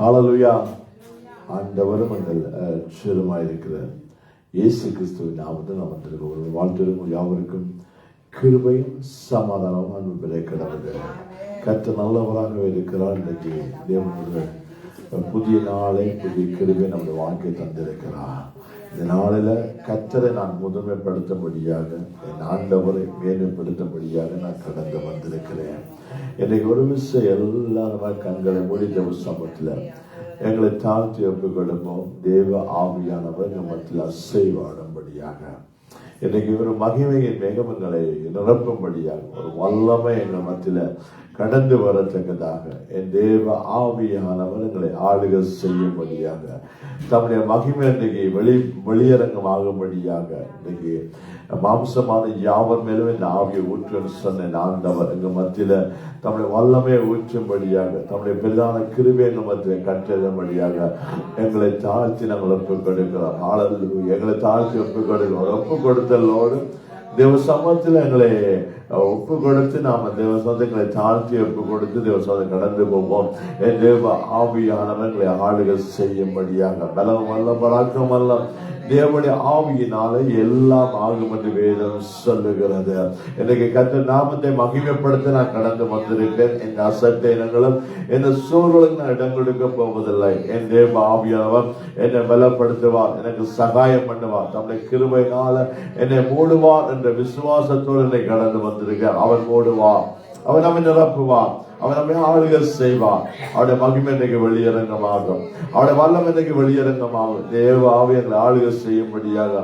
ஹல்லேலூயா. ஆண்டவரும் எங்கள் சிறுமாயிருக்கிற இயேசு கிறிஸ்துவின் நாமத்தில் நாம் வந்திருக்கிறோம். வாழ்த்திருக்கும் யாவருக்கும் கிருபையும் சமாதானம் அன்பு கிடவது. கர்த்தர் நல்லவராக இருக்கிறார். இன்றைக்கு தேவனுடைய புதிய நாளை, புதிய கிருபை நம்முடைய வாழ்க்கை தந்திருக்கிறார். இந்த நாளில் கர்த்தரை நான் முதன்மைப்படுத்தும்படியாக, என் ஆண்டவரை மேன்மைப்படுத்தும்படியாக நான் கடந்து வந்திருக்கிறேன். இன்றைக்கு ஒரு விஷயம் எல்லாருமே கண்களை மூடி தேவ சமூகத்தில் எங்களை தாழ்த்தி ஒப்புக் கொடுப்போம். தேவ ஆவியானவர் நம்மத்தில் அசைவாடும்படியாக இன்றைக்கு ஒரு மகிமையின் மேகங்களை நிரப்பும்படியாக ஒரு வல்லமை எங்கள் மத்தியில் கடந்து வரத்தக்கதாக என் தேவ ஆவியானவர் எங்களை ஆளுக செய்யும்படியாக தம்முடைய மகிமை இன்றைக்கு வெளியரங்கமாகும்படியாக இன்றைக்கு மாம்சமான யாவர் மேலும் இந்த ஆவியை ஊற்றுன்னு சொன்ன ஆண்டவர் எங்கள் மத்தியில தம்முடைய வல்லமையை ஊற்றும்படியாக, தம்முடைய பெரிதான கிருபை எங்கள் மத்தியில் கற்றெழும்படியாக எங்களை தாழ்த்தி நாங்கள் ஒப்புக் கொடுக்கிறோம். எங்களை தாழ்த்தி ஒப்புக் கொடுக்கிறோம். ஒப்புக் கொடுத்தலோடு தேவ சமூகத்தில் எங்களை ஒப்பு கொடுத்து நாம தேவ சமூகங்களை தாழ்த்தி ஒப்பு கொடுத்து தேவ சமூகத்தை கடந்து போவோம். என் தேவ ஆவியானவர்களை ஆளுக செய்யும்படியாக பலம் வல்ல பராக்கம் வல்ல தேவனுடைய ஆவியினாலே எல்லாம் ஆகும் என்று வேதம் சொல்லுகிறது. இன்னைக்கு கர்த்தர் நாமத்தை மகிமைப்படுத்த நான் கடந்து வந்திருக்கேன். என் அசட்டை இனங்களும் என் சூழலுக்கு நான் இடம் கொடுக்க போவதில்லை. என் தேவ ஆவியானவர் என்னை பலப்படுத்துவார், எனக்கு சகாயம் பண்ணுவார், தம்முடைய கிருபையினால என்னை மூடுவார் என்ற விசுவாசத்தோடு என்னை கடந்து வந்திருக்கேன். அவர் மூடுவார், அவர் நம்மை நிரப்புவார், அவர் நம்மை ஆளுக செய்வார். அவருடைய மகிமை இன்றைக்கு வெளியரங்கமாகும், அவருடைய வல்லம் இன்றைக்கு வெளியரங்கமாகும். தேவ ஆவி எங்களை ஆளுக செய்யும்படியாக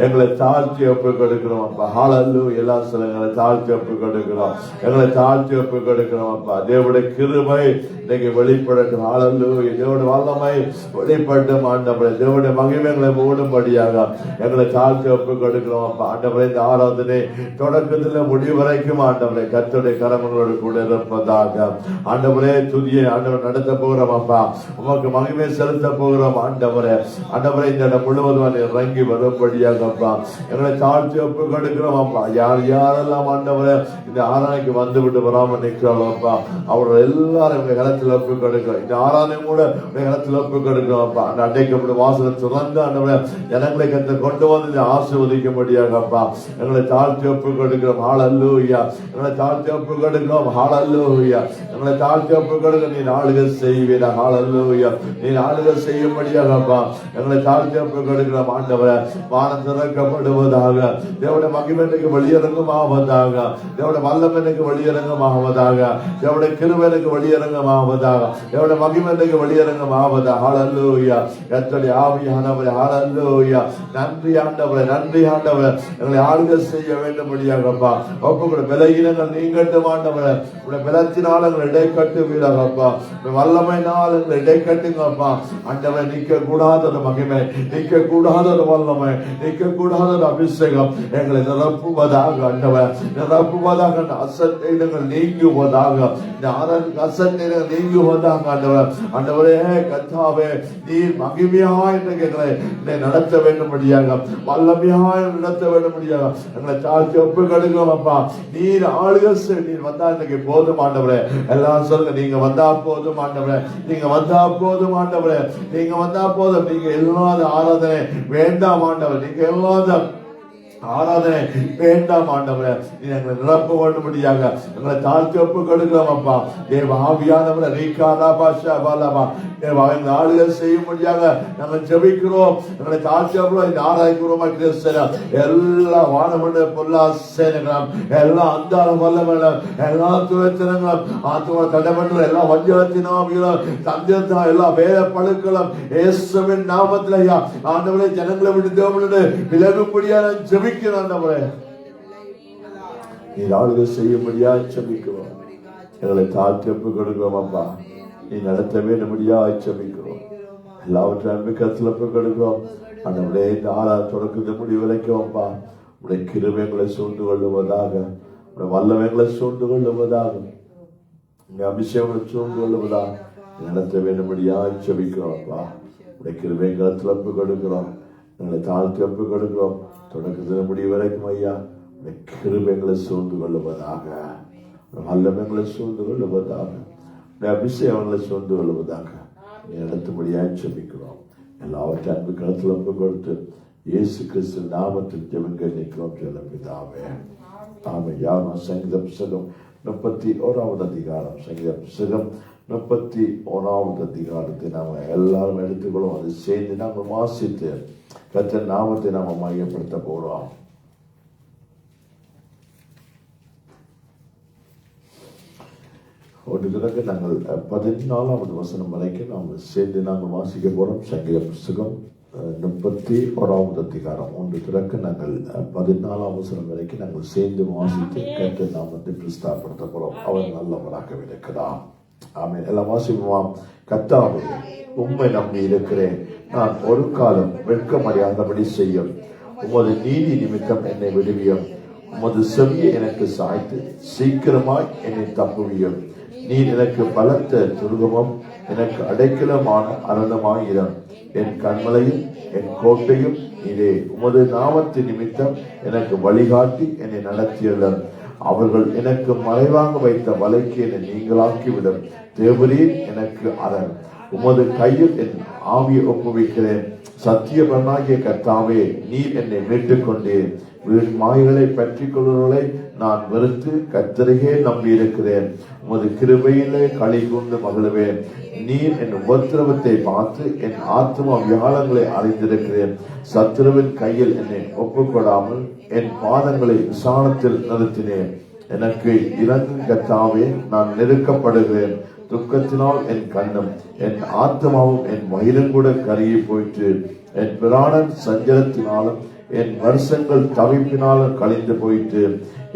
எங்களை தாழ்த்தி ஒப்புக் கொடுக்கிறோம் அப்பா. ஹல்லேலூயா. எல்லா சிலங்களை தாழ்த்தி ஒப்புக் கொடுக்கிறோம், எங்களை தாழ்த்தி ஒப்புக் கொடுக்கிறோம் அப்பா. தேவனுடைய கிருபை இன்னைக்கு வெளிப்படட்டும். ஹல்லேலூயா. தேவனுடைய வல்லமை வெளிப்பட்டும் ஆண்டவரே. தேவனுடைய மகிமை எங்களை மூடும்படியாக எங்களை தாழ்த்தி ஒப்புக் கொடுக்கிறோம் அப்பா. ஆண்டவரே, இந்த ஆராதனை தொடக்கத்தில் முடிவு வரைக்கும் ஆண்டவரே கர்த்தருடைய கரங்களோடு கூட இருப்பதாக ஆண்டவரே துதியை ஆண்டவர் நடத்த போகிறோம் அப்பா. உமக்கு மகிமை செலுத்த போகிறோம் ஆண்டவரே. ஆண்டவரே, இந்த இடம் முழுவதும் இறங்கி வரும்படியாக அப்பா எங்களை தாழ்த்தி ஒப்பு கொடுக்கிறோம் அப்பா. யாரெல்லாம் ஆண்டவரே இந்த ஆராதனைக்கு வந்து விட்டு வராமல் நிற்கிறோம் அப்பா, அவர்கள் எல்லாரும் எங்க இடத்துல ஒப்பு கொடுக்கிறோம். இந்த ஆராதனை கூட இடத்துல ஒப்பு கொடுக்கிறோம் அப்பா. அந்த அடைக்கப்படும் வாசலை திறந்து ஆண்டவரே ஜனங்களை கத்த கொண்டு வந்து ஆசீர்வதிக்கும்படியாக அப்பா எங்களை தாழ்த்தி ஒப்பு கொடுக்கிறோம். ஹல்லேலூயா. எங்களை தாழ்த்தி ஒப்பு கொடுக்கிறோம். ஹல்லேலூயா. எங்களை தாழ்த்தி ஒப்பு கொடுக்க நீ ஆளுக செய்வீரா. ஹல்லேலூயா. நீ ஆளுக செய்யும்படியாக அப்பா எங்களை தாழ்த்தி ஒப்பு கொடுக்கிறோம் ஆண்டவரே. வானம் திறக்கப்படுவதாக, தேவனுடைய மகிமை எனக்கு வெளியரங்கமாவதாக, தேவனுடைய வல்லம் எனக்கு வெளியரங்கமாவதாக, தேவனுடைய கிருபை எனக்கு வெளியரங்கமாவதாக, தேவனுடைய மகிமை எனக்கு வெளியரங்கமாவதாக. ஹல்லேலூயா. கர்த்தருடைய ஆவியானவரே, ஹல்லேலூயா. நன்றி ஆண்டவரே, நன்றி ஆண்டவரே. எங்களை ஆளுக செய்ய வேண்டும்படியாக அப்பா ஒப்பு கொடு. விலகினங்கள் நீங்கட்டும் ஆண்டவரே. பலத்தினால் எங்களை இடை கட்டுவீராக அப்பா. வல்லமையினால் எங்களை இடை கட்டுங்கப்பா ஆண்டவரே. நிற்க கூடாத ஒரு மகிமை, நிற்க கூடாத ஒரு வல்லமை, நிற்க கூடாத ஒரு அபிஷேகம் எங்களை நிரப்புவதாக ஆண்டவர், நிரப்புவதாக. அசட்டைகள் நீங்குவதாக, அசட்டைகள் நீங்குவதாக ஆண்டவர். ஆண்டவரே கர்த்தாவே, நீர் மகிமையாய் எங்களை நடத்த வேண்டும்படியாக, வல்லமையாய் நடத்த வேண்டும்படியாக எங்களை தாழ்த்தி ஒப்பு கொடுக்கிறோம் அப்பா. நீர் ஆளுக நீர் வந்தா இன்னைக்கு போதும் ஆண்டவரே. எல்லாம் சொல்லுங்க, நீங்க வந்தா போதும் ஆண்டவரே, நீங்க வந்தா போதும் ஆண்டவரே, நீங்க வந்தா போதும். நீங்க எல்லாத ஆராதனை வேண்டாம் ஆண்டவர், நீங்க எல்லாத ஆராதனை வேண்டாம் ஆண்டவரே. நீ எங்களை நிரப்ப வேண்டும்படியாக எங்களை தாழ்த்தி ஒப்பு கொடுக்கிறோம் அப்பா. தேவ ஆவியானவரை ரீகாரா பாஷா பாலாமா தேவ எங்களை ஆளுகை செய்யும்படியாக நாங்கள் ஜெபிக்கிறோம். எங்களை தாழ்த்தி ஒப்பு இந்த ஆராய்க்கிறோம். எல்லா வானமண்ட பொல்லாசேனங்களும், எல்லா அந்தாள வல்லமேலும், எல்லா துறைத்தினங்களும், ஆத்மா தடமன்றம், எல்லா வஞ்சகத்தினாவிகளும், தந்திரத்தினா எல்லா வேத பழுக்களும் இயேசுவின் நாமத்தில் ஐயா ஆண்டவரே ஜனங்களை விட்டு தேவனுடைய விலகும்படியாக ஜெபி நீ ஆளுகை செய்யும்படியா ஜெபிக்கிறோம். எங்களை தாழ்த்தி ஒப்பு கொடுக்கிறோம் அப்பா. நீ நடத்த வேண்டும்படியா ஜெபிக்கிறோம். எல்லாவற்றையும் அன்புக்கத்தில் ஒப்பு கொடுக்கிறோம். ஆண்டவரே, இந்த ஆறாவது தொடக்கத்தை முடிவு வரைக்கும் அப்பா உடைய கிருபைகளை சூழ்ந்து கொள்ளுவதாக, உடைய வல்லமைகளை சூழ்ந்து கொள்ளுவதாக, உடைய அபிஷேகங்களை சூழ்ந்து கொள்ளுவதாக நடத்த வேண்டும்படியா ஜெபிக்கிறோம் அப்பா. உடைய கிருபைகளை ஒப்பு கொடுக்கிறோம். எங்களை தாழ்த்தி ஒப்பு கொடுக்கிறோம். தொடக்கத்தில் முடிவு வரைக்கும் ஐயா கிருபைகளை சூழ்ந்து கொள்ளுவதாக, வல்லமைகளை சூழ்ந்து கொள்ளுவதாக, அபிஷேகங்களை சூழ்ந்து கொள்ளுவதாக. நடத்தும்படியாக ஜெபிக்கிறோம். எல்லாவற்றையும் அன்பு கருத்தில் ஒப்பு கொடுத்து இயேசு கிறிஸ்து நாமத்தில் ஜெபங்க நிற்கிறோம். பிதாவே ஆமென். யாரும் சங்கீத புஸ்தகம் 31வது அதிகாரம், சங்கீத புஸ்தகம் 31வது அதிகாரத்தை நாம எல்லாரும் எடுத்துக்கொள்வோம். அதை சேர்ந்து நாம வாசித்து கர்த்தர் நாமத்தை நாம மையப்படுத்த போறோம். ஒரு தடவை நாங்கள் 14வது வசனம் வரைக்கும் நாம் சேர்ந்து நாங்கள் வாசிக்க போறோம். சங்கீத புஸ்தகம் 31வது அதிகாரம் 1 திறக்க நாங்கள் 14ஆம் வசனம் வரைக்கும் நாங்கள் சேர்ந்து வாசித்து கர்த்தர் நாமத்தை பிரஸ்தாபப்படுத்த போறோம். அவர் நல்லவராக இருக்கிறார். ஆமென். எல்லாம் வாசிப்போம். கர்த்தாவே, உம்மை நம்பி இருக்கிறேன். நான் ஒரு காலம் வெட்கமடையாதபடி செய்யும். உமது நீதி நிமித்தம் என்னை விடுவியும். உமது செவியை எனக்கு சாய்த்து சீக்கிரமாய் என்னை தப்புவியும். நீர் எனக்கு பலத்த துருகமும் எனக்கு அடைக்கலமான அரணமாயிரம். என் கண்மலையும் என் கோட்டையும் நீரே. உமது நாமத்தின் நிமித்தம் எனக்கு வழிகாட்டி என்னை நடத்தியுள்ளனர். அவர்கள் எனக்கு மறைவாக வைத்த வலைக்கு என்னை நீங்களாக்கிவிடும். தேவரீர் எனக்கு அரண். உமது கையில் என் ஆவியை ஒப்புவிக்கிறேன். சத்தியபரனாகிய கர்த்தாவே, நீர் என்னை மீட்டுக் கொண்டேன். வீண் மாய்களை பற்றிக் கொள்வர்களை நான் வெறுத்து கர்த்தரையே நம்பி இருக்கிறேன். உமது கிருபையிலே களி கூர்ந்து மகிழ்வேன். நீர் என் உபத்திரவத்தை பார்த்து என் ஆத்மா வியாழங்களை அறிந்திருக்கிறேன். சத்துருவின் கையில் என்னை ஒப்புக்கொடாமல் என் பாதங்களை விசாலத்தில் நிறுத்தினேன். எனக்கு இறங்கும் கர்த்தாவே, நான் நெருக்கப்படுகிறேன். துக்கத்தினால் என் கண்ணும் என் ஆத்மாவும் என் வயிறும் கூட கருகி போயிற்று. என் பிராணன் சஞ்சலத்தினாலும் என் வருஷங்கள் தவிப்பினாலும் கழிந்து போயிற்று.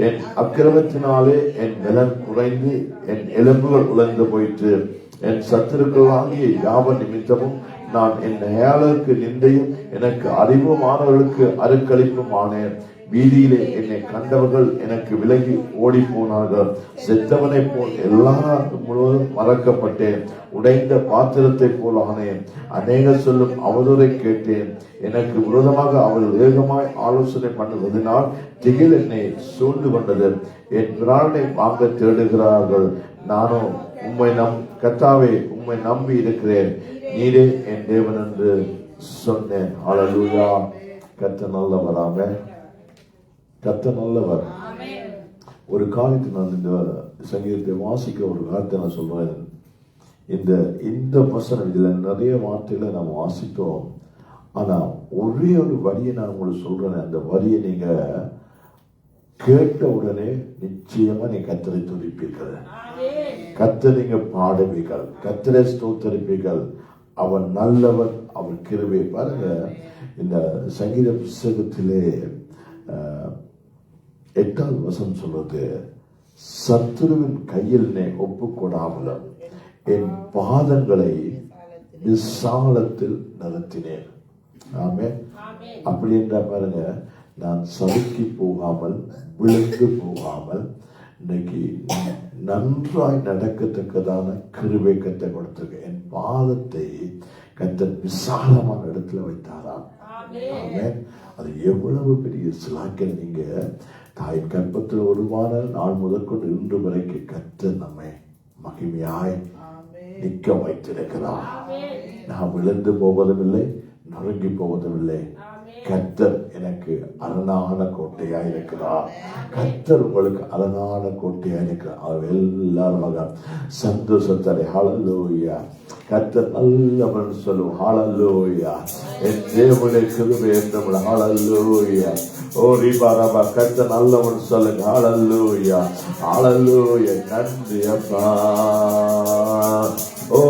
என் அக்கிரமத்தினாலே என் நிலம் குறைந்து என் எலும்புகள் உலர்ந்து போயிற்று. என் சத்துருக்களாகிய யாவன் நிமித்தமும் நான் என் ஏழருக்கு நிந்தையும் எனக்கு அறிவுமானவர்களுக்கு அருக்களிப்பும் ஆனேன். வீதியிலே என்னை கண்டவர்கள் எனக்கு விலகி ஓடி போனார்கள். செத்தவனை போல் எல்லாரும் முழுவதும் மறக்கப்பட்டேன். உடைந்த பாத்திரத்தை போல் ஆனேன். அநேக சொல்லும் அவதூறை கேட்டேன். எனக்கு விரோதமாக அவர்கள் வேகமாய் ஆலோசனை பண்ணுவதனால் திகில் என்னை சூழ்ந்து கொண்டது. என் பிராணனை வாங்க தேடுகிறார்கள். நானும் கர்த்தாவே, உம்மை நம்பி இருக்கிறேன். நீரே என் தேவன் என்று சொன்னேன். ஹல்லேலூயா. கர்த்தர் நல்லவராக, கர்த்தர் நல்லவர். ஒரு காலத்தை நான் இந்த சங்கீதத்தை வாசிக்க ஒரு காலத்தை நான் சொல்றேன். இந்த வசனம் இதுல நிறைய வார்த்தைகளை நாம் வாசித்தோம். ஆனா ஒரே ஒரு வரியை நான் உங்களுக்கு சொல்றேன். அந்த வரியை நீங்க கேட்ட உடனே நிச்சயமா நீங்க கர்த்தரை துதிப்பீர்கள், கர்த்தரை நீங்க பாடுவீர்கள், கர்த்தரை ஸ்தோத்தரிப்பீர்கள். அவர் நல்லவர், அவர் கிருபை. பாருங்க, இந்த சங்கீத புஸ்தகத்திலே 8வது வசனம் சொல்றது, சத்துருவின் கையில் ஒப்புக்கொடாமலும் என் பாதங்களை விசாலத்தில் நிறுத்தினேன். ஆமே. அப்படி என்றா பாருங்க, நான் சறுக்கி போகாமல் விழுந்து போகாமல் இன்னைக்கு நன்றாய் நடக்கத்தக்கதான கிருபை கத்தை கொடுத்திருக்க. என் பாதத்தை கர்த்தர் விசாலமான இடத்துல வைத்தாராம். ஆமென். அது எவ்வளவு பெரிய சிலாக்கியம். நீங்க தாயின் கற்பத்தில் உருவான நாள் முதற்கொண்டு இன்று வரைக்கும் கர்த்தர் நம்மை மகிமையாய் நிற்க வைத்திருக்கிறார். நாம் விழுந்து போவதும் இல்லை, நொறுங்கி போவதும் இல்லை. கர்த்தர் எனக்கு அரணான கோட்டையா இருக்கிறார். கர்த்தர் உங்களுக்கு அரணான கோட்டையா இருக்கிறார். எல்லாரும் சந்தோஷத்தரை ஹல்லேலூயா. கர்த்தர் நல்லவன் சொல்லுவோம். ஹல்லேலூயா. என் தேவனுடைய கிருபை என்றும் ஹல்லேலூயா. ஓ ரிபாரபா. கர்த்தர் நல்லவன் சொல்லுங்க. ஹல்லேலூயா. ஹல்லேலூயா. நன்றி அப்பா. ஓ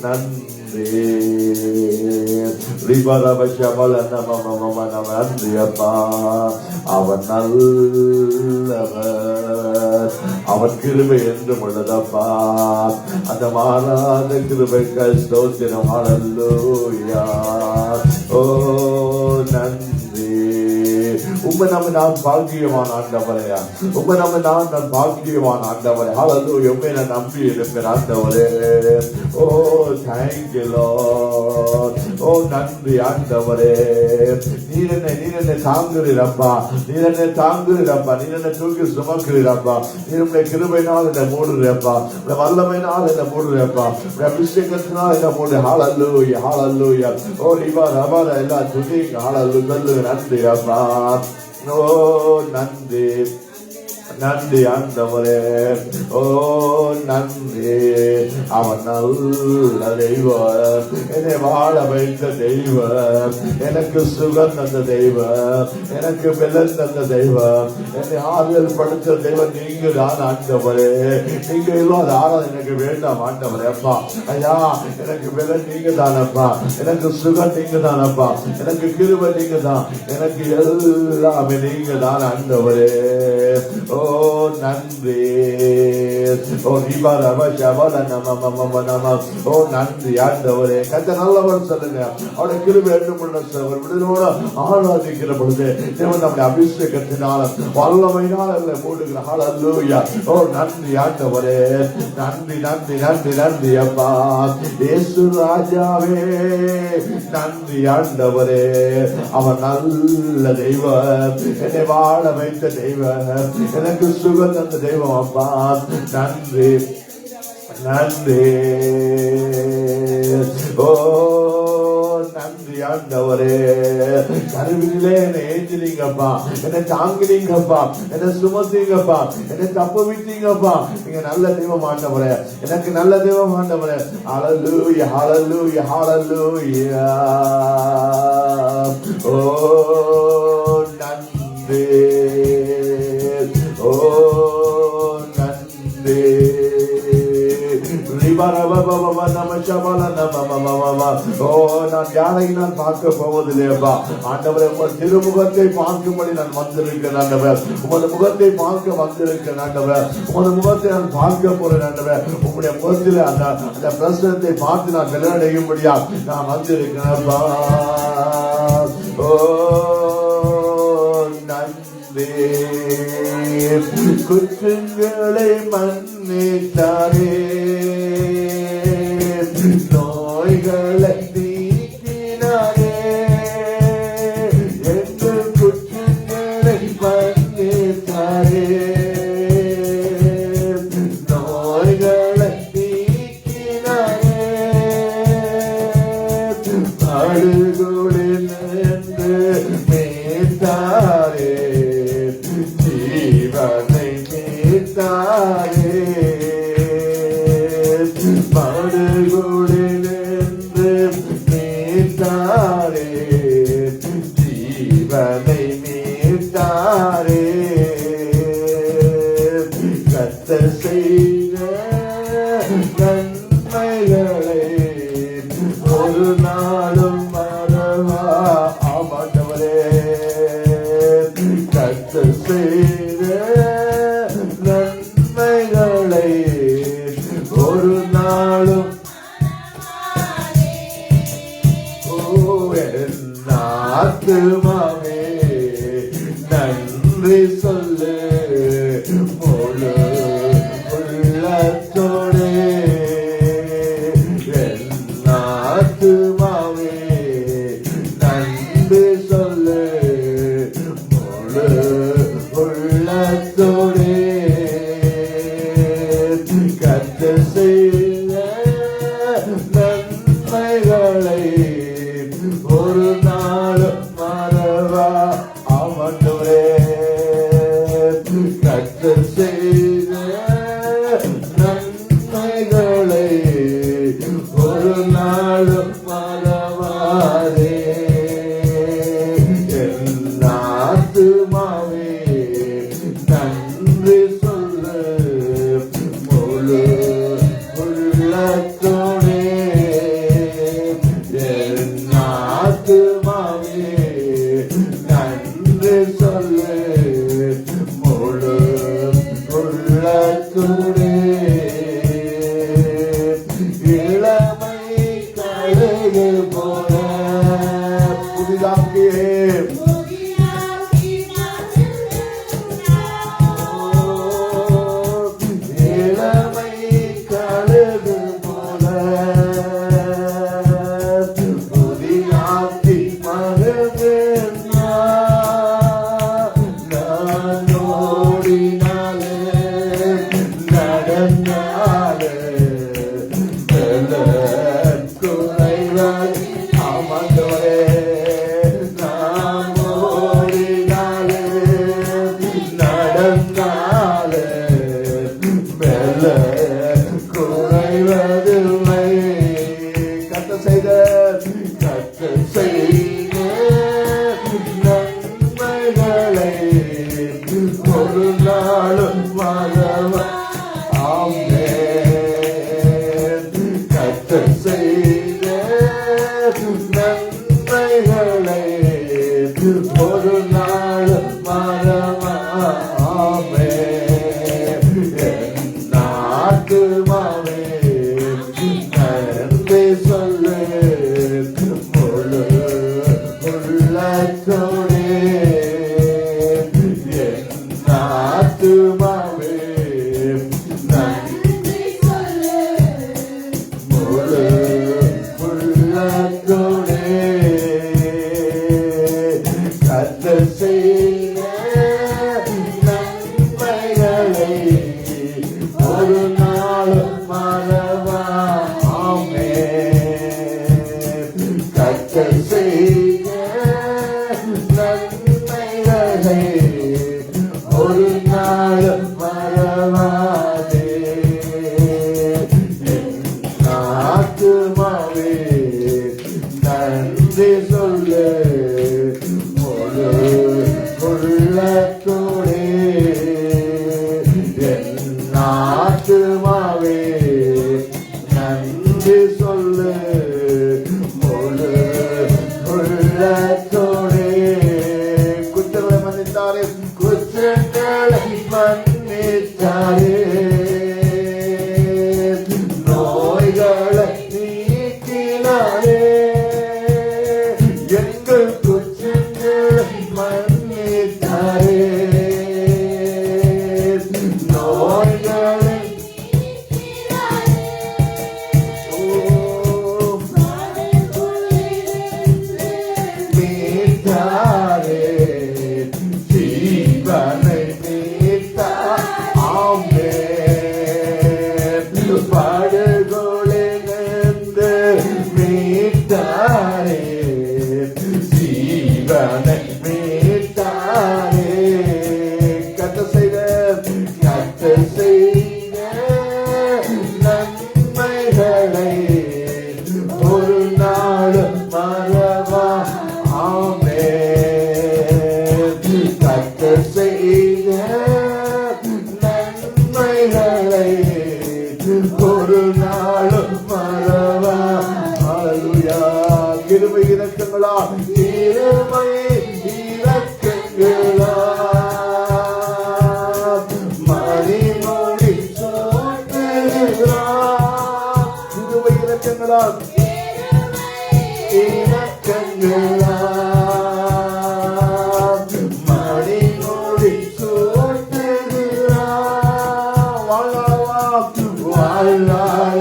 நன்றி. அவர் நல்லவர், அவர் கிருபை என்றும் உள்ளதப்பா. அந்த மாறாத கிருபைகள் ஸ்தோத்திரம். ஹல்லேலூயா. ஓ நன்றி. உம்மை நம்ம நான் பாக்கியவான் ஆண்டவரே, உம்மை நம்ம நான் பாக்கியவான் ஆண்டவரே. ஹல்லேலூயா. உம்மை நான் நம்பி இருக்கிறேன் ஆண்டவரே. ஓ thank you Lord. ஓ நன்றி ஆண்டவரே. நீர் என்னை தாங்குகிறப்பா, நீர் என்னை தாங்குகிறப்பா, நீர் என்னை தூக்கி சுமக்கிறப்பா, நீர் உடைய கிருபையினால் என்னை மூடுறப்பா, உடைய வல்லமையினால் என்னை மூடுறப்பா, உடைய அபிஷேகத்தினால் என்னை மூடு. ஹல்லேலூயா ஹல்லேலூயா. ஓ ரிவா ரபா எல்லாம் துதி ஹல்லேலூயா. நன்றி அப்பா. ஓ நன்றி நன்றி ஆண்டவரே. ஓ நன்றி. அவன் நல்ல தெய்வம், என்னை வாழ வைத்த தெய்வம், எனக்கு சுகம் தந்த தெய்வம், எனக்கு பலன் தந்த தெய்வம், என்னை ஆறுதல் படுத்த தெய்வம் நீங்க தான் ஆண்டவரே. நீங்க இல்லாத ஆறுதல் எனக்கு வேண்டாம் ஆண்டவரே. அப்பா ஐயா, எனக்கு பலன் நீங்க தானப்பா, எனக்கு சுகம் நீங்க தானப்பா, எனக்கு கிருபை நீங்க தான், எனக்கு எல்லாமே நீங்க தான் ஆண்டவரே. ஓ நன்றி. ஓ ஓ நன்றி ஆண்டவரே. கர்த்தர் நல்லவர் சொல்லுங்க. அவருடைய கிருபை என்றும் உள்ள விடுதலோட ஆராதிக்கிற பொழுது தேவன் நம்முடைய அபிஷேகத்தினால வல்லமையினால் மூடுகிற. ஹல்லேலூயா. ஓ நன்றி ஆண்டவரே. நன்றி நன்றி நன்றி நன்றி அப்பா. இயேசு ராஜாவே நன்றி ஆண்டவரே. அவர் நல்ல தெய்வம், என்னை வாழ வைத்த தெய்வம், எனக்கு சுகம் தந்த தெய்வம் அப்பா. நன்றி நன்றி. ஓ நன்றி ஆண்டவரே. கருவிலே என்னை ஏற்றினீங்கப்பா, என்னை தாங்கினீங்கப்பா, என்னை சுமத்தீங்கப்பா, என்னை தப்பு விட்டீங்கப்பா. நீங்க நல்ல தெய்வம் ஆண்டவரே, எனக்கு நல்ல தெய்வம் ஆண்டவரே. ஹல்லேலூயா ஹல்லேலூயா ஹல்லேலூயா. ஓ நன்றி. ஓ நன்றி. நான் யாரை நான் பார்க்க போவதில்லையப்பா ஆண்டவரே. உங்கள் திருமுகத்தை பார்க்கும்படி நான் வந்திருக்கிறேன் ஆண்டவர். உமது முகத்தை பார்க்க வந்திருக்கிறேன் ஆண்டவர். உமது முகத்தை நான் பார்க்க போறேன் ஆண்டவர். உங்களுடைய முகத்தில் அந்த பிரசனத்தை பார்த்து நான் வெள்ளடையும்படியா நான் வந்திருக்கிறேன்ப்பா. ஓ நன்றி. குற்றங்களை மன்னித்தாரே, நோய்களை நீக்கினாரே, எங்கள் குற்றங்களை மன்னித்தாரே, நோய்களை நீக்கினாரே, அழுகுளில் நின்று மீட்டாரே, ஜீவனை மீட்டாரே, படுகொலிலிருந்து மீட்டாரே, ஜீவனை மீட்டாரே. கர்த்தர் செய்த நன்மைகளை ஒரு நாளும் மறவா ஆமாண்டவரே. கர்த்தர் செய்த நன்மைகளை ஒரு நாளும் ஆத்துமாவே நன்றி சொல்லு முழு உள்ளத்தோடே. ஆத்துமாவே நன்றி சொல்லு முழு உள்ளத்தோடே. கர்த்தர் செய்த நன்மைகளை ஒரு நாள் மறவா ஆமாண்டவரே. கர்த்தர் செய்த நன்மைகளை ஒரு நாள் மறவாதே. ஆத்துமாவே நன்றி சொல்லு முழு உள்ளத்தோடே. ஆத்துமாவே நன்றி சொல்லு முழு உள்ளத்தோடே. இளமை கழுகு போல புதிதாக்கியே கர்த்தர் செய்த நன்மைகளை ஒரு நாள் மறவாமே. ஆத்துமாவே நன்றி சொல்லு முழு உள்ளத்தோடே. ஆத்துமாவே நன்றி சொல்லு முழு உள்ளத்தோடே. கர்த்தர் செய்த நன்மைகளை ஒரு நாள் மறவாமே. கர்த்தர் செய்த நன்மைகளை ஒரு நாள் மறவாதே. ஆத்துமாவே நன்றி சொல்லு முழு உள்ளத்தோடே. ஆத்துமாவே நன்றி சொல்லு முழு உள்ளத்தோடே. குற்றங்களை மன்னித்தாரே, குற்றங்களை மன்னித்தாரே. நோய்களை நீக்கினாரே. எங்கள் குற்றங்களை மன்னித்தாரே. நோய்களை மீட்டாரே. ஜீவனை மீட்டார். ஆமென். படுகொலிலிருந்து மீட்டாரே. ஜீவனை மீட்டாரே. கர்த்தர் செய்த நன்மைகளை ஒரு நாள் மறவா. ஆமென். கர்த்தர் செய்த நன்மைகளை ஒரு நாள் மறவா. ஹல்லேலூயா. கிருபை இரக்கங்களா, கிருபை இரக்கங்களா மணிமொழி சூட்டுகிறார். கிருபை இரக்கங்களா, இரக்கங்களா மணிமொழி சூட்டுகிறார்.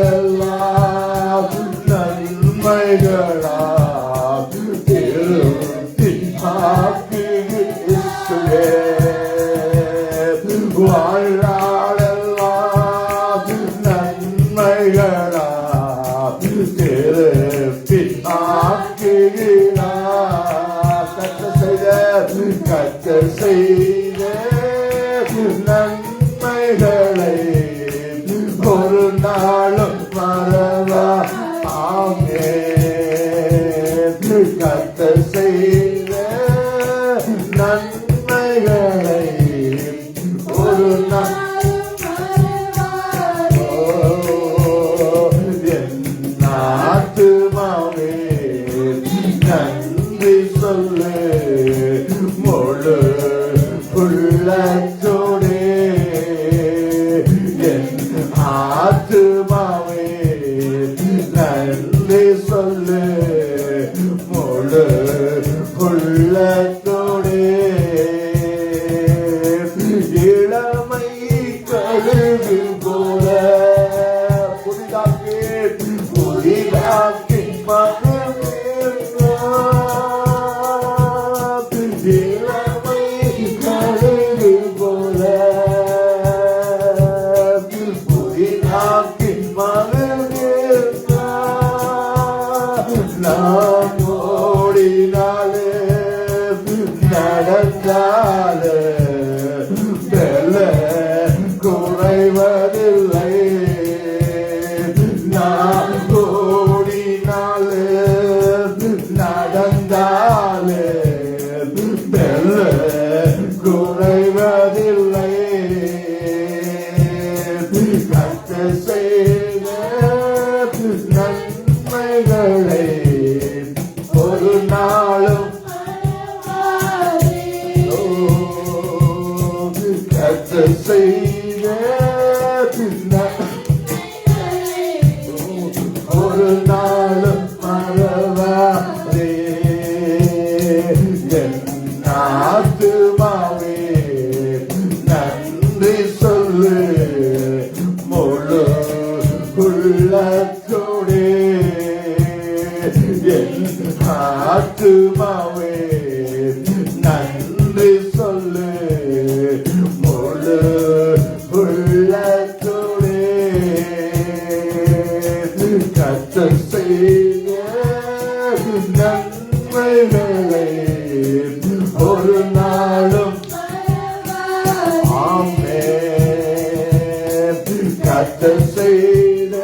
வாழ்நாளெல்லாம் நன்மைகளா திருத்தி ஆக்குகிறே. வாழ்நாளெல்லாம் நன்மைகளா திருத்தி ஆக்குகிறார். கர்த்தர் செய்த நன்மைகளை ஒரு நாளும் மறவா. ஆமென். கர்த்தர் செய்த நன்மைகளை ஒரு நாள் ஆத்துமாவே நன்றி சொல்லு முழு உள்ளத்தோடே. ஆத்துமாவே நன்றி சொல்லு முழு உள்ளத்தோடே. இளமை கழுகு போல புதிதாக்கி மகிழ்ந்தார். இளமை கழுகு போல புதிதாக்கி மகிழ்ந்தார். நான் ஓடினாலே நடந்தாலே வெல்ல குறைவதில்லை. நான் ஓடினாலே நடந்தாலே வெல்ல குறைவதில்லை. கர்த்தர் செய்த நன்மைகளை ஒரு நாளும் கர்த்தர் செய்த ஒரு நாளும் மறவாதே. என் ஆத்துமாவே நன்றி சொல்லு முழு உள்ளத்தோடே. என் ஆத்துமாவே நன்றி சொல்லு முழு உள்ளத்தோடே. கர்த்தர் செய்த நன்மைகளை ஒரு நாளும் ஆமென். கர்த்தர் செய்த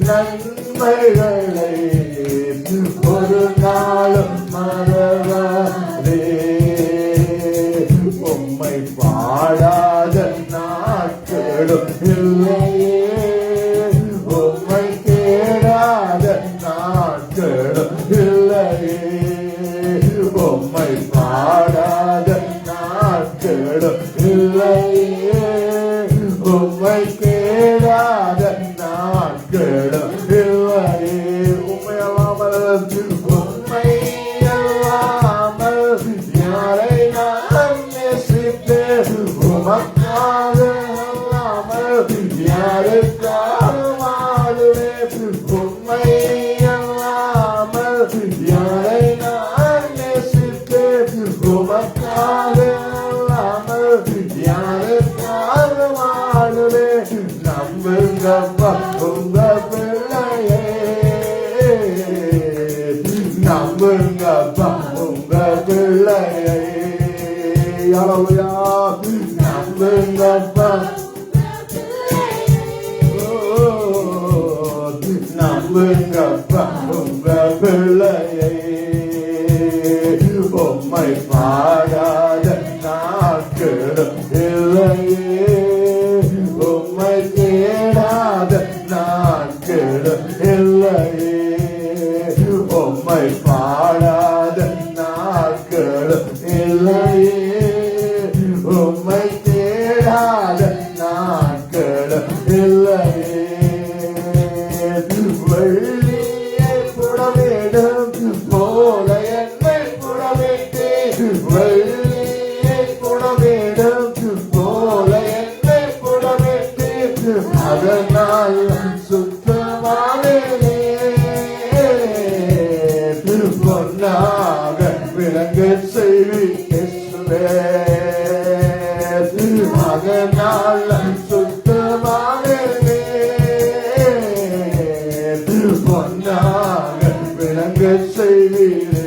நன்மைகளை ஒரு நாளும் மறவாதே. உம்மை பாடாத நாட்களும் இல்லையே, உம்மை தேடாத நாட்களும் இல்லையே. உம்மை பாடாத நாட்களும் இல்லையே, உம்மை தேடாத நாட்களும் இல்லையே. உம்மை அல்லாமல் யாரை நான் நேசித்தேன்? உமக்காக அல்லாமல் யாருக்காக வாழுவேன்? உம்மை அல்லாமல் யாரை நான் நேசித்தேன்? உமக்காக அல்லாமல் யாருக்காக வாழுவேன்? நம்புங்கப்பா உங்க பிள்ளையே, நம்புங்கப்பா உங்க பிள்ளையே. நம்புங்கப்பா நம்புங்கப்பா உங்க பிள்ளையை. உம்மை பாடாத நாட்களும் இல்லையே, உம்மை தேடாத நாட்களும் இல்லையே. உம்மை பாடாத நாட்களும் இல்லையே, உம்மை தேடாத நாட்களும் இல்லையே. வெள்ளியை புடமிடும் போல என்னை புடமிட்டு, வெள்ளியை புடமிடும் போல என்னை புடமிட்டு, அதனால் சுத்தமானே பொன்னாக விளங்க செய்வீரே. அதனால் சுத்தமானே பொன்னாக விளங்க செய்வீரே.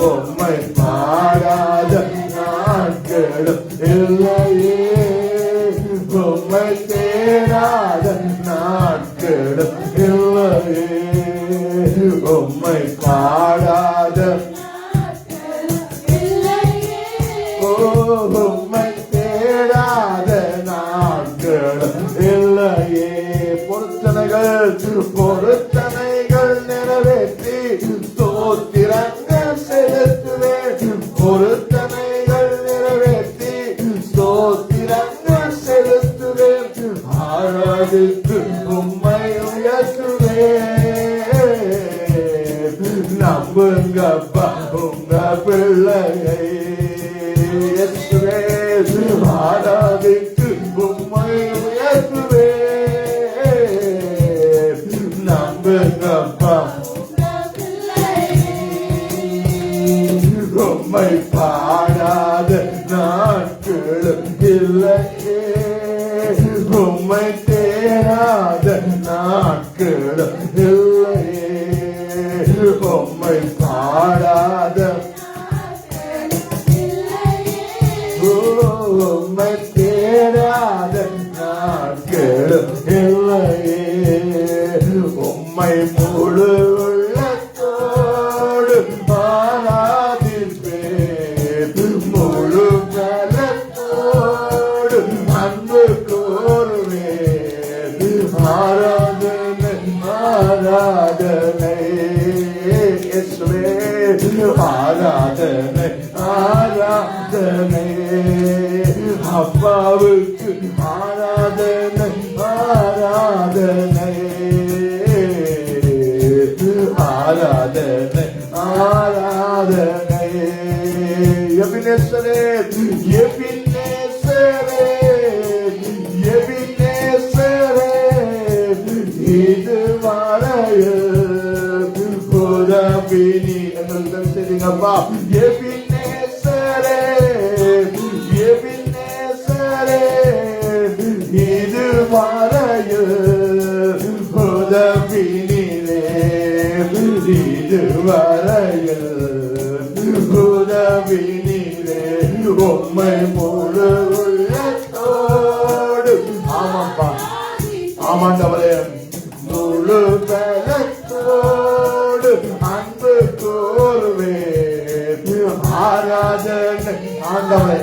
உம்மை பாடாத நாட்களும் இல்லையே, உம்மை தேடாத நாட்களும் இல்லையே. உம்மை பாடாத உம்மை தேடாத நாட்களும் இல்லையே. பொருத்தனைகள் நிறைவேற்றி ஸ்தோத்திரங்கள் செலுத்துவேன். பொருத்தனைகள் நிறைவேற்றி ஸ்தோத்திரங்கள் செலுத்துவேன். ஆராதித்து உம்மை உயர்த்துவேன். நம்புங்கப்பா உங்க பிள்ளையை, ஆராதித்து உம்மை உயர்த்துவேன். நம்புங்கப்பா உம்மை பாடாத நாட்களும் இல்லையே, உம்மை தேடாத நாட்களும் இல்லையே. உம்மை பாடாத உம்மை தேடாத நாட்களும் இல்லையே. உம்மை முழு உள்ளத்தோடு ஆராதிப்பேன். முழு பலத்தோடு அன்பு கோருவேன். ஆரா அப்பாவுக்கு ஆராதனை ஆராதனை ஆராதனை ஆராதனை. எபினேசரே எபினேசரே எபினேசரே இது வரையில் புறபினி எங்களுக்கு தெரியுங்கப்பா. எபினேசரே எபினேசரே இது வரையில் புறபினிலே இது வரையில் உதவினீரே உம்மை முழு உள்ளத்தோடு. ஆமாப்பா ஆமாண்டவரே முழு பலத்தோடு அன்பு கூறுவே ஆராதனை. ஆண்டவரே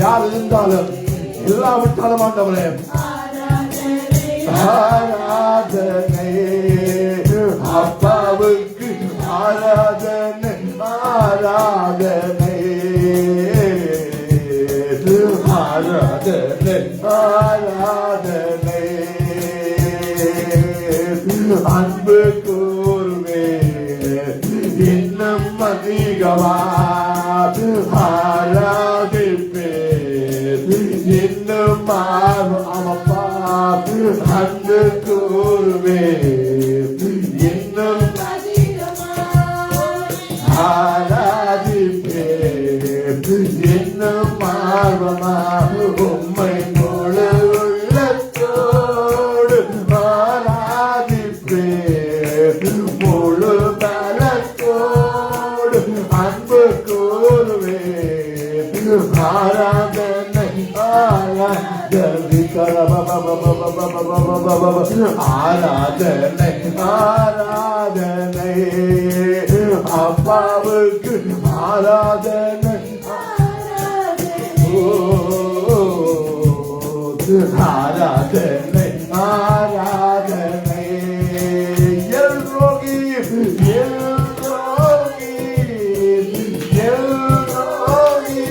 யார் இருந்தாலும் இல்லாவிட்டாலும் ஆண்டவரே ஆராதனை. அப்பாவுக்கு ஆராதனை ஆராதனை ஆராதனை ஆராதனை. அன்பு கூர்வே இன்னும் அதிகமா ஆராதிப்பே இன்னும் ஆமப்பா. அன்பு கூர்வே இன்னும் ஆராதிப்பே இன்னும் ஆர்வமாக உம்மை முழு உள்ளத்தோடு ஆராதிப்பே முழு பலத்தோடு அன்பு கூறுவே ஆராதனை ஆராதனை ஆராதனை ஆராதனை. அப்பாவுக்கு ஆராதனை ஆராதனை ஆராதனை. எல்ரோகி எல்ரோகி எல்ரோகி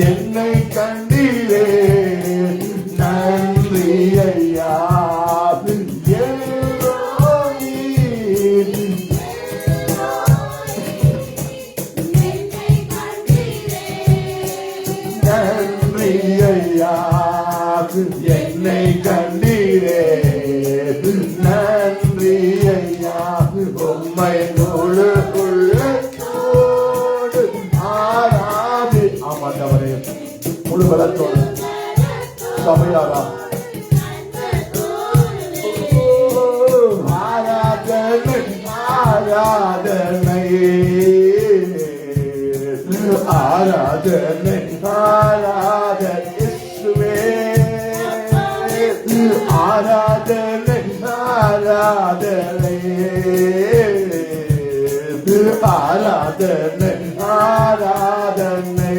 என்னை கண்டீரே நன்றி ஐயா. எல்ரோகி நன்றி ஐயா என்னை கண்டீரே நன்றி ஐயா. உம்மை முழு உள்ளத்தோடு ஆராதி. ஆமாண்டவரே முழு பலத்தோடு சபையாரா ஆராதனை ஆராதனை ஆராதனை ஆராதனை. இயேசுவே ஆராதனை ஆராதனை ஆராதனை ஆராதனை.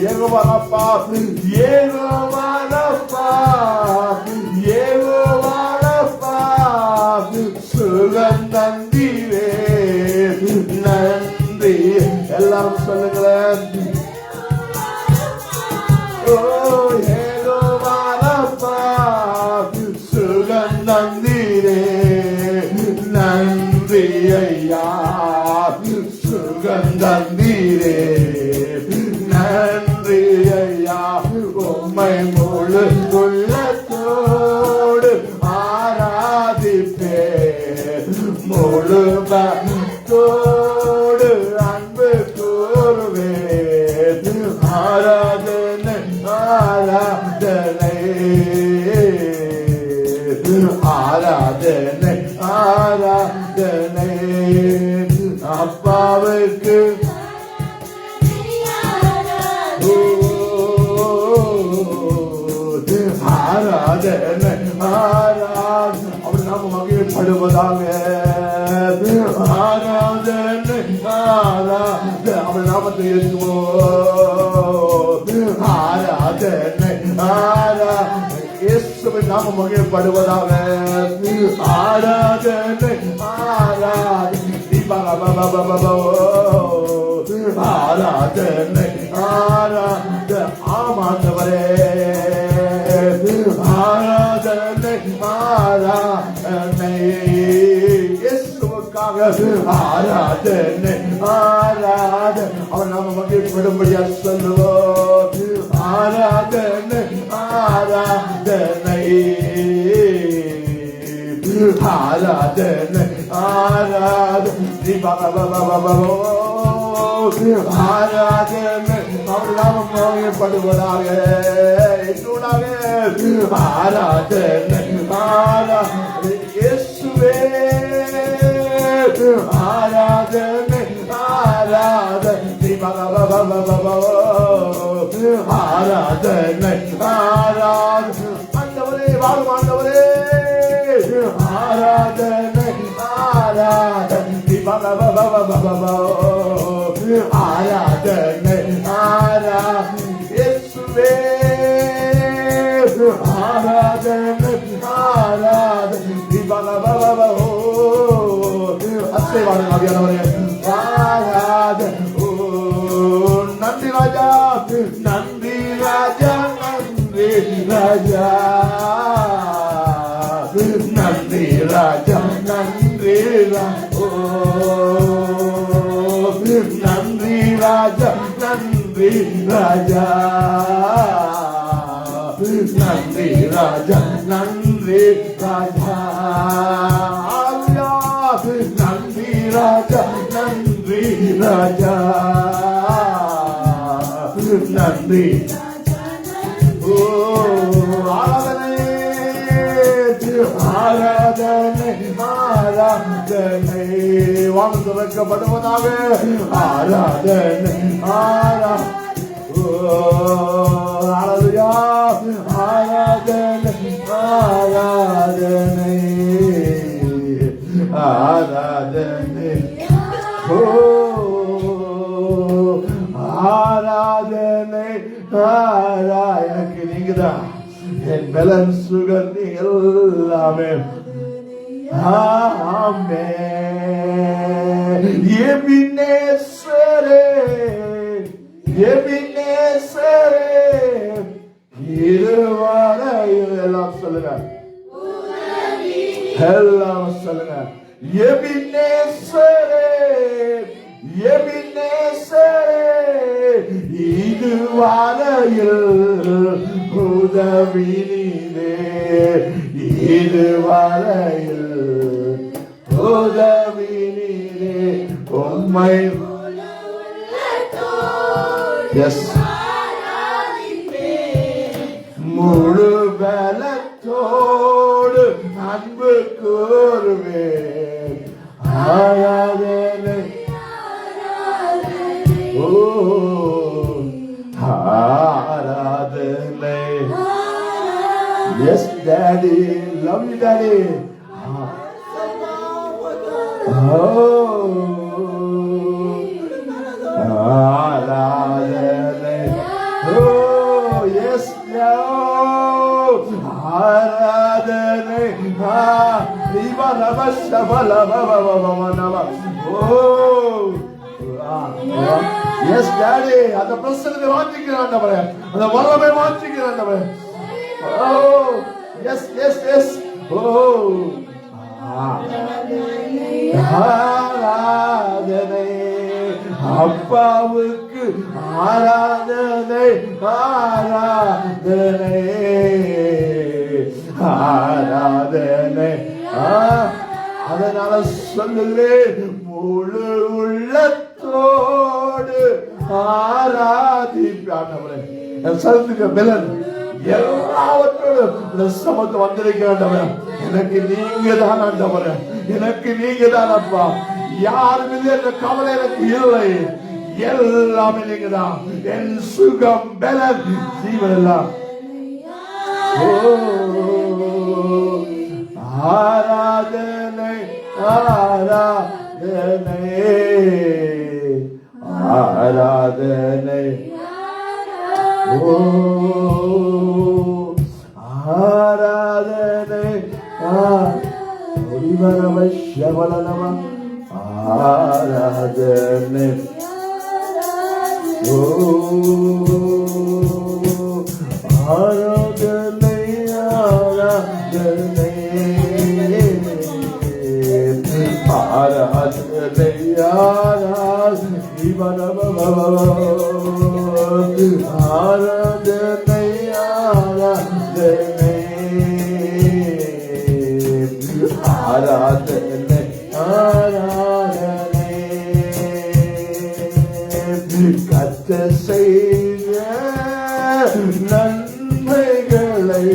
யெகோவாப்பா யெகோவாப்பா யெகோவாப்பா சுகம் தந்தீரே நன்றி. எல்லாம் சொல்லுங்களேன். ஓ யெகோவாப்பா சுகம் தந்தீரே நன்றி ஐயா. சுகம் தந்தீரே நன்றி ஐயா. உம்மை முழு உள்ளத்தோடு ஆராதிப்பே முழு பலத்தோடு அன்பு கூறுவே ஆராதனை ஆராதனை ஆராதனை ஆராதனை. அப்பாவுக்கு ஆராதனை ஆராதனை. அவர் நாம மகிழ்ப்படுவதாக ஆராதனை ஆராதனை. அவர் நாமத்தை ஏற்றுவோம் ஆராதனை ஆராதனை. இயேசுவின் நாமம் மகிழ்ப்படுவதாக ஆராதனை ஆராதனை. ஆராதனை ஆராதனை. ஆமா ஆராதனை இயேசுவுக்காக ஆராதனை ஆராதனை அவர் நாம மகிழ்ச்சிப்படும்படியா சொல்லுவோம் ஆராதனை ஆராதனை ஆராதனை ஆராதனை ஆராதனை அவர் நாம மகிழ்ப்படுவதாக ஆராதனை ஆராதனை இயேசுவே ஆராதனை ஆராதனை ஆராதனை ஆராதனை ஆண்டவரே வாழும் ஆண்டவரே ஆராதனை ஆராதனை ஆராதனை ஆராதனை இயேசுவே ஆராதனை ஆராதனை நன்றி ராஜா நன்றி ராஜா நன்றி ராஜா நன்றி ராஜா நன்றி நன்றி ராஜா நன்றி ராஜா நன்றி ராஜா நன்றி ராஜா நன்றி ராஜா நன்றி ராஜா நன்றி ஆராதனை ஆராதனை ஆராதனை வானம் திறக்கப்படுவதாக ஆராதனை ஆராதனை ஆராதனை ஆராதனை ஆராதனை எனக்கு நீங்கதான் என் பலன் சுகர் நீ எல்லாமே ஆமே எபினேசரே எபினேசரே இருவரையில் எல்லாம் சொல்லுங்க எல்லாம் சொல்லுங்க எபினேசரே எபினேசரே இதுவரையில் உதவினீரே இதுவரையில் உதவினீரே உம்மை எஸ் முழு பலத்தோடு அன்பு கூறுவேன் ஆராதனை ஓ ஆராதனை yes daddy love you daddy ஆராதனை ஓ எஸ் ஆராதனை எஸ் டாடி அந்த பிரசனத்தை வாஞ்சிக்கிறேன் அந்த வரவை வாஞ்சிக்கிறேன் எஸ் எஸ் எஸ் ஓ ஆராதனை அப்பாவுக்கு ஆராதனை ஆராதனை ஆராதனை அதனால சொல்லுகிறேன் முழு உள்ளத்தோடு ஆராதிப்பான் சொல்லுங்க பலன் எல்லாவற்றோடும் சமத்து வந்திருக்கிறேன் எனக்கு நீங்க தான் ஆண்டவர் எனக்கு நீங்க தான் அப்பா யார் மீது என்ற கவலை எனக்கு இல்லை எல்லாமே நீங்க தான் என் சுகம் பலன் ஜீவன் எல்லாம் ஆராதனை ஆராதனை ஆராதனை ஓ ஆராதனை ஒளிவரவசவலனம ஆராதனை ஓ ஆராதனை ஆராதனை ஆராதனை ஆராதனை ஆராதனை ஆராதனை கர்த்தர் செய்த நன்மைகளை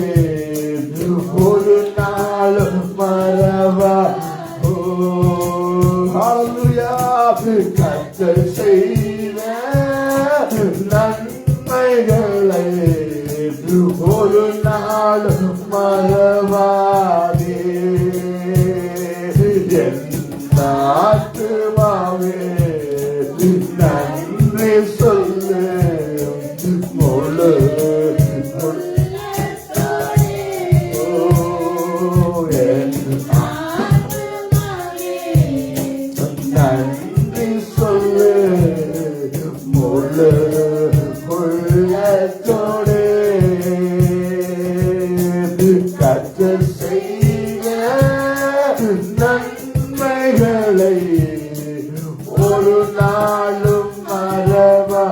ஒரு நாளும் மறவா. கர்த்தர் செய்த நன்மைகளை ஒரு நாளும் மறவாதே. என் ஆத்துமாவே நன்றி சொல்லு முழு நன்றி சொல்லு முழு உள்ளத்தோடு. கர்த்தர் செய்த நன்மைகளை ஒரு நாளும் மறவா.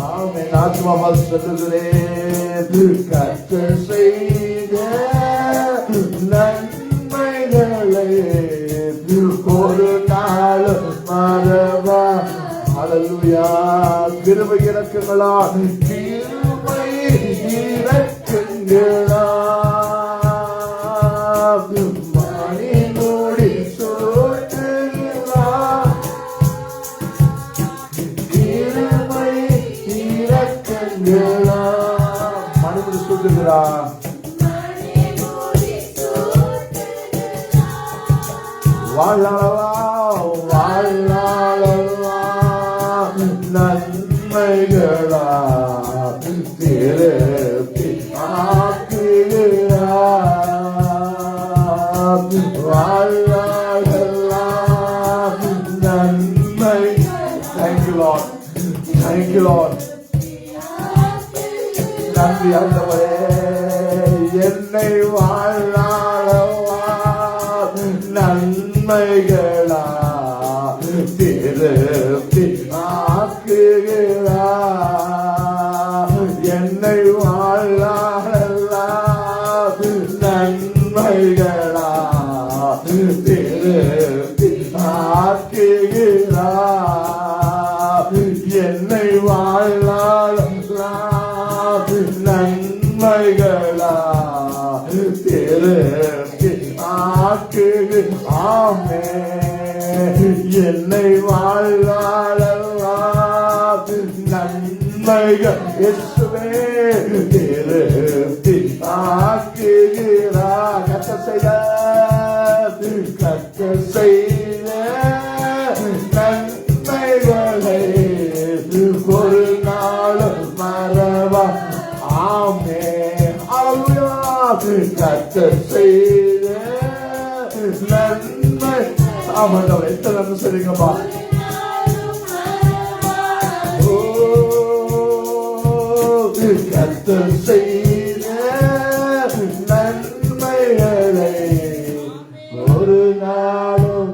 ஆமென். ஆத்மாவா சொல்லுகிறேன். கர்த்தர் செய்த நன்மைகளை ஒரு நாளும் மறவா. ஹல்லேலூயா. கிருபை இரக்கங்களா, கிருபை இரக்கங்களா மணி மூடி சூட்டுங்களா. கிருபை இரக்கங்களா மணி மூடி சூட்டுங்களா. வாழவா வாழவா நன்மைகளா திருப்பி ஆக்குகிறா. வாழவா நன்மை. Thank you Lord. Thank you Lord. நன்றி ஆண்டவரே. என்னை வாழவா நன்மைகளா திருப்பி ஆக்குகிறா. என்னை வாழலா நன்மைகளா திருப்பி ஆக்குகிறா. என்னை வாழலா நன்மைகளா திருப்பி ஆக்குகிறா. ஆமென். என்னை வாழலா நன்மைகள் இயேசுவே திருப்பி ஆக்குகிறா. கர்த்தர் செய்த நன்மைகளை ஒரு நாளும் மறவா. ஆமென். ஹல்லேலூயா. கர்த்தர் செய்த நன்மை. ஆமாண்டவர் எத்தனை நன்மை செய்றீங்கப்பா. கர்த்தர் செய்த நன்மைகளை ஒரு நாளும்.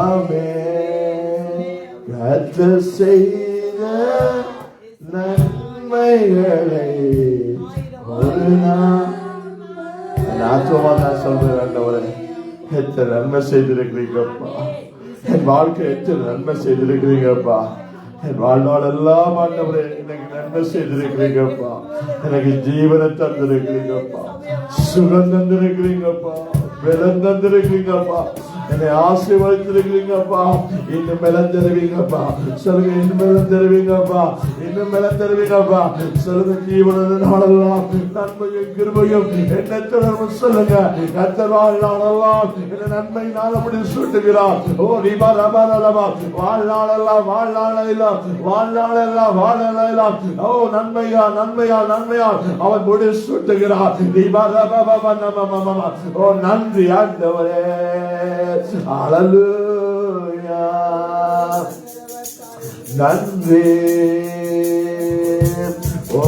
ஆமென். கர்த்தர் செய்த நன்மைகளை ஒரு நாள். ஆத்மா நான் சொல்றேன் ஆண்டவரே, எத்தனை நன்மை செய்திருக்கிறீங்கப்பா. என் வாழ்க்கை எத்தனை நன்மை செய்திருக்கிறீங்கப்பா. என் வாழ்நாள் எல்லாம் ஆண்டவரே எனக்கு நன்மை செய்திருக்கிறீங்கப்பா. எனக்கு ஜீவனை தந்திருக்கிறீங்கப்பா, சுகம் தந்திருக்கிறீங்கப்பா, பலம் தந்திருக்கிறீங்கப்பா, என்னை ஆசீர்வதித்திருக்கிறீங்கப்பா. இன்னும் பலம் தருவீங்கப்பா. சொல்லுங்க, இன்னும் பலம் தருவீங்கப்பா, இன்னும் பலம் தருவீங்கப்பா. சொல்லுங்க, ஜீவன நாளெல்லாம் நன்மையும் கிருபையும் என்னை தொடரும். சொல்லுங்க, கர்த்தர் வாழ்நாளெல்லாம் இந்த நன்மை நாளப்படி சூட்டுகிறார். ஓ ரீபா ரபா ரபா. வாழ்நாளெல்லாம் வாழ்நாளெல்லாம் வாழ்நாளெல்லாம் வாழ்நாளெல்லாம் ஓ நன்மையா நன்மையா நன்மையா அவன் முடி சூட்டுகிறார். ரீபா ரபா ரபா ரபா. ஓ நன்றி ஆண்டவரே. ஹல்லேலூயா. நன்றி. ஓ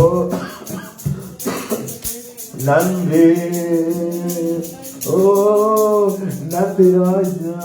நன்றி. ஓ நன்றி ராஜா.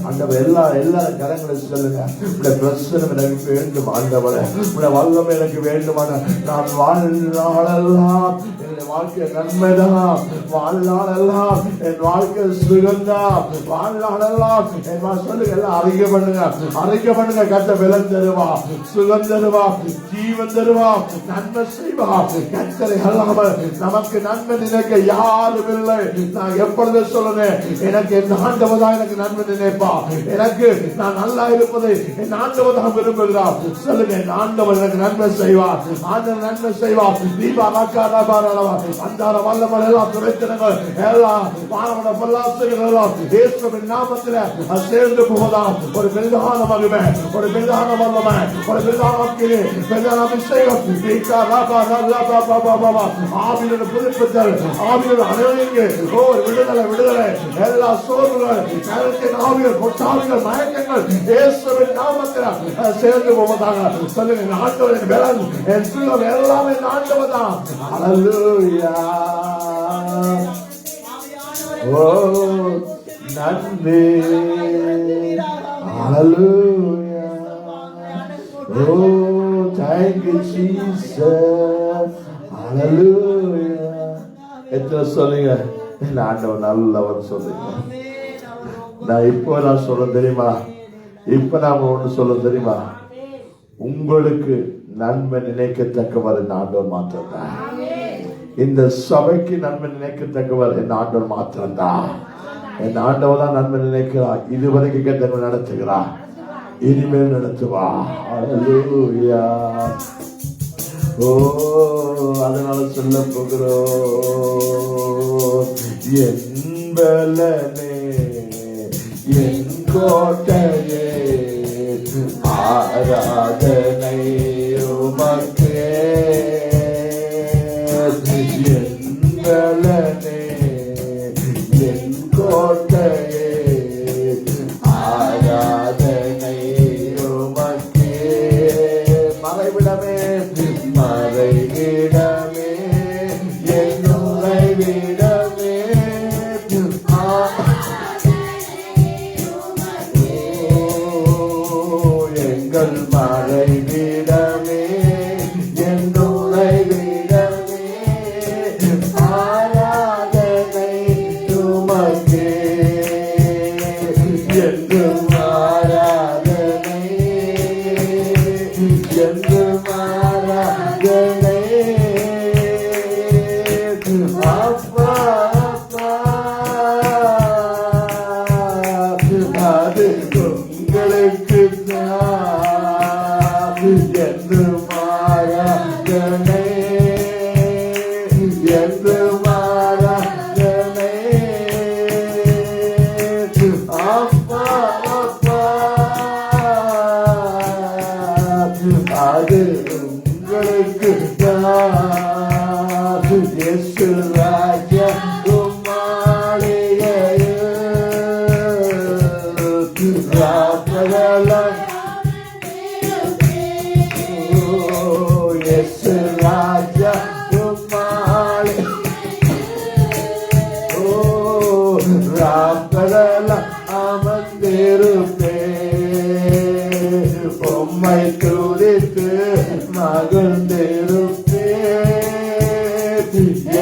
ஆண்டவர் எல்லாரும் கரங்களை சொல்லுங்க. உடைய பிரசனம் எனக்கு வேண்டும் ஆண்டவரே, உடைய வல்லமை எனக்கு வேண்டுமான நான் வாழ்நாளெல்லாம் என்னுடைய வாழ்க்கை நன்மைதான், வாழ்நாளெல்லாம் என் வாழ்க்கை சுகந்தான், வாழ்நாளெல்லாம் என் சொல்லுங்க. எல்லாம் அறிக்கை பண்ணுங்க. கட்ட பலன் தருவா, சுகம் தருவா, ஜீவன் தருவா, நன்மை செய்வா. கத்தரை அல்லாமல் நமக்கு நன்மை நினைக்க யாரும் இல்லை. நான் எப்பொழுது சொல்லுவேன், எனக்கு என் ஆண்டவர் தான் எனக்கு நன்மை நினைப்பா. எனக்கு நான் நல்லா இருப்பதை என் ஆண்டவர் தான் விரும்புகிறார். சொல்லுங்க, என் ஆண்டவர் எனக்கு நன்மை செய்வார், ஆண்டவர் நன்மை செய்வார். தீபா அந்தார வல்லமல் எல்லாம் துறைத்தினங்கள் எல்லாம் மாணவன பொல்லாசைகள் எல்லாம் இயேசுவின் நாமத்தில் சேர்ந்து போவதாம். ஒரு பெரிதான மகிமை, ஒரு பெரிதான வல்லமை, ஒரு பெரிதான அபிஷேகம், ஆவியோட புதுப்பித்தல், ஆவியோட அனைவருக்கு விடுதலை, எல்லா சோர்வுகள், ஆவியல் கொட்டாவிகள், மயக்கங்கள் இயேசுவின் நாமத்தில் சேர்ந்து போவதாக. சொல்லுங்க, ஆண்டவரின் பலன் என் சுகம் எல்லாமே ஆண்டவர் தான். அல்லேலூயா. ஓ நன்றி. அல்லேலூயா. ஓ thank you Jesus. அல்லேலூயா. எத்தனை சொல்லுங்க, ஆண்டவர் நல்லவர் சொல்லுங்க. நான் சொல்ல தெரியுமா, இப்ப நாம ஒண்ணு சொல்ல தெரியுமா, உங்களுக்கு நன்மை நினைக்கத்தக்கவர் என் ஆண்டவர் மாத்திரம்தான். இந்த சபைக்கு நன்மை நினைக்கத்தக்கவர் என் ஆண்டவர் மாத்திரம்தான். என் ஆண்டவர் தான் நன்மை நினைக்கிறார். இதுவரைக்கும் கேட்டவங்க நடத்துகிறார், இனிமேல் நடத்துவா. அல்லேலூயா. ஓ அதனால சொல்ல போகிறோம், என்பலனே என் கோட்டையே ஆராதனை உமக்கே. என்பலனே என் கோட்டையே ஆராதனை உமக்கே. மறைவிடமே என் உறைவிடமே, எங்கள் மறைவிடமே, என் உறைவிடமே, ஆராதனை உமக்கே. என்றும் ஆராதனை, என்றும் ஆராதனை. அப்பா அது உங்களுக்கு தான். என்றும் ஆராதனை, என்றும் ஆராதனை. அப்பா அது உங்களுக்கு தான். இயேசு ராஜா உம்மாளிகையில் ராப்பகலாய். இயேசு ராஜா உம்மாளி ராப்பகலாய் அமர்ந்திருப்பே. உம்மை துதித்து மகிழ்ந்திருப்பே.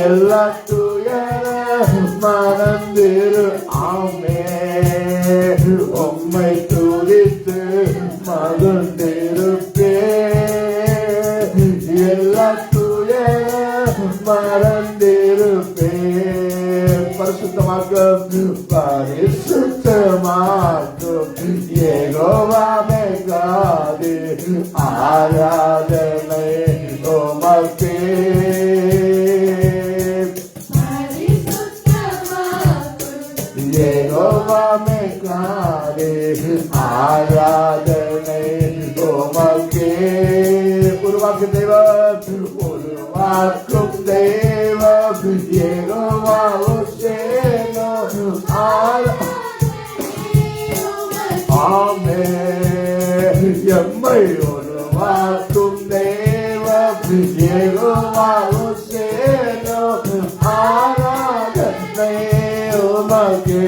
எல்லா துயர மறந்திரு. ஆமே. உம்மை துதித்து மகிழ்ந்திருப்பே. எல்லா துயர மறந்திருப்பே. பரிசுத்தமாக்கும், பரிசுத்தமாக்கும் யெகோவா மெகாதி. ஆராதனை உமக்கே. யெகோவா மெகாதி. ஆராதனை உமக்கே. உருவாக்கும் தெய்வம், உருவாக்கும் தெய்வம் யெகோவா உசேனோ. ஆமே. எம்மை உருவாக்கும் தெய்வம் யெகோவா உசேனோ. ஆராதனை உமக்கே.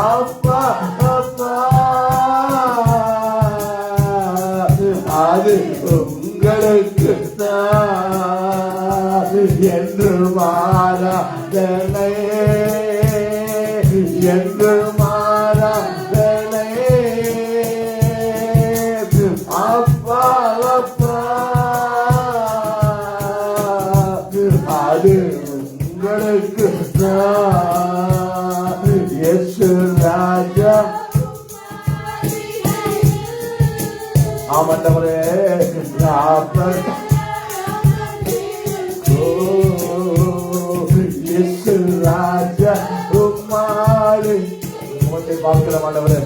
அப்பா அப்பா அது உங்களுக்கு என்று மாறாதனை என்று மாறாதனை அப்பா அப்பா அது உங்களுக்கு இயேசு ராஜா. ஆமாண்டவரே இயேசு ராஜா உம்மாடு உமத்தை பார்க்கிற மாண்டவரே.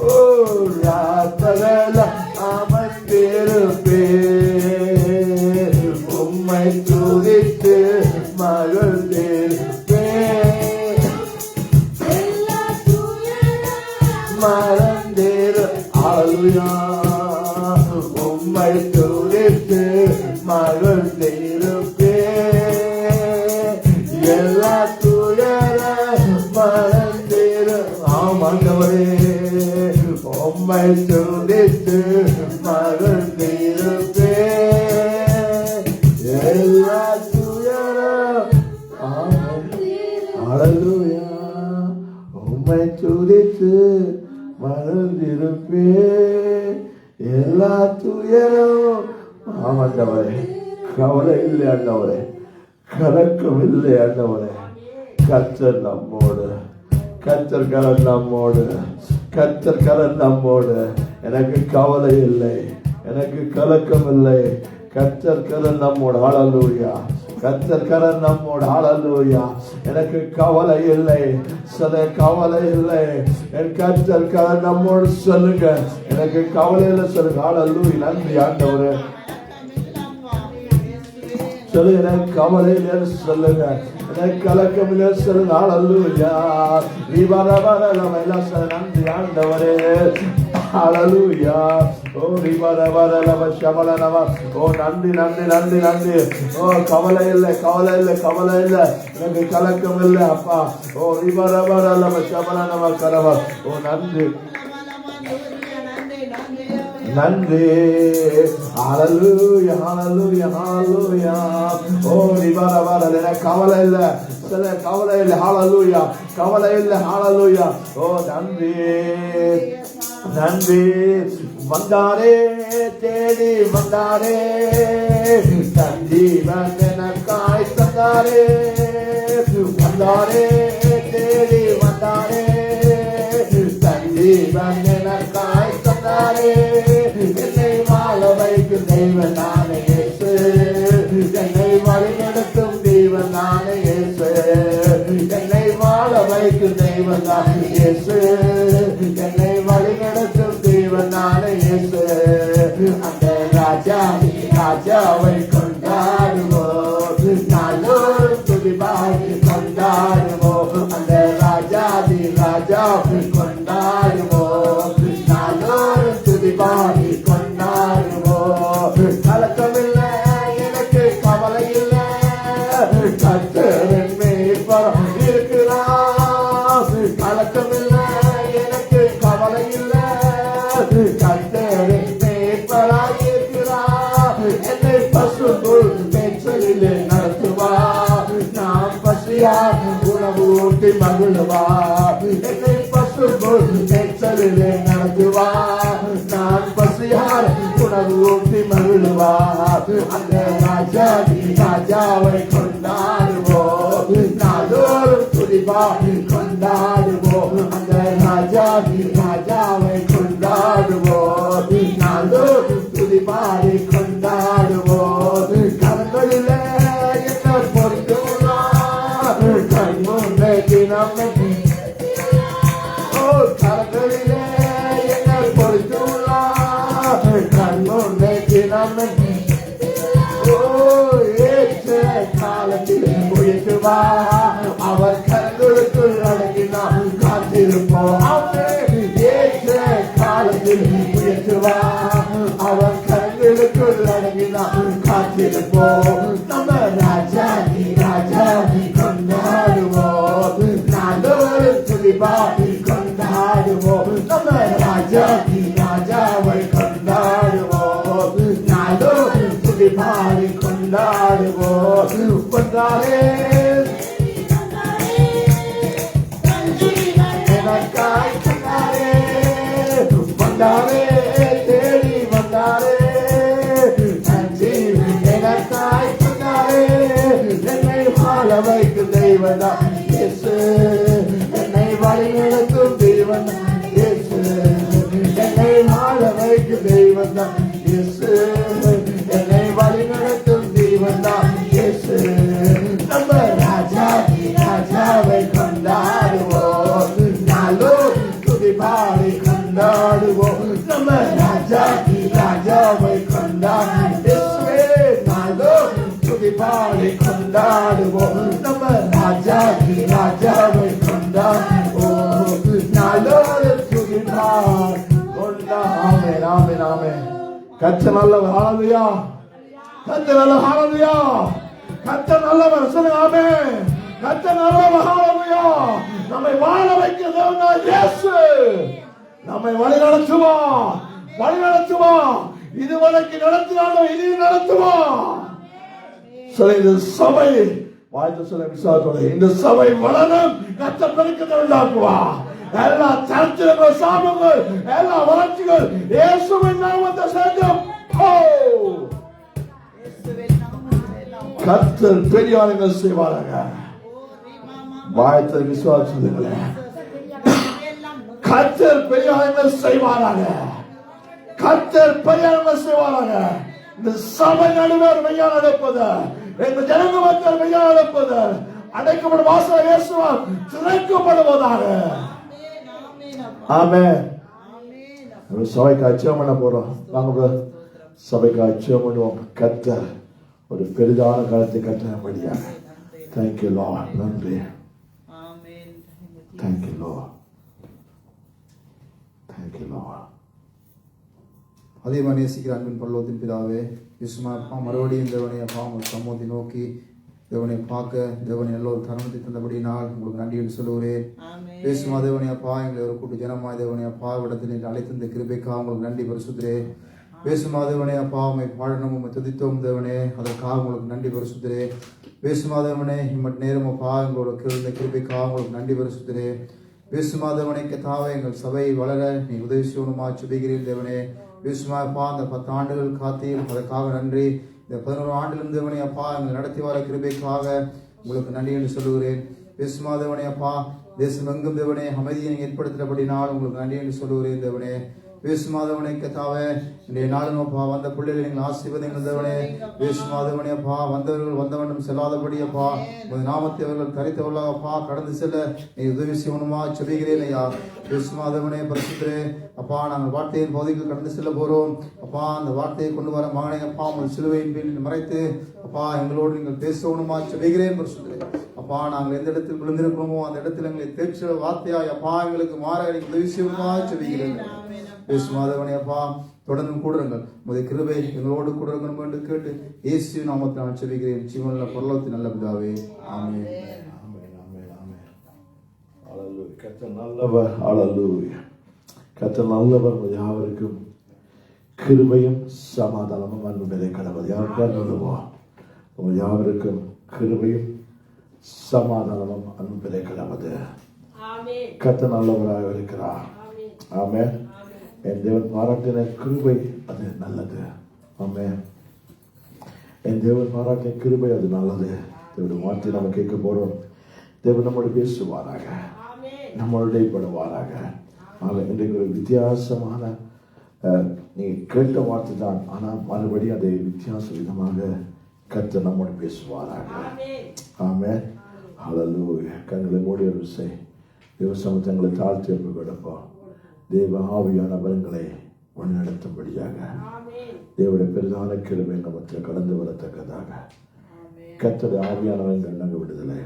ஓ ராத்தல அமர்ந்திருப்பே உம்மை துதித்து மகிழ்ந்திருப்பே மறந்திரு அல்லா உம்மை துதித்து மகிழ்ந்திருப்பே எல்லா துயர மறந்திரு. ஆமாண்டவரே உம்மை துதித்து மகிழ்ந்திருப்பே எல்லா துயர. அல்லேலூயா உம்மை துதித்து மகிழ்ந்திருப்பே எல்லா துயரம். ஆமாண்டவரே கவலை இல்லை ஆண்டவரே, கலக்கம் இல்லை ஆண்டவரே. கர்த்தர் நம்மோடு, கர்த்தர் கரன் நம்மோடு, கர்த்தர் கரன் நம்மோடு. எனக்கு கவலை இல்லை, எனக்கு கலக்கம் இல்லை. கர்த்தர் கரன் நம்மோடு. ஹல்லேலூயா. கர்த்தர் கரன் நம்மோடு. ஹல்லேலூயா. எனக்கு கவலை இல்லை, சில கவலை இல்லை. என் கர்த்தர் கரன் நம்மோடு சொல்லுங்க. எனக்கு கவலை இல்லை சொல்லுங்க. ஹல்லேலூயா. நன்றி ஆண்டவரே. சொல்லுங்க எனக்கு கவலை இல்லைன்னு சொல்லுங்க, எனக்கு கலக்கம் இல்லைன்னு சொல்லுங்க. ஹல்லேலூயா. எல்லாம் சொல்ல நன்றி ஆண்டவரே. ஹல்லேலூயா. ஓ ரிபரபரலவ ஷபலனவ. ஓ நன்றி நன்றி நன்றி நன்றி. ஓ கவலை இல்லை கவலை இல்லை கவலை இல்லை, எனக்கு கலக்கம் இல்லை அப்பா. ஓ ரிபரபரலவ ஷபலனவ கரவ. ஓ நன்றி நன்றி. ஹல்லேலூயா ஹல்லேலூயா ஹல்லேலூயா. ஓ ரிபரபரல எனக்கு கவலை இல்லை, சில கவலை இல்லை. ஹல்லேலூயா கவலை இல்லை. ஹல்லேலூயா. ஓ நன்றி நன்றி. வந்தாரே தேடி வந்தாரே, சஞ்சீவன் எனக்காய் தந்தாரே. வந்தாரே தேடி வந்தாரே, சஞ்சீவன் எனக்காய் தந்தாரே. என்னை வாழ வைக்கும் தெய்வன் நானே இயேசு, என்னை வழிநடத்தும் தெய்வன் நானே இயேசு. என்னை வாழ வைக்கும் தெய்வன் நானே இயேசு, என்னை வழிநடத்தும் தெய்வன் நானே இயேசு. அந்த ராஜாவை கொண்டாடுவோம், நாளோறும் துதிபாய் கொண்டாடுவோம். அந்த ராஜாவை கொண்டாடுவோம், நாளோறும் துதிபாய் கொண்டாடுவோம். கலக்கமில்லை எனக்கு கவலை இல்லை, கர்த்தரின் மேய்ப்பராய் இருக்கிறார். கலக்கமில்லை எனக்கு கவலை இல்லை, கர்த்தரின் மேய்ப்பராய் இருக்கிறார். என்னை பசும்புல் மேய்ச்சலிலே நடத்துவார், நான் பசியார் உணவு ஊட்டி மகிழ்வார். என்னை பசும்புல் மேய்ச்சலிலே நடத்துவார், நான் பசியார் உணவு ஊட்டி மகிழ்வார். அந்த ராஜாவை கொண்டாடுவோம், நாளோறும் துதிபாய் கொண்டாடுவோம். அந்த ராஜாவை கொண்டாடுவோம், நாளோறும் துதிபாய் கொண்டாடுவோம். கரங்களிலே என்ன பொறுத்துள்ளார், கண்முன்னே தினம். ஓ கரங்களிலே என்ன பொறுத்துள்ளார், கண்முன்னே தினம். ஓ ஏற்ற காலத்தில் உயர்த்துவா, அவர் கரங்களுக்குள் அடங்கினால் காத்திருப்போம். ஏற்ற காலத்தில் உயர்த்துவா, அவர் கரங்களுக்குள் அடங்கினால் காத்திருப்போம். நம்ம ராஜாவை கொண்டாடுவோம், நாளோறும் துதிபாய் பாடி கொண்டாடுவோம். நம்ம ராஜாதி ராஜாவை கொண்டாடுவோம். நாளோறும் துதி பாடி கொண்டாடுவோம். வந்தாரே எனக்காய் வந்தாரே, வந்தாரே தேடி வந்தாரே, நன்றி எனக்காய் வந்தாரே. என்னை வாழ வைக்கும் தெய்வந்தான் இயேசு, என்னை வழிநடத்தும் தெய்வந்தான் இயேசு, என்னை வாழ வைக்கும் தெய்வந்தான் இயேசு, என்னை வழிநடத்தும் தெய்வந்தான் இயேசு. நம்ம ராஜாதி ராஜாவை கொண்டாடுவோம். நாளோறும் துதி பாடி கொண்டாடுவோம். நம்ம ராஜாதி ராஜாவை கொண்டாடுவோம். நாளோறும் துதி பாடி கொண்டாடுவோம். நம்ம ராஜாதி ராஜாவை கொண்டாடுவோம். நாளோறும் துதி பாடி கொண்டாடுவோம். ஆமென் ஆமென். கர்த்தர் நல்லவர். ஹல்லேலூயா. கர்த்தர் நல்லவர். ஹல்லேலூயா. கர்த்தர் நல்லவர். சொல்லுங்க ஆமென். கர்த்தர் நல்லவர். ஹல்லேலூயா. நம்மை வாழ வைக்கும் தேவன் இயேசு. நம்மை வழி நடத்துவான், வழி நடத்துவான். இதுவரைக்கும் நடத்தினாலும் இனி நடத்துவான். சொல்ல இந்த சபை வாழ்த்து சொல்ல விசுவாசத்தோட இந்த சபை வளரும். கர்த்தர் பெருக்கத்தை உண்டாக்குவா. எல்லா சர்ச்சைகள், சாபங்கள், எல்லா வளர்ச்சிகள் இயேசுவின் நாமத்தை சேர்ந்தோம். கர்த்தர் பெரிய காரியங்கள் செய்வாராக. வாழ்த்து விசுவாசங்களே, கர்த்தர் பெரிய காரியங்கள் செய்வாராக. கர்த்தர் பெரிய காரியங்கள் செய்வாராக. இந்த சபை நடுவர் மையா நடப்பது, இந்த ஜனங்க மக்கள் மையா நடப்பது, அடைக்கப்படும் வாசல் இயேசுவால் திறக்கப்படுவதாக. ஆமென். நம்ம சபைக்கு அச்சம் பண்ண போறோம். வாங்க சபைக்கு அச்சம் பண்ணுவோம். கர்த்தர் ஒரு பெரிதான காலத்தை கட்டணபடியாக. Thank you Lord. நன்றி. Thank you Lord. Thank you Lord. அதிகமாக நேசிக்கிற அன்பின் பரலோகத்தின் பிதாவே, இயேசுமா அப்பா மறுபடியும் தேவனை அப்பா உங்கள் சமூகத்தை நோக்கி தேவனை பார்க்க தேவனை நல்ல ஒரு தருணத்தை தந்தபடினால் உங்களுக்கு நன்றி என்று சொல்லுகிறேன். இயேசுமா தேவனை அப்பா எங்களை ஒரு கூட்டு ஜனமாய் தேவனை அப்பா விடத்தில் அழைத்திருந்த கிருபைக்காக உங்களுக்கு நன்றி பரிசுத்தரேன். பேசுமா தேவனே அப்பா உண்மை பாடணும், உண்மை துதித்தோம் தேவனே, அதற்காக உங்களுக்கு நன்றி பரிசுத்தரேன். பேசுமா தேவனே இம்மட்டு நேரம் அப்பா எங்களோட கிருபைக்காக உங்களுக்கு நன்றி பரிசுத்தரேன். பேசுமா தேவனே கத்தாவே எங்கள் சபை வளர நீ உதவி செய்யணுமா சுபிகிறேன் தேவனே. பேசுமா அப்பா அந்த 10 ஆண்டுகள் காத்தீர், அதற்காக நன்றி. இந்த 11 ஆண்டிலும் தேவனே அப்பா எங்களை நடத்தி வர கிருபைக்காக உங்களுக்கு நன்றி என்று சொல்லுகிறேன். பேசுமா தேவனே அப்பா தேசம் எங்கும் தேவனே அமைதியை ஏற்படுத்தினபடினால் உங்களுக்கு நன்றி என்று சொல்லுகிறேன் தேவனே. பேசுமாதவனை கத்தாவே இன்றைய நாளும் அப்பா வந்த பிள்ளைகளை நீங்கள் ஆசீர்வதிங்கள் தேவனே. பேசுமாதவனே அப்பா வந்தவர்கள் வந்தவனும் செல்லாதபடி அப்பா உங்கள் நாமத்தை அவர்கள் தரித்தவர்களாக அப்பா கடந்து செல்ல நீ உதவி செய்யணுமா செபிக்கிறேன் ஐயா. பேசுமாதவனே பரிசுத்தரே அப்பா நாங்கள் வார்த்தையின் பகுதிக்கு கடந்து செல்ல போறோம். அப்பா அந்த வார்த்தையை கொண்டு வர மகனை அப்பா உங்கள் சிலுவையின் பின் மறைத்து அப்பா எங்களோடு நீங்கள் பேசணுமா செபிக்கிறேன் பரிசுத்தரே. அப்பா நாங்கள் எந்த இடத்தில் விழுந்திருக்கிறோமோ அந்த இடத்தில் எங்களை தேர்ச்சி வார்த்தையாய் அப்பா எங்களுக்கு மாற உதவி செய்யணுமா செபிக்கிறேன். பேசுமாதவனே அப்பா தொடர்ந்து கூடுறங்கள் உங்களுடைய கிருபை எங்களோடு கூடுறங்கள் என்று கேட்டு இயேசு நாமத்தை நான் செபிக்கிறேன். ஜீவனுள்ள பரலோகத்தின் நல்ல பிதாவே ஆமென். கர்த்தர் நல்லவர். ஹல்லேலூயா. கர்த்தர் நல்லவர். யாவருக்கும் கிருபையும் சமாதானமும் அன்புமே கடவுள் யாருக்கும் சொல்லுவோம். உங்கள் யாவருக்கும் கிருபையும் சமாதானமும் அன்புமே கடவுள். கர்த்தர் நல்லவராக இருக்கிறார். ஆமென். என் தேவன் பாராட்டின கிருபை அது நல்லது. ஆமென். என் தேவன் பாராட்டின கிருபை அது நல்லது. தேவனுடைய வார்த்தை நம்ம கேட்க போறோம். தேவன் நம்மோடு பேசுவாராக, நம்மளுடைய படுவாராக. ஆமென். இன்றைக்கு ஒரு வித்தியாசமான நீ கேட்ட வார்த்தை தான், ஆனால் மறுபடியும் அதை வித்தியாச விதமாக கர்த்தர் நம்மோடு பேசுவாராக. ஆமென். ஹல்லேலூயா. கண்களை மூடி ஒரு செய் தேவ சமூகங்களை தாழ்த்தி கிடப்போம். தேவ ஆவியான பலங்களை வழிநடத்தும்படியாக தேவனுடைய பெரிதான கிருபை நமக்கு கடந்து வரத்தக்கதாக கர்த்தருடைய ஆவியானவர்கள் நாங்கள் விடுதலை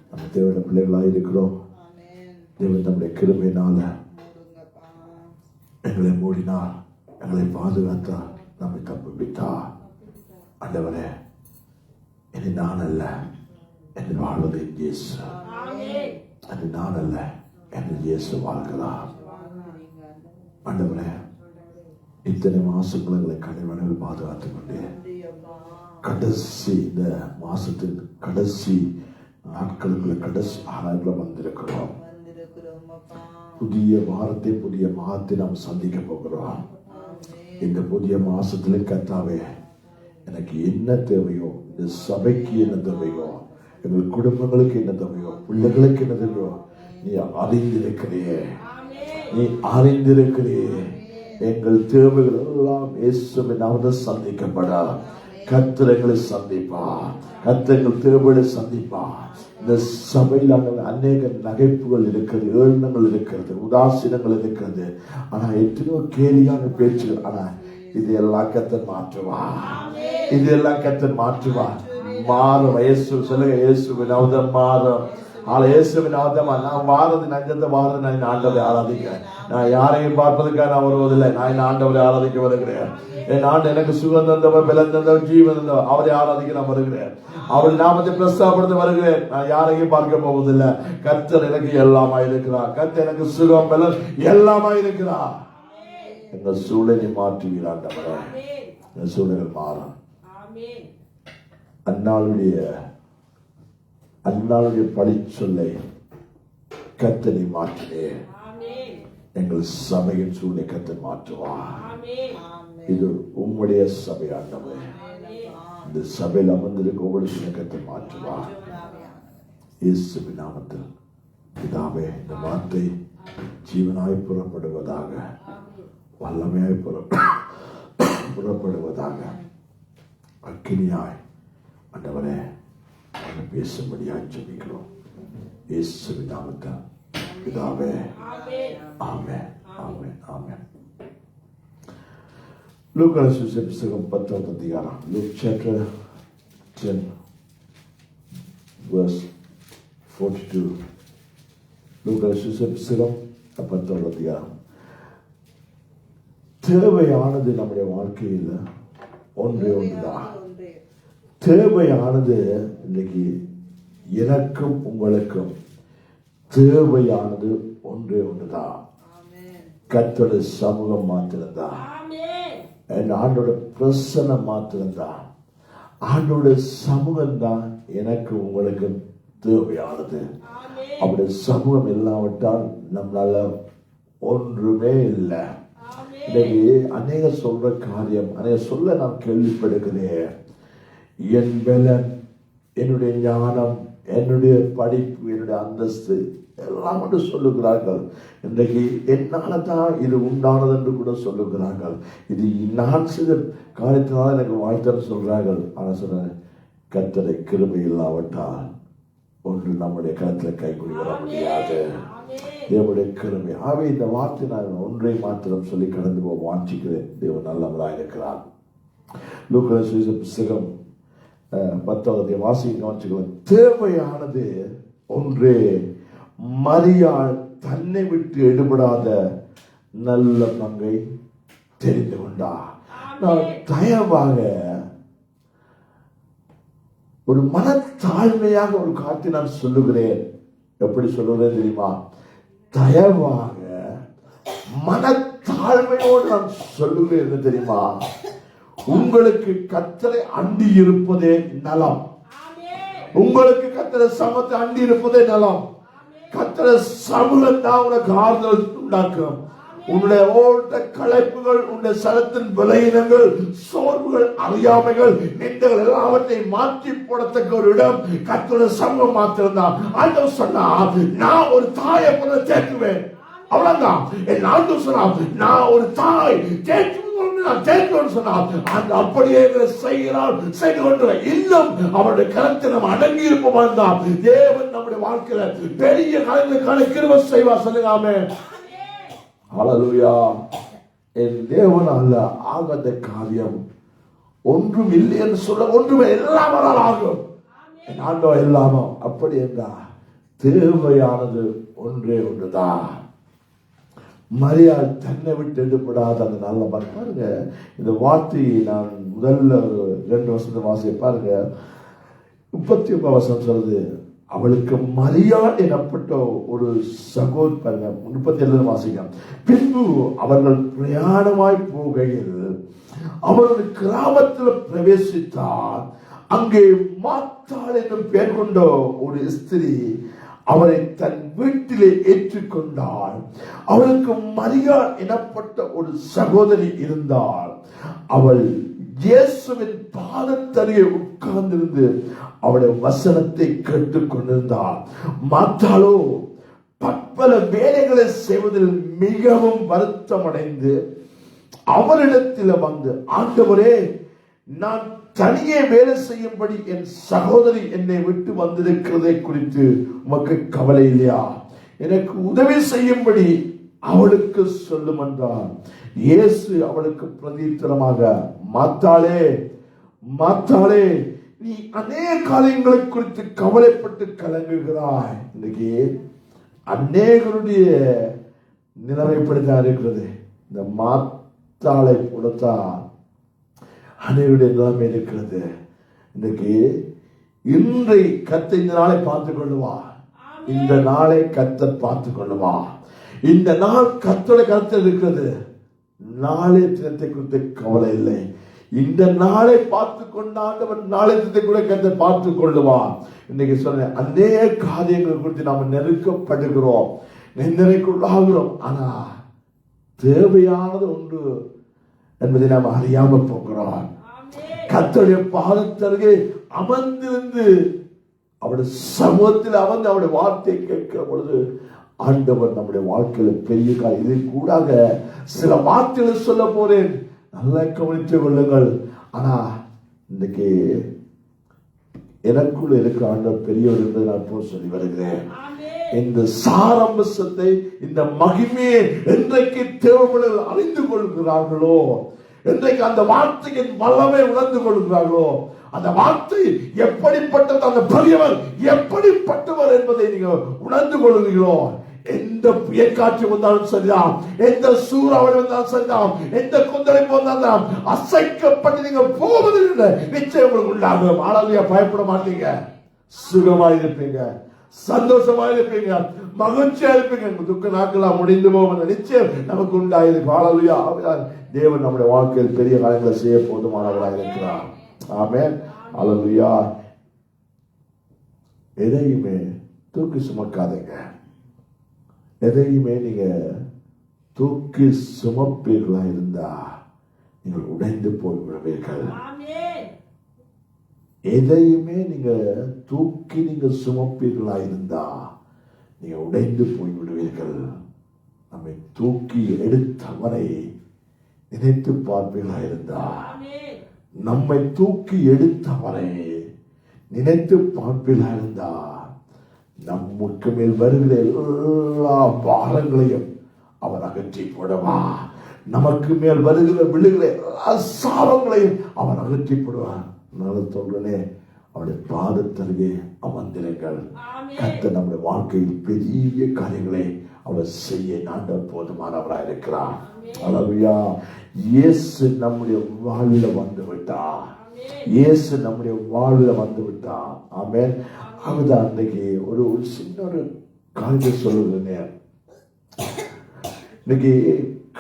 நம்ம தேவனுடைய பிள்ளைகளாக இருக்கிறோம். தேவன் நம்முடைய கிருபையினால எங்களை மூடினார், எங்களை பாதுகாத்தார், நம்மை தப்புவித்தார். ஆண்டவரே, இனி நான் அல்ல, என்னை வாழ்வது இயேசு. அது நான் அல்ல, என்று இயேசு வாழ்கிறார். ஆண்டவரே, இத்தனை மாசங்களை எங்களை கனிவனில் பாதுகாத்துக் கொண்டே கடைசி இந்த மாசத்தின் கடைசி நாட்களுக்குள்ள கடைசி ஆறாயிரத்துல வந்திருக்கிறோம். புதிய வாரத்தை புதிய மாதத்தை நாம் சந்திக்க போகிறோம். இந்த புதிய மாசத்துல கர்த்தாவே, எனக்கு என்ன தேவையோ, இந்த சபைக்கு என்ன தேவையோ, எங்கள் குடும்பங்களுக்கு என்ன தேவையோ, பிள்ளைகளுக்கு என்ன தேவையோ, நீ அறிந்திருக்கிறே. நீ அறிந்திருக்கிறே. எங்கள் தேவைகள் எல்லாம் இயேசுவின் நாமத்தில் சந்திக்கப்பட கர்த்தர் எங்களை சந்திப்பா. கர்த்தர் எங்கள் தேவைகளை சந்திப்பா. இந்த சபையில் அநேக நகைப்புகள் இருக்கிறது, ஏளனங்கள் இருக்கிறது, உதாசீனங்கள் இருக்கிறது. ஆனா எத்தனையோ கேலியான பேச்சுகள். ஆனா இதெல்லாம் கர்த்தர் மாற்றுவா. இதெல்லாம் கர்த்தர் மாற்றுவா. மாறும். இயேசு சொல்லுங்க, இயேசுவின் நாமத்தில் மாறும். இயேசுவின் நாமத்தில் நான் வாரது நஞ்சத்தை வாரது நான் ஆண்டவரை ஆராதிக்கிறேன். நான் யாரையும் பார்ப்பதற்காக நான் வருவதில்லை. நான் ஆண்டவரை ஆராதிக்க வருகிறேன். என் ஆண்டு எனக்கு சுகம் தந்தவர், பலன் தந்தவர், ஜீவன் தந்தவர், அவரை ஆராதிக்க நான் வருகிறேன். அவர் நாமத்தை பிரஸ்தாபடுத்த வருகிறேன். நான் யாரையும் பார்க்க போவதில்லை. கர்த்தர் எனக்கு எல்லாமா இருக்கிறார். கர்த்தர் எனக்கு சுகம், பலன் எல்லாமா இருக்கிறார். எங்கள் சூழலை மாற்றுவீர் ஆண்டவரே. எங்கள் சூழல் மாறும். அந்நாளுடைய பழிச்சொல்லை கர்த்தரை மாற்றினே. எங்கள் சபையின் சூழலை கர்த்தர் மாற்றுவார். இது உம்முடைய சபை ஆண்டவரே. இந்த சபையில் அமர்ந்திருக்க ஒவ்வொரு கர்த்தர் மாற்றுவார். இயேசுவின் நாமத்தில் பிதாவே, இந்த வார்த்தை ஜீவனாய் புறப்படுவதாக, வல்லமையாய் புறப்படுவதாக, அக்கினியாய் ஆண்டவரே பேசும்படியாய் ஜெபிக்கிறோம். இயேசுவின் நாமத்தில் பிதாவே. ஆமென், ஆமென், ஆமென். லூக்கா புத்தகம் 10வது அதிகாரம். Luke chapter 10 verse 42. லூக்கா புத்தகம் 10வது அதிகாரம். தேவையானது நம்முடைய வாழ்க்கையில் ஒன்றே ஒன்றுதான். தேவையானது இன்னைக்கு எனக்கும் உங்களுக்கும் தேவையானது ஒன்றே ஒன்றுதான். கர்த்தருடைய சமூகம் மாத்திரம்தான். ஆண்டோட பிரசன்னம் மாத்திரம்தான். ஆண்டோட சமூகம் தான் எனக்கு உங்களுக்கு தேவையானது. அவருடைய சமூகம் இல்லாவிட்டால் நம்மளால ஒன்றுமே இல்லை. இன்னைக்கு அநேக சொல்ற காரியம், அநேக சொல்ல நான் கேள்விப்படுகிறேன். என் பலன், என்னுடைய ஞானம், என்னுடைய படிப்பு, என்னுடைய அந்தஸ்து எல்லாம் என்று சொல்லுகிறார்கள். இன்றைக்கு என்னால தான் இது உண்டானது என்று கூட சொல்லுகிறார்கள். இது நான் செய்த காரியத்தினால எனக்கு வாய்த்தன்னு சொல்றார்கள். ஆனால் சொல்ற கர்த்தரை கிருபை இல்லாவிட்டால் ஒன்று நம்முடைய கருத்துல கைக்குடி வர முடியாது. தேவனுடைய கிருபை. ஆகவே இந்த வார்த்தை நான் ஒன்றை மாத்திரம் சொல்லி கடந்து போக வாஞ்சிக்கிறேன். தேவன் நல்லவராக இருக்கிறார். லூக்கா புத்தகம் 10வது வாசிக்க கவனிச்சுக்கலாம். தேவையானது ஒன்றே, மரியாள் தன்னை விட்டு எடுபடாத நல்ல பங்கை தெரிந்து கொண்டார். நான் தயவாக ஒரு மனத்தாழ்மையாக ஒரு காரியத்தை நான் சொல்லுகிறேன். எப்படி சொல்லுகிறேன் தெரியுமா? தயவாக மனத்தாழ்மையோடு நான் சொல்லுகிறேன். என்ன தெரியுமா? உங்களுக்கு கர்த்தரை அண்டி இருப்பதே நலம். உங்களுக்கு கர்த்தரை சமத்தை அண்டி இருப்பதே நலம். கர்த்தரை சமூகம் தான் உனக்கு ஆறுதல் உண்டாக்கும். உன்னுடைய ஓட்ட களைப்புகள், உன்னுடைய சரத்தின் விளையினங்கள், சோர்வுகள், அறியாமைகள், நிந்தைகள் எல்லாவற்றையும் மாற்றி போடத்தக்க ஒரு இடம் கர்த்தருடைய சமூகம் மாத்திரம்தான். ஆண்டவர் சொன்னார், நான் ஒரு தாயை போல தேற்றுவேன். அவ்வளவுதான். என் ஆண்டவர் சொன்னார், நான் ஒரு தாய் தேற்று அப்படியே செய்து கொண்டு இன்னும் அவருடைய கருத்தை நம்ம அடங்கி இருப்போம். தேவன் நம்முடைய வாழ்க்கையில பெரிய காரியங்களுக்கான கிருபை செய்வார். சொல்லுங்க ஹல்லேலூயா. என் தேவனால ஆகாத காரியம் ஒன்றும் இல்லை என்று சொல்ல, ஒன்றுமே எல்லாமனால் ஆகும். என் ஆண்டவர் எல்லாமோ அப்படி என்றா தேவையானது ஒன்றே ஒன்றுதான். மரியாள் தன்னை விட்டு எடுப்படாத அந்த நல்ல பாருங்க. இந்த வார்த்தையை நான் முதல்ல ஒரு 2 வருஷத்தை வாசிக்க பாருங்க. 31 வருஷம் சொல்றது, அவளுக்கு மரியாள் எனப்பட்ட ஒரு சகோதரன் 37 வாசிக்கலாம். பின்பு அவர்கள் பிரயாணமாய் போகையில் அவருடைய கிராமத்தில் பிரவேசித்தார். அங்கே மாத்தாள் என்னும் பெயர் கொண்ட ஒரு ஸ்திரீ அவரை தன் வீட்டிலே ஏற்றுக்கொண்டாள். அவளுக்கு மரியாள் எனப்பட்ட ஒரு சகோதரி இருந்தாள். அவள் இயேசுவின் பாதத்தருகே உட்கார்ந்திருந்து அவருடைய வசனத்தை கேட்டுக் கொண்டிருந்தாள். மாத்தாளோ பற்பல வேலைகளை செய்வதில் மிகவும் வருத்தமடைந்து அவரிடத்தில் வந்து, ஆண்டவரே, நான் தனியே வேலை செய்யும்படி என் சகோதரி என்னை விட்டு வந்திருக்கிறதை குறித்து உமக்கு கவலை இல்லையா? எனக்கு உதவி செய்யும்படி அவளுக்கு சொல்லும் என்றார். இயேசு அவளுக்கு பிரதித்திரமாக, மாத்தாளே, மாத்தாளே, நீ அநேக காரியங்களை குறித்து கவலைப்பட்டு கலங்குகிறாய். இன்னைக்கு அநேகருடைய நிலைமைப்படுத்த இருக்கிறது. இந்த மாத்தாளை போலத்தான் அனைவருடைய நிலைமை இருக்கிறது. இன்னைக்கு இன்றை கத்த இந்த நாளை பார்த்துக் கொள்ளுவா. இந்த நாளை கத்த பார்த்துக் கொள்ளுவா. இந்த நாள் கத்தோட கருத்தில் இருக்கிறது. நாளை தினத்தை குறித்து கவலை இல்லை. இந்த நாளை பார்த்து கொண்டாண்டவன் நாளை தினத்தை கூட கத்த பார்த்துக் கொள்ளுவா. இன்னைக்கு சொன்ன அநேக காரியங்கள் குறித்து நாம் நெருக்கப்படுகிறோம், நிந்தனைக்குள்ளாகிறோம். ஆனா தேவையானது ஒன்று என்பதை நாம் அறியாம போகிறோம். கர்த்தருடைய பாதத்தருகே அமர்ந்திருந்து அவருடைய சமூகத்தில் அமர்ந்து அவருடைய வார்த்தையை கேட்கிற பொழுது ஆண்டவர் நம்முடைய வாழ்க்கையில பெரிய காரியம். இதை கூடாக சில வார்த்தைகள் சொல்ல போறேன், நல்லா கவனித்துக் கொள்ளுங்கள். ஆனா இன்னைக்கு எனக்குள்ள இருக்க ஆண்டவர் பெரியவர் என்பதை நான் போய் சொல்லி வருகிறேன். இந்த சாரம்சத்தை, இந்த மகிமையை என்றைக்கு தேவர்கள் அறிந்து கொள்கிறார்களோ, என்றைக்கு அந்த வார்த்தையின் வல்லமை உணர்ந்து கொள்கிறார்களோ, அந்த வார்த்தை எப்படிப்பட்டது, அந்த பெரியவர் எப்படிப்பட்டவர் என்பதை நீங்க உணர்ந்து கொள்கிறீர்களோ, எந்த புயற்காட்சி வந்தாலும் சரிதான், எந்த சூறாவளி வந்தாலும் சரிதான், எந்த கொந்தளிப்பு வந்தாலும் அசைக்கப்பட்டு நீங்க போவதில்லை, நிச்சயம் உங்களுக்கு உண்டாகும். ஆளாலியா பயப்பட மாட்டீங்க, சுகமா இருப்பீங்க, சந்தோஷமா இருப்பீங்க, மகிழ்ச்சியா இருப்பீங்க. துக்க நாட்களா முடிந்து போகும் நிச்சயம் நமக்கு உண்டாயிருக்கு. ஆளாலியா தேவன் நம்முடைய வாழ்க்கையில் பெரிய காரியங்களை செய்ய போதுமானவராக இருக்கிறார். ஆமென். அல்லேலூயா. எதையுமே தூக்கி சுமக்காதீங்க. எதையுமே நீங்க தூக்கி சுமப்பீர்களா இருந்தா நீங்கள் உடைந்து போய்விடுவீர்கள். எதையுமே நீங்க தூக்கி நீங்க சுமப்பீர்களா இருந்தா நீங்க உடைந்து போய்விடுவீர்கள். நம்மை தூக்கி எடுத்தவரை நினைத்து பார்ப்பீர்களா இருந்தா, நம்மை தூக்கி எடுத்தவரை நினைத்து பார்ப்பீர்களா இருந்தா, நமக்கு மேல் வருகிற எல்லா பாரங்களையும் அவர் அகற்றி போடுவா. நமக்கு மேல் வருகிற விழுகிற எல்லா சாபங்களையும் அவர் அகற்றி போடுவார். நான் சொல்றேனே, அவருடைய பாதத்தருகே அமர்ந்திருங்கள். கர்த்தர் நம்முடைய வாழ்க்கையில் பெரிய காரியங்களை அவர் செய்ய நாங்கள் போதுமானவராக இருக்கிறார். அல்லேலூயா. இயேசு நம்முடைய வாழ்வில் வந்து விட்டார். இயேசு நம்முடைய வாழ்வில் வந்து விட்டார். ஆமென். அதுதான் அன்னைக்கு ஒரு சின்ன ஒரு காரியத்தை சொல்லுகிறேன். இன்னைக்கு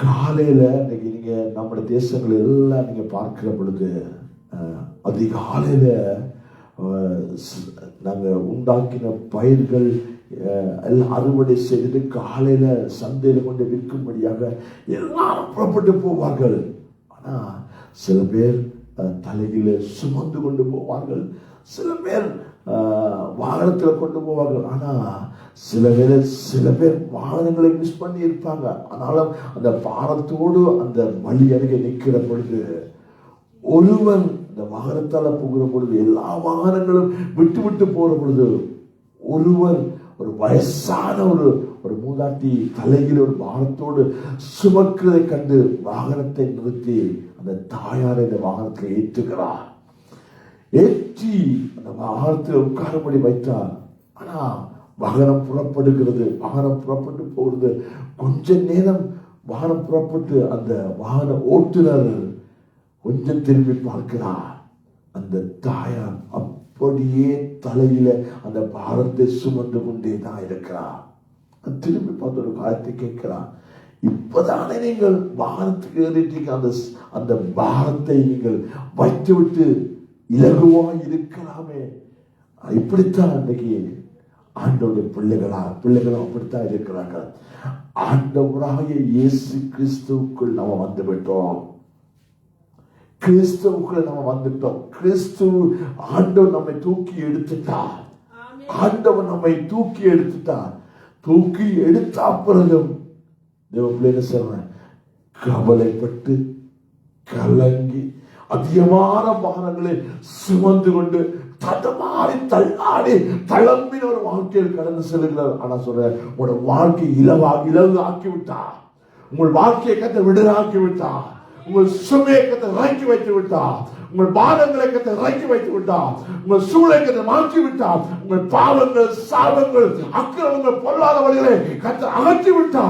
காலையில இன்னைக்கு நீங்க நம்முடைய தேசங்கள் எல்லாம் நீங்க பார்க்கிற பொழுது அதிகாலையில நாங்க உண்டாக்கின பயிர்கள் எல்லாம் அறுவடை செய்து காலையில சந்தையில கொண்டு விற்கும்படியாக எல்லாரும் புறப்பட்டு போவார்கள். ஆனா சில பேர் தலையில சுமந்து கொண்டு போவார்கள், சில பேர் வாகனத்தில் கொண்டு போவார்கள். ஆனா சில பேர் வாகனங்களை மிஸ் பண்ணி இருப்பாங்க. ஆனாலும் அந்த பாரத்தோடு அந்த வழி அருகே நிற்கிற பொழுது ஒருவன் இந்த வாகனத்தால போகிற பொழுது எல்லா வாகனங்களும் விட்டு விட்டு போற பொழுது ஒருவர் ஒரு வயசான ஒரு மூதாட்டி தலையில் ஒரு பாரத்தோடு சுமக்கிறதை கண்டு வாகனத்தை நிறுத்தி அந்த தாயாரை இந்த வாகனத்தை ஏற்றுகிறார். ஏற்றி அந்த வாகனத்தில் உட்காரபடி வைத்தார். ஆனா வாகனம் புறப்படுகிறது. வாகனம் புறப்பட்டு போகிறது. கொஞ்ச நேரம் வாகனம் புறப்பட்டு அந்த வாகன ஓட்டுநர் கொஞ்சம் திரும்பி பார்க்கிறார். அந்த தாயார் அப்படியே தலையில அந்த பாரத்தை சுமந்து கொண்டே தான் இருக்கிறார். திரும்பி பார்த்து ஒரு காலத்தை கேட்கிறான், இப்பதானே நீங்கள் பாரத்துக்கு ஏறிட்டீங்க, அந்த பாரத்தை நீங்கள் வைத்து விட்டு இலகுவா இருக்கலாமே. இப்படித்தான் அன்றைக்கு ஆண்டவருடைய பிள்ளைகளும் அப்படித்தான் இருக்கிறாங்க. ஆண்டவராகிய இயேசு கிறிஸ்துவுக்குள் நம்ம வந்து விட்டோம். கிறிஸ்துவுக்குள்ள நம்ம வந்துட்டோம். கிறிஸ்து ஆண்டவர் நம்மை தூக்கி எடுத்துட்டார். ஆண்டவர் நம்மை தூக்கி எடுத்துட்டார். தூக்கி எடுத்த பிறகும் தேவ பிள்ளைங்க சொல்றேன், கவலைப்பட்டு கலங்கி அதிகமான பாரங்களை சுமந்து கொண்டு தடமாறி தள்ளாடி தளம்பின ஒரு வாழ்க்கையில் கடந்து செல்கிறார். ஆனா சொல்ற, உங்களோட வாழ்க்கை இலவு ஆக்கி விட்டா, உங்கள் வாழ்க்கையை கத்த விடுதலாக்கி விட்டா, உங்கள் சுமையை கத்த இறக்கி வைத்து விட்டா, உங்கள் பாரங்களை கத்த இறக்கி வைத்து விட்டா, உங்கள் சூழலை கத்த மாற்றி விட்டா, உங்கள் பாவங்கள் சாபங்கள் அக்கிரமங்கள் பொல்லாத வழிகளை கத்த அகற்றி விட்டா.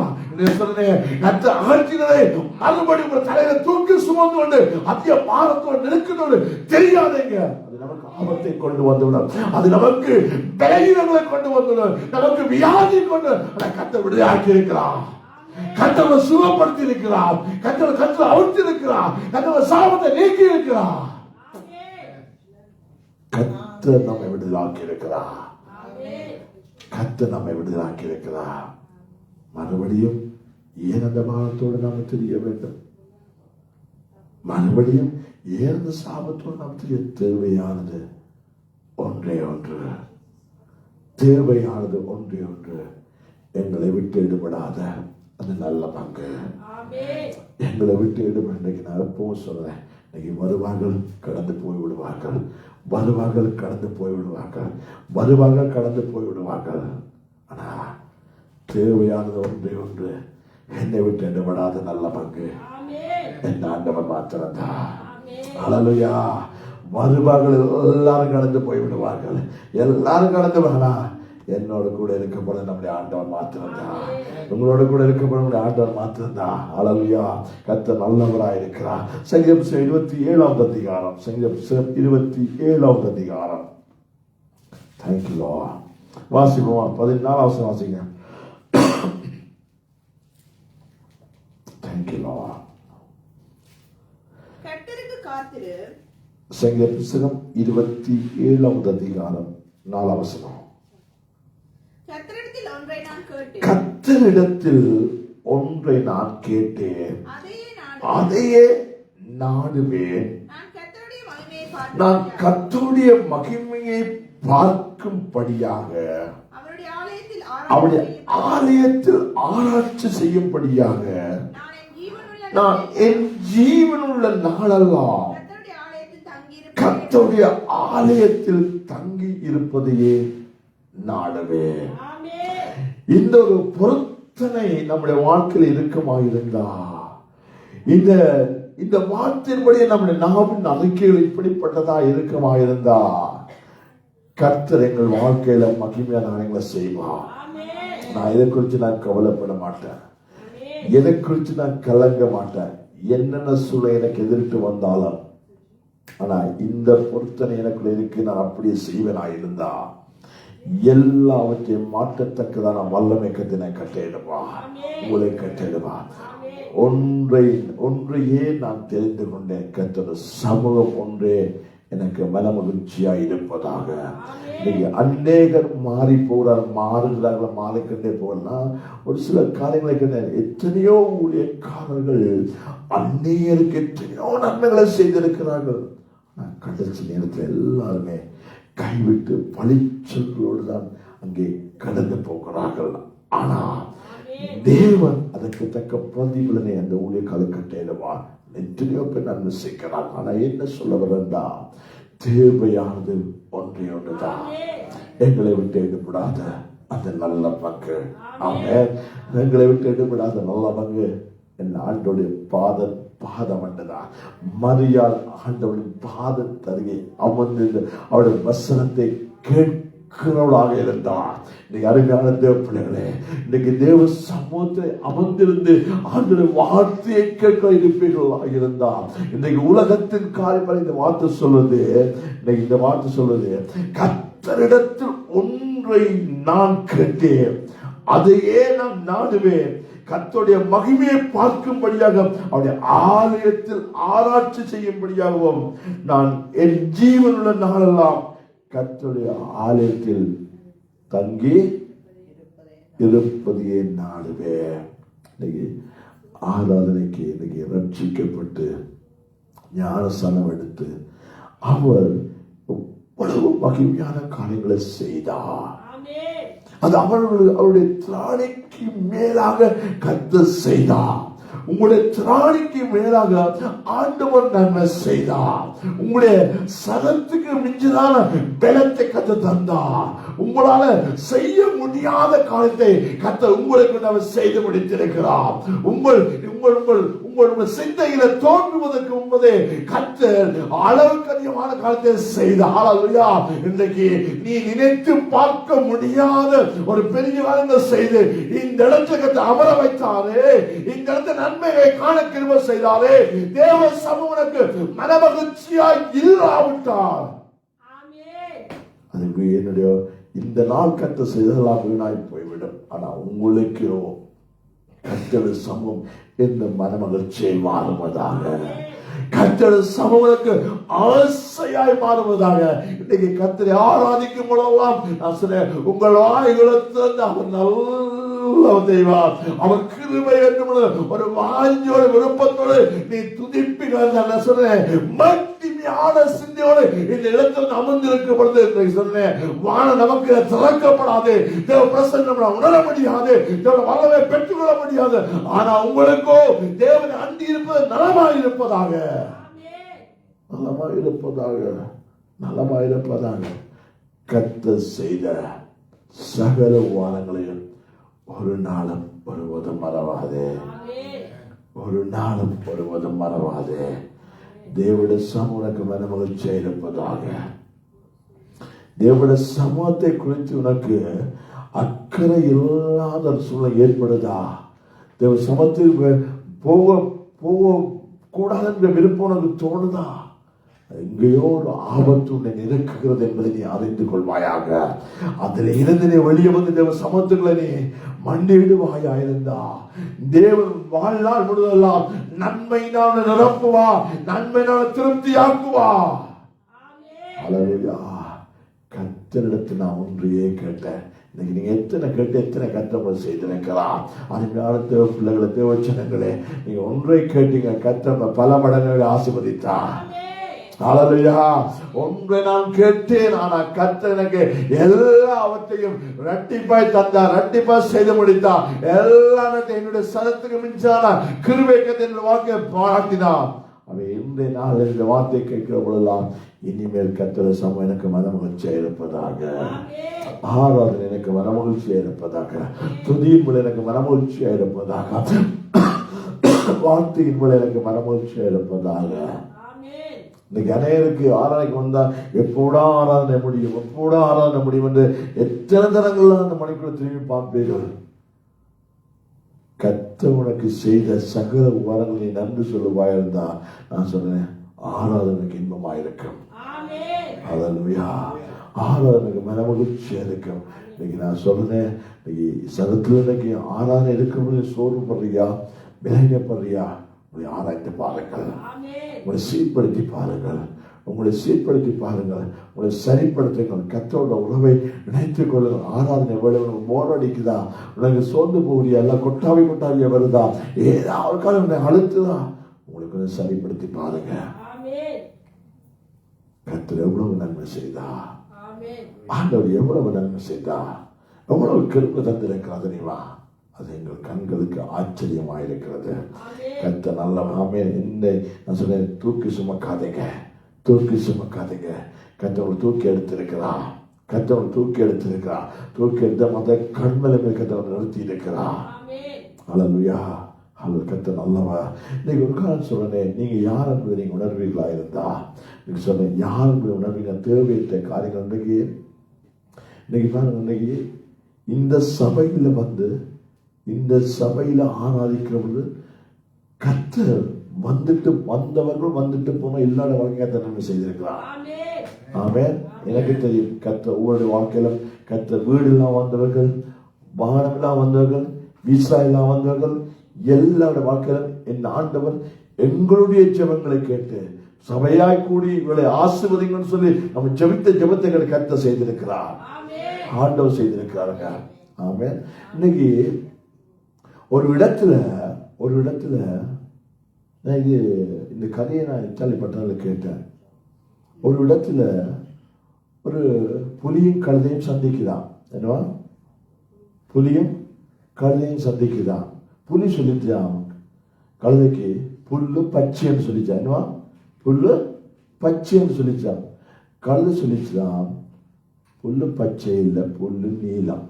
கத்த அகற்றினதை மறுபடி உங்கள் தலையில தூக்கி சுமந்து கொண்டு அதிக பாரத்தோடு நிற்கிறது தெரியாதீங்க. அது நமக்கு ஆபத்தை கொண்டு வந்துவிடும். அது நமக்கு பலவீனங்களை கொண்டு வந்துவிடும். நமக்கு வியாதி கொண்டு கத்த விடுதலாக்கி இருக்கிறார். கத்தவை சுகப்படுத்தி இருக்கிறார். கத்தவை அவிழ்த்தி இருக்கிறார். கத்தவை சாபத்தை நீக்கி இருக்கிறார். கத்த நம்மை விடுதலாக்கி இருக்கிறார். கத்த நம்மை விடுதலாக்கி இருக்கிறார். மறுபடியும் ஏன் அந்த பாவத்தோடு நாம் தெரிய வேண்டும்? மறுபடியும் ஏன் அந்த சாபத்தோடு நாம் தெரிய? தேவையானது ஒன்றே ஒன்று. தேவையானது ஒன்றே ஒன்று. எங்களை விட்டு ஈடுபடாத அது நல்ல பங்கு. எங்களை விட்டு ஈடுபட நான் எப்பவும் சொல்றேன், இன்னைக்கு வருவார்கள், கடந்து போய் விடுவார்கள். வருவார்கள், கடந்து போய் விடுவார்கள். வருவார்கள், கடந்து போய் விடுவார்கள். ஆனா தேவையானது ஒன்றே ஒன்று. என்னை விட்டு ஈடுபடாத நல்ல பங்கு என் ஆண்டவர் மாத்திரம்தான். அல்லேலூயா. வருவார்கள், எல்லாரும் கடந்து போய் விடுவார்கள். எல்லாரும் கடந்து வரலாம். என்னோட கூட இருக்கப்பட நம்முடைய ஆண்டவர் மாத்திரம்தான். உங்களோட கூட இருக்கப்பட நம்முடைய ஆண்டவர் மாத்திரம்தான். அல்லேலூயா. கர்த்தர் நல்லவராய் இருக்கிறார். சங்கீதம் 27வது அதிகாரம். சங்கீதம் 27வது அதிகாரம். Thank you Lord. வாசிப்போம். 14வது வாசிங்க. Thank you Lord. கர்த்தருக்கு காத்திரு. சங்கீத புத்தகம் 27வது அதிகாரம் 4வது வசனம். கர்த்தரிடத்தில் ஒன்றை நான் கேட்டேன், அதையே நாடுவேன். நான் கர்த்தருடைய மகிமையை பார்க்கும்படியாக, அவருடைய ஆலயத்தில் ஆராய்ச்சி செய்யும்படியாக நான் என் ஜீவனுள்ள நாளெல்லாம் கர்த்தருடைய ஆலயத்தில் தங்கி இருப்பதையே நாடவே. இந்த ஒரு பொருத்தனை நம்முடைய வாழ்க்கையில் இருக்குமாயிருந்தா, இந்த வார்த்தையின்படி நம்முடைய நாவின் அறிக்கைகள் இப்படிப்பட்டதா இருக்குமாயிருந்தா, கர்த்தர் எங்கள் வாழ்க்கையில மகிமையான காரியங்களை செய்வார். நான் இதை குறித்து நான் கவலைப்பட மாட்டேன். எதை குறித்து நான் கலங்க மாட்டேன். என்னென்ன சூழல் எனக்கு எதிர்த்து வந்தாலும், ஆனா இந்த பொருத்தனை எனக்குள்ள இருக்கு, நான் அப்படியே செய்வேனா இருந்தா எல்லாவற்றையும் மாற்றத்தக்கதான வல்லமை கத்தினை கட்டிடுவா. உங்களை கட்டிடுவா. ஒன்றையே நான் தெரிந்து கொண்டேன், கர்த்தருடைய சமூகம் ஒன்றே எனக்கு மனமகிழ்ச்சியா இருப்பதாக. நீங்க அநேகர் மாறி போறார், மாறுகிறார்கள், மாறிக்கொண்டே போகலாம். ஒரு சில காரியங்களை கண்ட எத்தனையோ ஊழியக்காரர்கள் அந்நியருக்கு எத்தனையோ நன்மைகளை செய்திருக்கிறார்கள். கடைசி நேரத்தில் எல்லாருமே கைவிட்டு பழிச்சொற்களோடு தான் அங்கே கடந்து போகிறார்கள். ஆனா தேவன் அதற்கு தக்க பிரதிபலனை அந்த ஊழியக்கால கட்டிடுவார். எத்தனையோ பேர் நன்மை செய்கிறார். ஆனா என்ன சொல்ல வரா, தேவையானது ஒன்றே ஒன்றுதான். எங்களை விட்டு ஈடுபடாத அந்த நல்ல பங்கு. ஆமென். எங்களை விட்டு ஈடுபடாத நல்ல பங்கு என் ஆண்டோடைய பாதம் என்றதான். மரியாள் ஆண்டவரின் பாதத்தருகே அமர்ந்து அவருடைய வசனத்தை கேட்க அக்கறவளாக இருந்தார். இன்னைக்கு அருமையான தேவ பிள்ளைகளே, இன்னைக்கு தேவ சமூகத்தை அமர்ந்திருந்து ஆண்டவருடைய வார்த்தையை கேட்க இருப்பீர்களாக இருந்தார். இன்னைக்கு உலகத்தின் காரியமாக இந்த வார்த்தை சொல்லுது, இன்னைக்கு இந்த வார்த்தை சொல்லுது, கர்த்தரிடத்தில் ஒன்றை நான் கேட்டேன், அதையே நான் நாடுவேன், கர்த்தருடைய மகிமையை பார்க்கும்படியாக அவருடைய ஆலயத்தில் ஆராய்ச்சி செய்யும்படியாகவும் நான் என் ஜீவனுள்ள நாளெல்லாம் கர்த்தருடைய ஆலயத்தில் தங்கி இருப்பதையே நாடுவேன். இன்னைக்கு ஆராதனைக்கு இன்னைக்கு ரட்சிக்கப்பட்டு ஞானஸ்நானம் எடுத்து அவர் எவ்வளவு மகிமையான காரியங்களை செய்தார். அது அவருடைய திராணிக்கு மேலாக கர்த்தர் செய்தார். உங்களுடைய திராணிக்கு மேலாக ஆண்டவர் நன்மை செய்தார். உங்களுடைய சரத்துக்கு மிஞ்சினான பலத்தை கர்த்தர் தந்தார். உங்களால செய்ய முடியாத காரியத்தை கர்த்தர் உங்களுக்கு நாம் செய்து முடித்திருக்கிறார். உங்கள் சிந்தையில தோன்றுவதற்கு முன்பதே கர்த்தர் அளவுக்கு அதிகமான காரியத்தை செய்தார். இன்றைக்கு நீ நினைத்து பார்க்க முடியாத ஒரு பெரிய காரியங்கள் செய்து இந்த இடத்துக்கு அமர வைத்தாரே, இந்த இடத்துல நன்மையை காண கிருபை செய்தாரே, தேவ சமூகனுக்கு மனமகிழ்ச்சியாய் இல்லாவிட்டார் அதுக்கு என்னுடைய இந்த நாள் கர்த்தர் செய்ததெல்லாம் வீணாய் போய்விடும். ஆனா உங்களுக்கு கர்த்தருடைய சமூகம் இந்த மனமகிழ்ச்சியை மாறுவதாக, கர்த்தருடைய சமூகத்துக்கு ஆசையாய் மாறுவதாக. இன்னைக்கு கர்த்தரை ஆராதிக்கும் போதெல்லாம் நான் சொன்னேன், உங்கள் வாய்களத்திலிருந்து அவர் நல்ல தெய்வம், அவர் கிருபை என்னும் ஒரு வாஞ்சோட விருப்பத்தோடு நீ துதிப்பீங்க சொன்னேன். மகிமையான சிந்தையோடு இந்த இடத்தில் அமர்ந்திருக்கப்படுது சொன்னேன். வானம் நமக்கு திறக்கப்படாது, தேவ பிரசன்னம் உணர முடியாது, தேவ வல்லமை பெற்றுக்கொள்ள முடியாது. ஆனா உங்களுக்கோ தேவனை அண்டி இருப்பது நலமாய் இருப்பதாக, நலமாய் இருப்பதாக, நலமாய் இருப்பதாக. கர்த்தர் செய்த சகல வாரங்களையும் ஒரு நாளும் ஒருவதும் மறவாதே, ஒரு நாளும் ஒருவதும் மறவாதே. தேவனுடைய சமூகக்கு மனமகிழ்ச்சியா இருப்பதாக. தேவனுடைய சமூகத்தை குறித்து உனக்கு அக்கறை இல்லாத சூழ்நிலை ஏற்படுதா? தேவ சமூகத்துக்கு போக கூடாது என்ற விருப்பம் உனக்கு தோணுதா? எங்கேயோ ஒரு ஆபத்து உன்னை நெருக்குகிறது என்பதை நீ அறிந்து கொள்வாயாக. அதில் இருந்து நீ வெளியே வந்து தேவ சமத்துக்களை நீ மண்டிடுவாயா இருந்தா தேவன் வாழ்நாள் முழுவதெல்லாம் நன்மையினால் நிரப்புவா, நன்மையினால் திருப்தியாக்குவா. அல்லேலூயா. கர்த்தரிடத்தில் நான் ஒன்றையே கேட்டேன். இன்னைக்கு நீங்க எத்தனை கேட்டு எத்தனை கர்த்தர் செய்திருக்கலாம். அருமையான தேவ பிள்ளைகளை, தேவச்சனங்களே, நீங்க ஒன்றை கேட்டீங்க, கர்த்தர் பல மடங்கு ஆசீர்வதித்தா. அல்லேலூயா. ஒன்றை நான் கேட்டேன், ஆனா கர்த்தர் எனக்கு எல்லாவற்றையும் இரட்டிப்பாய் தந்தார், இரட்டிப்பாய் செய்து முடித்தார். எல்லாத்தையும் என்னுடைய சரத்துக்கு மிஞ்சான கிருபை கர்த்தர் வாக்கை பாராட்டினார். அவன் இன்றைய நாள் இந்த வார்த்தை கேட்கிற பொழுதெல்லாம் இனிமேல் கர்த்தர் சமூகம் எனக்கு மனமகிழ்ச்சியா இருப்பதாக, ஆராதனை எனக்கு மனமகிழ்ச்சியா இருப்பதாக, துதியின் மூலம் எனக்கு மனமகிழ்ச்சியா இருப்பதாக, வார்த்தையின் மூலம் எனக்கு மனமகிழ்ச்சியா இருப்பதாக. இன்னைக்கு அநேருக்கு ஆராதனைக்கு வந்தா எப்போடா ஆராதனை முடியும், எப்போடா ஆராதனை முடியும் என்று எத்தனை தரங்கள்லாம் அந்த மணிக்குள்ள திரும்பி பார்ப்பீர்கள். கர்த்தர் உனக்கு செய்த சகல வரங்களை நீ நன்றி சொல்லுவாய் இருந்தா நான் சொல்றேன், ஆராதனைக்கு இன்பமாயிருக்கும். அல்லேலூயா. ஆராதனைக்கு மனமகிழ்ச்சியா இருக்கும். இன்னைக்கு நான் சொல்றேன், இன்னைக்கு சதத்துல இன்னைக்கு ஆராதனை இருக்கும்போது சோர்வுப்படுறியா, விலகப்படுறியா, உங்களை ஆராய்ந்து பாருங்கள், உங்களை சீர்படுத்தி பாருங்கள், உங்களை சீர்படுத்தி பாருங்கள், உங்களை சரிப்படுத்துங்கள். கர்த்தரோட உறவை நினைத்துக் கொள்ளுங்கள். ஆராதனை எவ்வளவு போரடிக்குதா, உனக்கு சோர்ந்து போகிறியா, எல்லாம் கொட்டாவியா வருதா, ஏதாவது காலம் உன்னை அழுத்துதா, உங்களுக்கு சரிப்படுத்தி பாருங்க. கர்த்தர் எவ்வளவு நன்மை செய்தா, ஆண்டவர் எவ்வளவு நன்மை செய்தா, எவ்வளவு கிருபை தந்திருக்கிறார் தெரியுமா? அது எங்கள் கண்களுக்கு ஆச்சரியமாயிருக்கிறது. கர்த்தர் நல்லவனாமே. நான் சொன்னேன், தூக்கி சுமக்காதீங்க, தூக்கி சுமக்காதீங்க. கர்த்தர் தூக்கி எடுத்திருக்கிறார், கர்த்தர் தூக்கி எடுத்திருக்கிறார். தூக்கி எடுத்த மத கண்மலை கர்த்தர் நிறுத்தி இருக்கிறார். அல்லேலூயா. அவர் கர்த்தர் நல்லவா. இன்னைக்கு ஒரு காலம் சொல்றேன், நீங்க யார் என்பதை நீங்க உணர்வீர்களா இருந்தா நீங்க சொன்னேன், யார் என்பதை உணர்வீங்க. தேவையற்ற காரியங்கள் இன்றைக்கு இன்னைக்கு பாருங்க, இன்னைக்கு இந்த சபையில வந்து இந்த சபையில ஆராதிக்கிறது கர்த்தர் வந்தவர்கள் வந்துட்டு போன எல்லாரோட வாழ்க்கையை நன்மை செய்திருக்கிறார். ஆமென். எனக்கு தெரியும் கர்த்தர் ஒவ்வொரு வாழ்க்கையில கர்த்தர் வீடு எல்லாம் வந்தவர்கள், வாகனம் எல்லாம் வந்தவர்கள், விசா எல்லாம் வந்தவர்கள், எல்லாரோட வாழ்க்கையிலும் என் ஆண்டவர் எங்களுடைய ஜெபங்களை கேட்டு சபையாய் கூடி இவளை ஆசீர்வதிங்கன்னு சொல்லி நம்ம ஜெபித்த ஜெபத்தை கர்த்தர் செய்திருக்கிறார், ஆண்டவர் செய்திருக்கிறாருங்க. ஆமென். இன்னைக்கு ஒரு இடத்துல இது இந்த கதையை நான் கேள்விப்பட்டதில் கேட்டேன். ஒரு இடத்துல ஒரு புலியும் கழுதையும் சந்திக்குதான். என்னவா? புலியும் கழுதையும் சந்திக்குதான். புலி சொல்லிச்சான் கழுதைக்கு புல்லு பச்சைன்னு சொல்லிச்சான். என்னவா? புல்லு பச்சைன்னு சொல்லிச்சான். கழுதை சொல்லிச்சுதான் புல்லு பச்சை இல்லை, புல்லு நீலம்.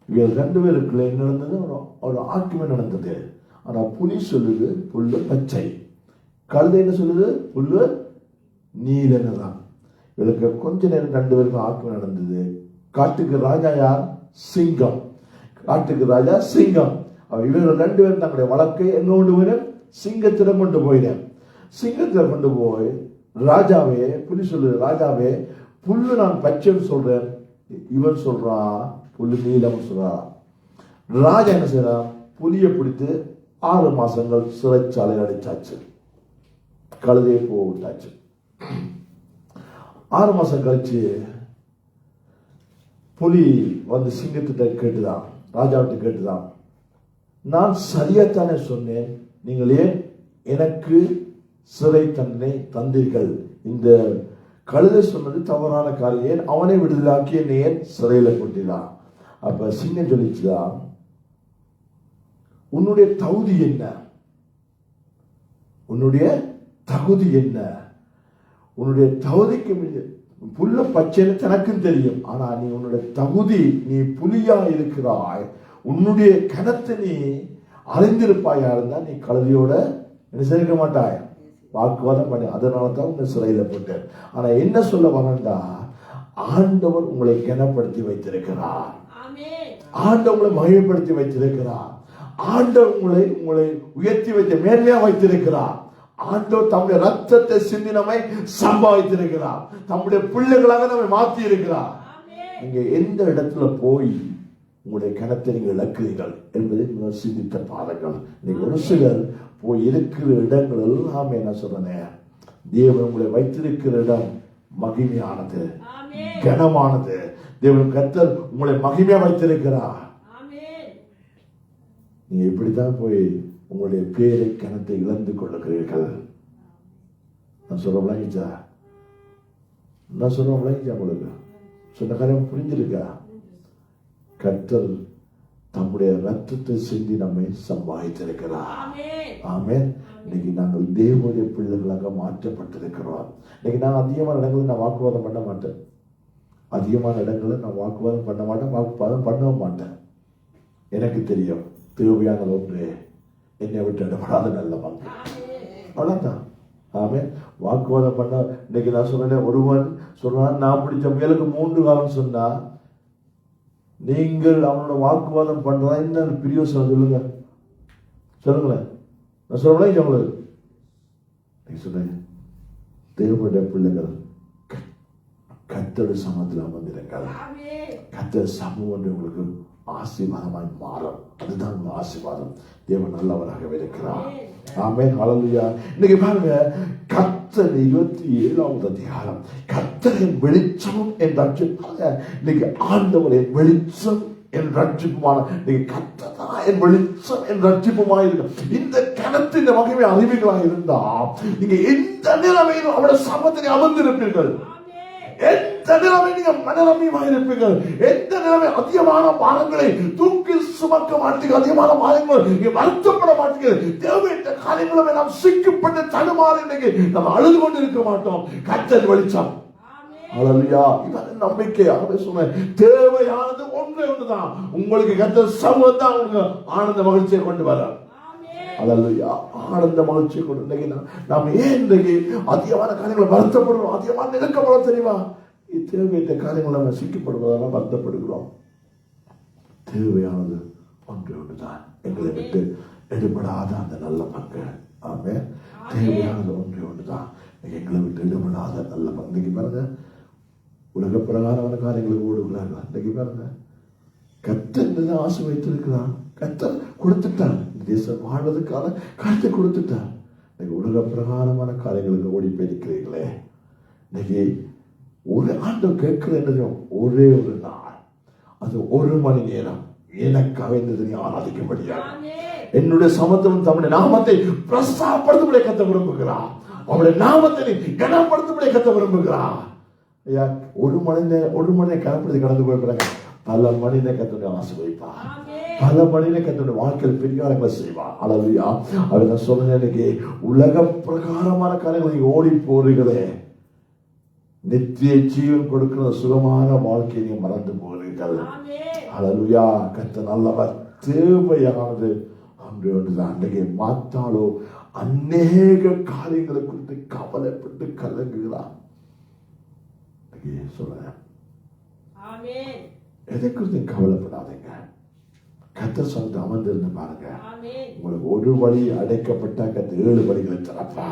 இவங்க ரெண்டு பேருக்குள்ள என்ன நடந்தது? ஒரு ஆர்குமெண்ட் நடந்தது. ஆனா புலி சொல்லுது புல்லு பச்சை, கழுதை என்ன சொல்லுது? புல்லு நீலன்னு தான். இவளுக்கு கொஞ்ச நேரம் ரெண்டு பேருக்கும் ஆர்குமெண்ட் நடந்தது. காட்டுக்கு ராஜா யார்? சிங்கம். காட்டுக்கு ராஜா சிங்கம். இவர்கள் ரெண்டு பேரும் தங்களுடைய வழக்கை எங்க கொண்டு போயிடும்? சிங்கத்திடம் கொண்டு போயிடும். சிங்கத்திடம் கொண்டு போய் ராஜாவே, புலி சொல்லுது ராஜாவே புல்லு நான் பச்சைன்னு சொல்றேன், இவன் சொல்றான் புல்லு நீலம் சொல்றான். ராஜா என்ன செய்யறான்? புலியை பிடித்து 6 மாசங்கள் சிறைச்சாலை அடைச்சாச்சு, கழுதையை போக விட்டாச்சு. 6 மாசம் கழிச்சு புலி வந்து சிங்கத்திட்ட கேட்டுதான், ராஜாவிட்ட கேட்டுதான், நான் சரியாத்தானே சொன்னேன், நீங்கள் ஏன் எனக்கு சிறை தண்டனை தந்தீர்கள்? இந்த கழுதை சொன்னது தவறான காரியம், ஏன் அவனை விடுதலாக்கி என்னை ஏன் சிறையில போட்டினான்? அப்ப சிங்கம் சொல்லிச்சுதான், உன்னுடைய தகுதி என்ன? உன்னுடைய தகுதி என்ன? உன்னுடைய தகுதிக்கு புல்ல பச்சைன்னு தனக்கும் தெரியும். ஆனா நீ உன்னுடைய தகுதி, நீ புலியா இருக்கிறாய், உன்னுடைய கணத்தை நீ அறிந்திருப்பாயா இருந்தா நீ கழுதையோட என்ன சேர்க்க மாட்டாய், வாக்குவாதம் பண்ணி. அதனால தான் உங்க சிறையில போட்டேன். ஆனா என்ன சொல்ல வரண்டா, ஆண்டவர் உங்களை கனப்படுத்தி வைத்திருக்கிறார், ஆண்டவர் உங்களை மகிமைப்படுத்தி வைத்திருக்கிறார், ஆண்டவர் உங்களை உயர்த்தி வைத்து மேன்மையா வைத்திருக்கிறார். ஆண்டவர் தம்முடைய ரத்தத்தை சிந்தி நம்மை சம்பாதித்திருக்கிறார், தம்முடைய பிள்ளைகளாக நம்மை மாற்றி இருக்கிறார். நீங்க எந்த இடத்துல போய் உங்களுடைய கணத்தை நீங்கள் இழக்கிறீர்கள் என்பதை நீங்கள் சிந்தித்த பாருங்கள். நீங்க ஒரு சிலர் போய் இருக்கிற இடங்கள் எல்லாமே என்ன சொல்றேன், தேவன் உங்களை வைத்திருக்கிற இடம் மகிமையானது, கனமானது. தேவன் கர்த்தர் உங்களை மகிமையா வைத்திருக்கிறார். நீங்க இப்படித்தான் போய் உங்களுடைய பேரை கணத்தை இழந்து கொள்ளுகிறீர்கள். நான் சொல்ல விளங்கிச்சா? உங்களுக்கு சொன்ன காரியம் புரிஞ்சிருக்கா? கர்த்தர் தம்முடைய ரத்தத்தை சிந்தி நம்மை சம்பாதித்திருக்கிறார். ஆமென். இன்னைக்கு நாங்கள் தேவனுடைய பிள்ளைகளாக மாற்றப்பட்டிருக்கிறோம். இன்னைக்கு நான் அதிகமான இடங்களில் நான் வாக்குவாதம் பண்ண மாட்டேன், வாக்குவாதம் பண்ணவும் மாட்டேன். எனக்கு தெரியும் தேவையான ஒன்று என்னை விட்டு இடப்படாத நல்ல பங்கு, அவ்வளவுதான். ஆமென். வாக்குவாதம் பண்ண, இன்னைக்கு நான் சொன்னேன், ஒருவன் சொன்னான் நான் பிடிச்ச முயலுக்கு 3 காலம் சொன்னா, நீங்கள் அவனோட வாக்குவாதம் பண்றதா என்ன பிரியோசனம்? சொல்லுங்களேன். நான் சொல்றேன் உங்களுக்கு, நீ சொன்னேன் தேவனுடைய பிள்ளைகள் கர்த்தருடைய சமூகத்தில் அமர்ந்திருங்கள். கர்த்தர் சமூகம் உங்களுக்கு ஆசீர்வாதமாய் மாறும். அதுதான் உங்க ஆசீர்வாதம். தேவன் நல்லவராகவே இருக்கிறார். ஆமென். ஹல்லேலூயா. இன்னைக்கு பாருங்க, கர்த்தர் 27வது அதிகாரம், கர்த்தரின் வெளிச்சமும் என் ரட்சிப்பாக. இன்னைக்கு ஆண்டவரின் வெளிச்சம் என் ரட்சிப்புமான, இன்னைக்கு கர்த்தர் தான் என் வெளிச்சம் என் ரட்சிப்புமாய் இருக்கு. இந்த கணத்தின் மகிமை அறிவிகளாக இருந்தா நீங்க எந்த நிலைமையிலும் அவருடைய சமூகத்தில் அமர்ந்திருப்பீர்கள். எந்த நிலைமை நீங்க மனரமியமாக இருப்பீர்கள். எந்த நிலைமை அதிகமான பாரங்களை தூக்கி சுமக்க மாட்டீங்க, அதிகமான பாரங்கள் நீங்க வருத்தப்பட மாட்டீங்க. தேவையற்ற காரியங்களும் நாம் சிக்கப்பட்டு தடுமாறி இன்னைக்கு நம்ம அழுது கொண்டு இருக்க மாட்டோம். கர்த்தர் வெளிச்சம். ஹல்லேலூயா. இவன் நம்பிக்கையாக சொன்னேன். தேவையானது ஒன்றுதான், உங்களுக்கு கர்த்தர் சமூகம் தான் உங்களுக்கு ஆனந்த மகிழ்ச்சியை கொண்டு வர. ஹல்லேலூயா. ஆனந்த மகிழ்ச்சியை கொண்டு. இன்னைக்கு நாம் ஏன் இன்றைக்கு அதிகமான காரியங்களை வருத்தப்படுறோம், அதிகமான நெருக்கப்பட தெரியுமா? தேவையற்ற காரியங்கள் நம்ம சிக்கப்படுவதால் வருத்தப்படுகிறோம். தேவையானது ஒன்று ஒன்றுதான், எங்களை விட்டு எடுபடாத அந்த நல்ல மக்கள். ஆமே, தேவையானது ஒன்று ஒன்றுதான், எங்களை விட்டு எடுபடாத நல்ல மக்கள். இன்னைக்கு பாருங்க, உலக பிரகாரமான காரியங்களுக்கு ஓடுகிறார்கள். இன்னைக்கு பாருங்க, கர்த்தர் ஆசை வைத்திருக்கிறான், கர்த்தர் கொடுத்துட்டார், தேசம் வாழ்வதற்கான காரியத்தை கொடுத்துட்டார். இன்னைக்கு உலக பிரகாரமான காரியங்களுக்கு ஓடி போயிருக்கிறீர்களே. இன்னைக்கு ஒரு ஆண்டு கேட்கிற என்னதும் ஒரே ஒரு நாள், அது 1 மணி நேரம் எனக்காக இந்த ஆராதிக்கும்படியாக என்னுடைய சமத்துவம் தம்முடைய நாமத்தை பிரஸ்தாபப்படுத்தும்படியாக கத்த விரும்புகிறார். அவருடைய நாமத்தை கனப்படுத்தும்படியாக கத்த விரும்புகிறார். ஐயா, 1 மணி நேரம் கனப்படுத்தி கடந்து போய் பல மனித கத்தோட ஆசை வைப்பார், பல மனித கத்தோட வாழ்க்கையில் பெரிய காரியங்களை செய்வார். அல்லேலூயா. அவர் நான் சொல்றேன், இன்னைக்கு உலக பிரகாரமான காரியங்களை ஓடி போறீங்களே, நித்திய ஜீவன் கொடுக்கிற சுகமான வாழ்க்கையை நீங்க மறந்து போகிறீர்கள். அல்லேலூயா. கர்த்தர் நல்லவர், தேவையானது ஒன்று ஒன்றுதான். அன்றைக்கு மாத்தாலோ அநேக காரியங்களை குறித்து கவலைப்பட்டு கலங்குகிறார். சொல்றேன், எதை குறித்து கவலைப்படாதீங்க. கர்த்தர் சொந்த அமர்ந்திருந்து பாருங்க. உங்களுக்கு ஒரு வழி அடைக்கப்பட்டா கர்த்தர் 7 வழிகளை திறப்பா.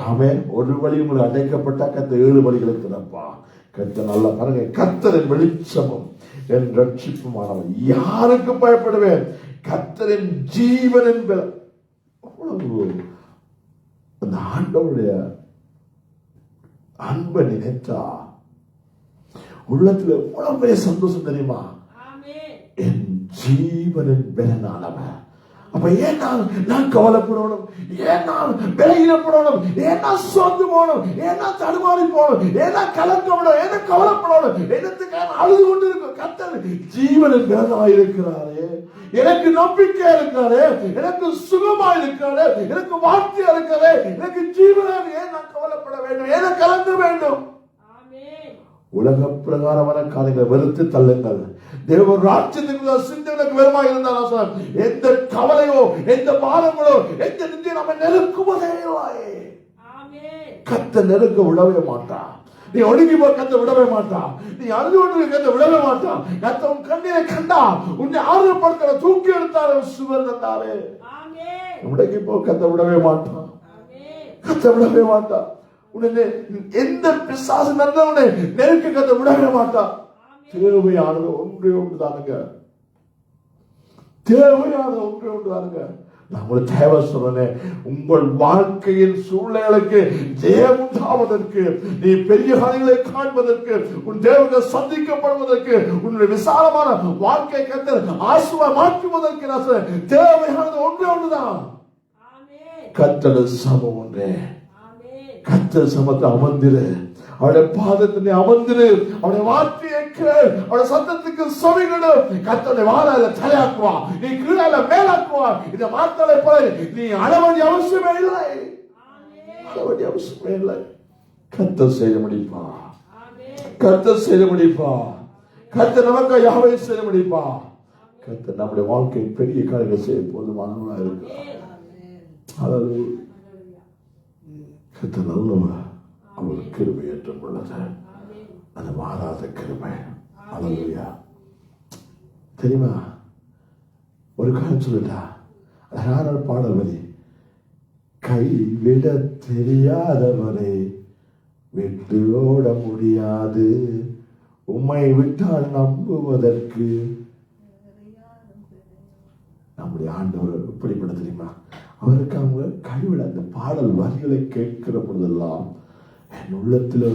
ஆமென். ஒரு வழி உங்களுக்கு அடைக்கப்பட்டா கர்த்தர் 7 வழிகளை திறப்பா. கர்த்தர் நல்லா பாருங்க, கர்த்தரின் வெளிச்சமும் என் ரட்சிப்புமானவன், யாருக்கு பயப்படுவேன்? கர்த்தரின் ஜீவன் என்ப. அந்த ஆண்டவருடைய அன்பை நினைத்தா உள்ளத்துல எவ்வளவு பெரிய சந்தோஷம் தெரியுமா? என் ஜீவனின் பலனானவன். அப்ப ஏன் நான் கவலைப்படணும்? ஏன் நான் விலகிடப்படணும்? ஏன் நான் சோர்ந்து போகணும்? ஏன் நான் தடுமாறி போகணும்? ஏன் நான் கலக்கப்படணும்? ஏன் கவலைப்படணும்? என்னத்துக்காக அழுது கொண்டு இருக்கும்? கர்த்தர் ஜீவனின் பலனாய் இருக்கிறாரே, எனக்கு நம்பிக்கை இருக்காரு, எனக்கு சுகமா இருக்காரு, எனக்கு வார்த்தையா இருக்காரு, எனக்கு ஜீவனாக. ஏன் நான் கவலைப்பட வேண்டும்? ஏன் கலங்க வேண்டும்? உலக பிரகாரமான காரியங்களை வெறுத்து தள்ளுங்கள். தேவ ராஜ்யத்துக்குள்ள சிந்தனைக்கு வெறுமா இருந்தால் எந்த கவலையோ எந்த பாரங்களோ எந்த நிந்தையோ நம்ம நெருக்குவதே இல்லை. கர்த்தர் நெருக்க விடவே மாட்டான். நீ ஒடுங்கி போய் கர்த்தர் விடவே மாட்டான். நீ அழுது கொண்டு கர்த்தர் விடவே மாட்டான். கர்த்தர் உன் கண்ணீரை கண்டா உன்னை ஆறுதல்படுத்த தூக்கி எடுத்தாரு, சுவர் தந்தாரு. உடங்கி போய் கர்த்தர் விடவே மாட்டான். கர்த்தர் விடவே மாட்டான். உடனே எந்த பிசாசு நடந்தவனை நெருக்க கர்த்தர் விடவே மாட்டான். தேவையானது ஒன்றே ஒன்றுதானுங்க, தேவையானது ஒன்றே ஒன்றுதானுங்க. நான் உங்களுக்கு தேவை சொல்றேன், உங்கள் வாழ்க்கையின் சூழ்நிலைகளுக்கு ஜெயம் உண்டாவதற்கு, நீ பெரிய காரியங்களை காண்பதற்கு, உன் தேவர்கள் சந்திக்கப்படுவதற்கு, உன்னுடைய விசாலமான வாழ்க்கை கர்த்தர் ஆசீர்வாதம் மாற்றுவதற்கு நான் சொல்றேன், தேவையானது ஒன்றே ஒன்றுதான். கர்த்தர் சமம் ஒன்றே. கர்த்தர் சமத்தை அமர்ந்திரு, அவருடைய பாதத்திலே அமர்ந்திரு, அவருடைய வார்த்தையை கேள், அவருடைய சத்தத்துக்கு செவிகொடு. கர்த்தருடைய வாரால தலையாக்குவா, நீ கீழால மேலாக்குவா. இந்த வார்த்தையை போல நீ அழவேண்டிய அவசியமே இல்லை, அழவேண்டிய அவசியமே இல்லை. கர்த்தர் செய்ய முடிப்பா, கர்த்தர் செய்ய முடிப்பா, கர்த்தர் நமக்கு யாவை செய்ய முடிப்பா. கர்த்தர் நம்முடைய வாழ்க்கையில் பெரிய காரியங்கள் செய்ய போதுமானவர்களாக இருக்கிறார். அல்லேலூயா. கர்த்தர் நல்லவர், அவர் கிருபை ஏற்றம் உள்ளது, அது மாறாத கிருபை. அல்லேலூயா. தெரியுமா, ஒரு காலம் சொல்லிட்டா, அழகான பாடல் வரி, கைவிட தெரியாதவரை விட்டு ஓட முடியாது, உம்மை விட்டால் நம்புவதற்கு. நம்முடைய ஆண்டவர் எப்படிப்பட தெரியுமா? அவருக்கு அவங்க கைவிட. அந்த பாடல் வரிகளை கேட்கிற பொழுதெல்லாம் என் உள்ளத்தில்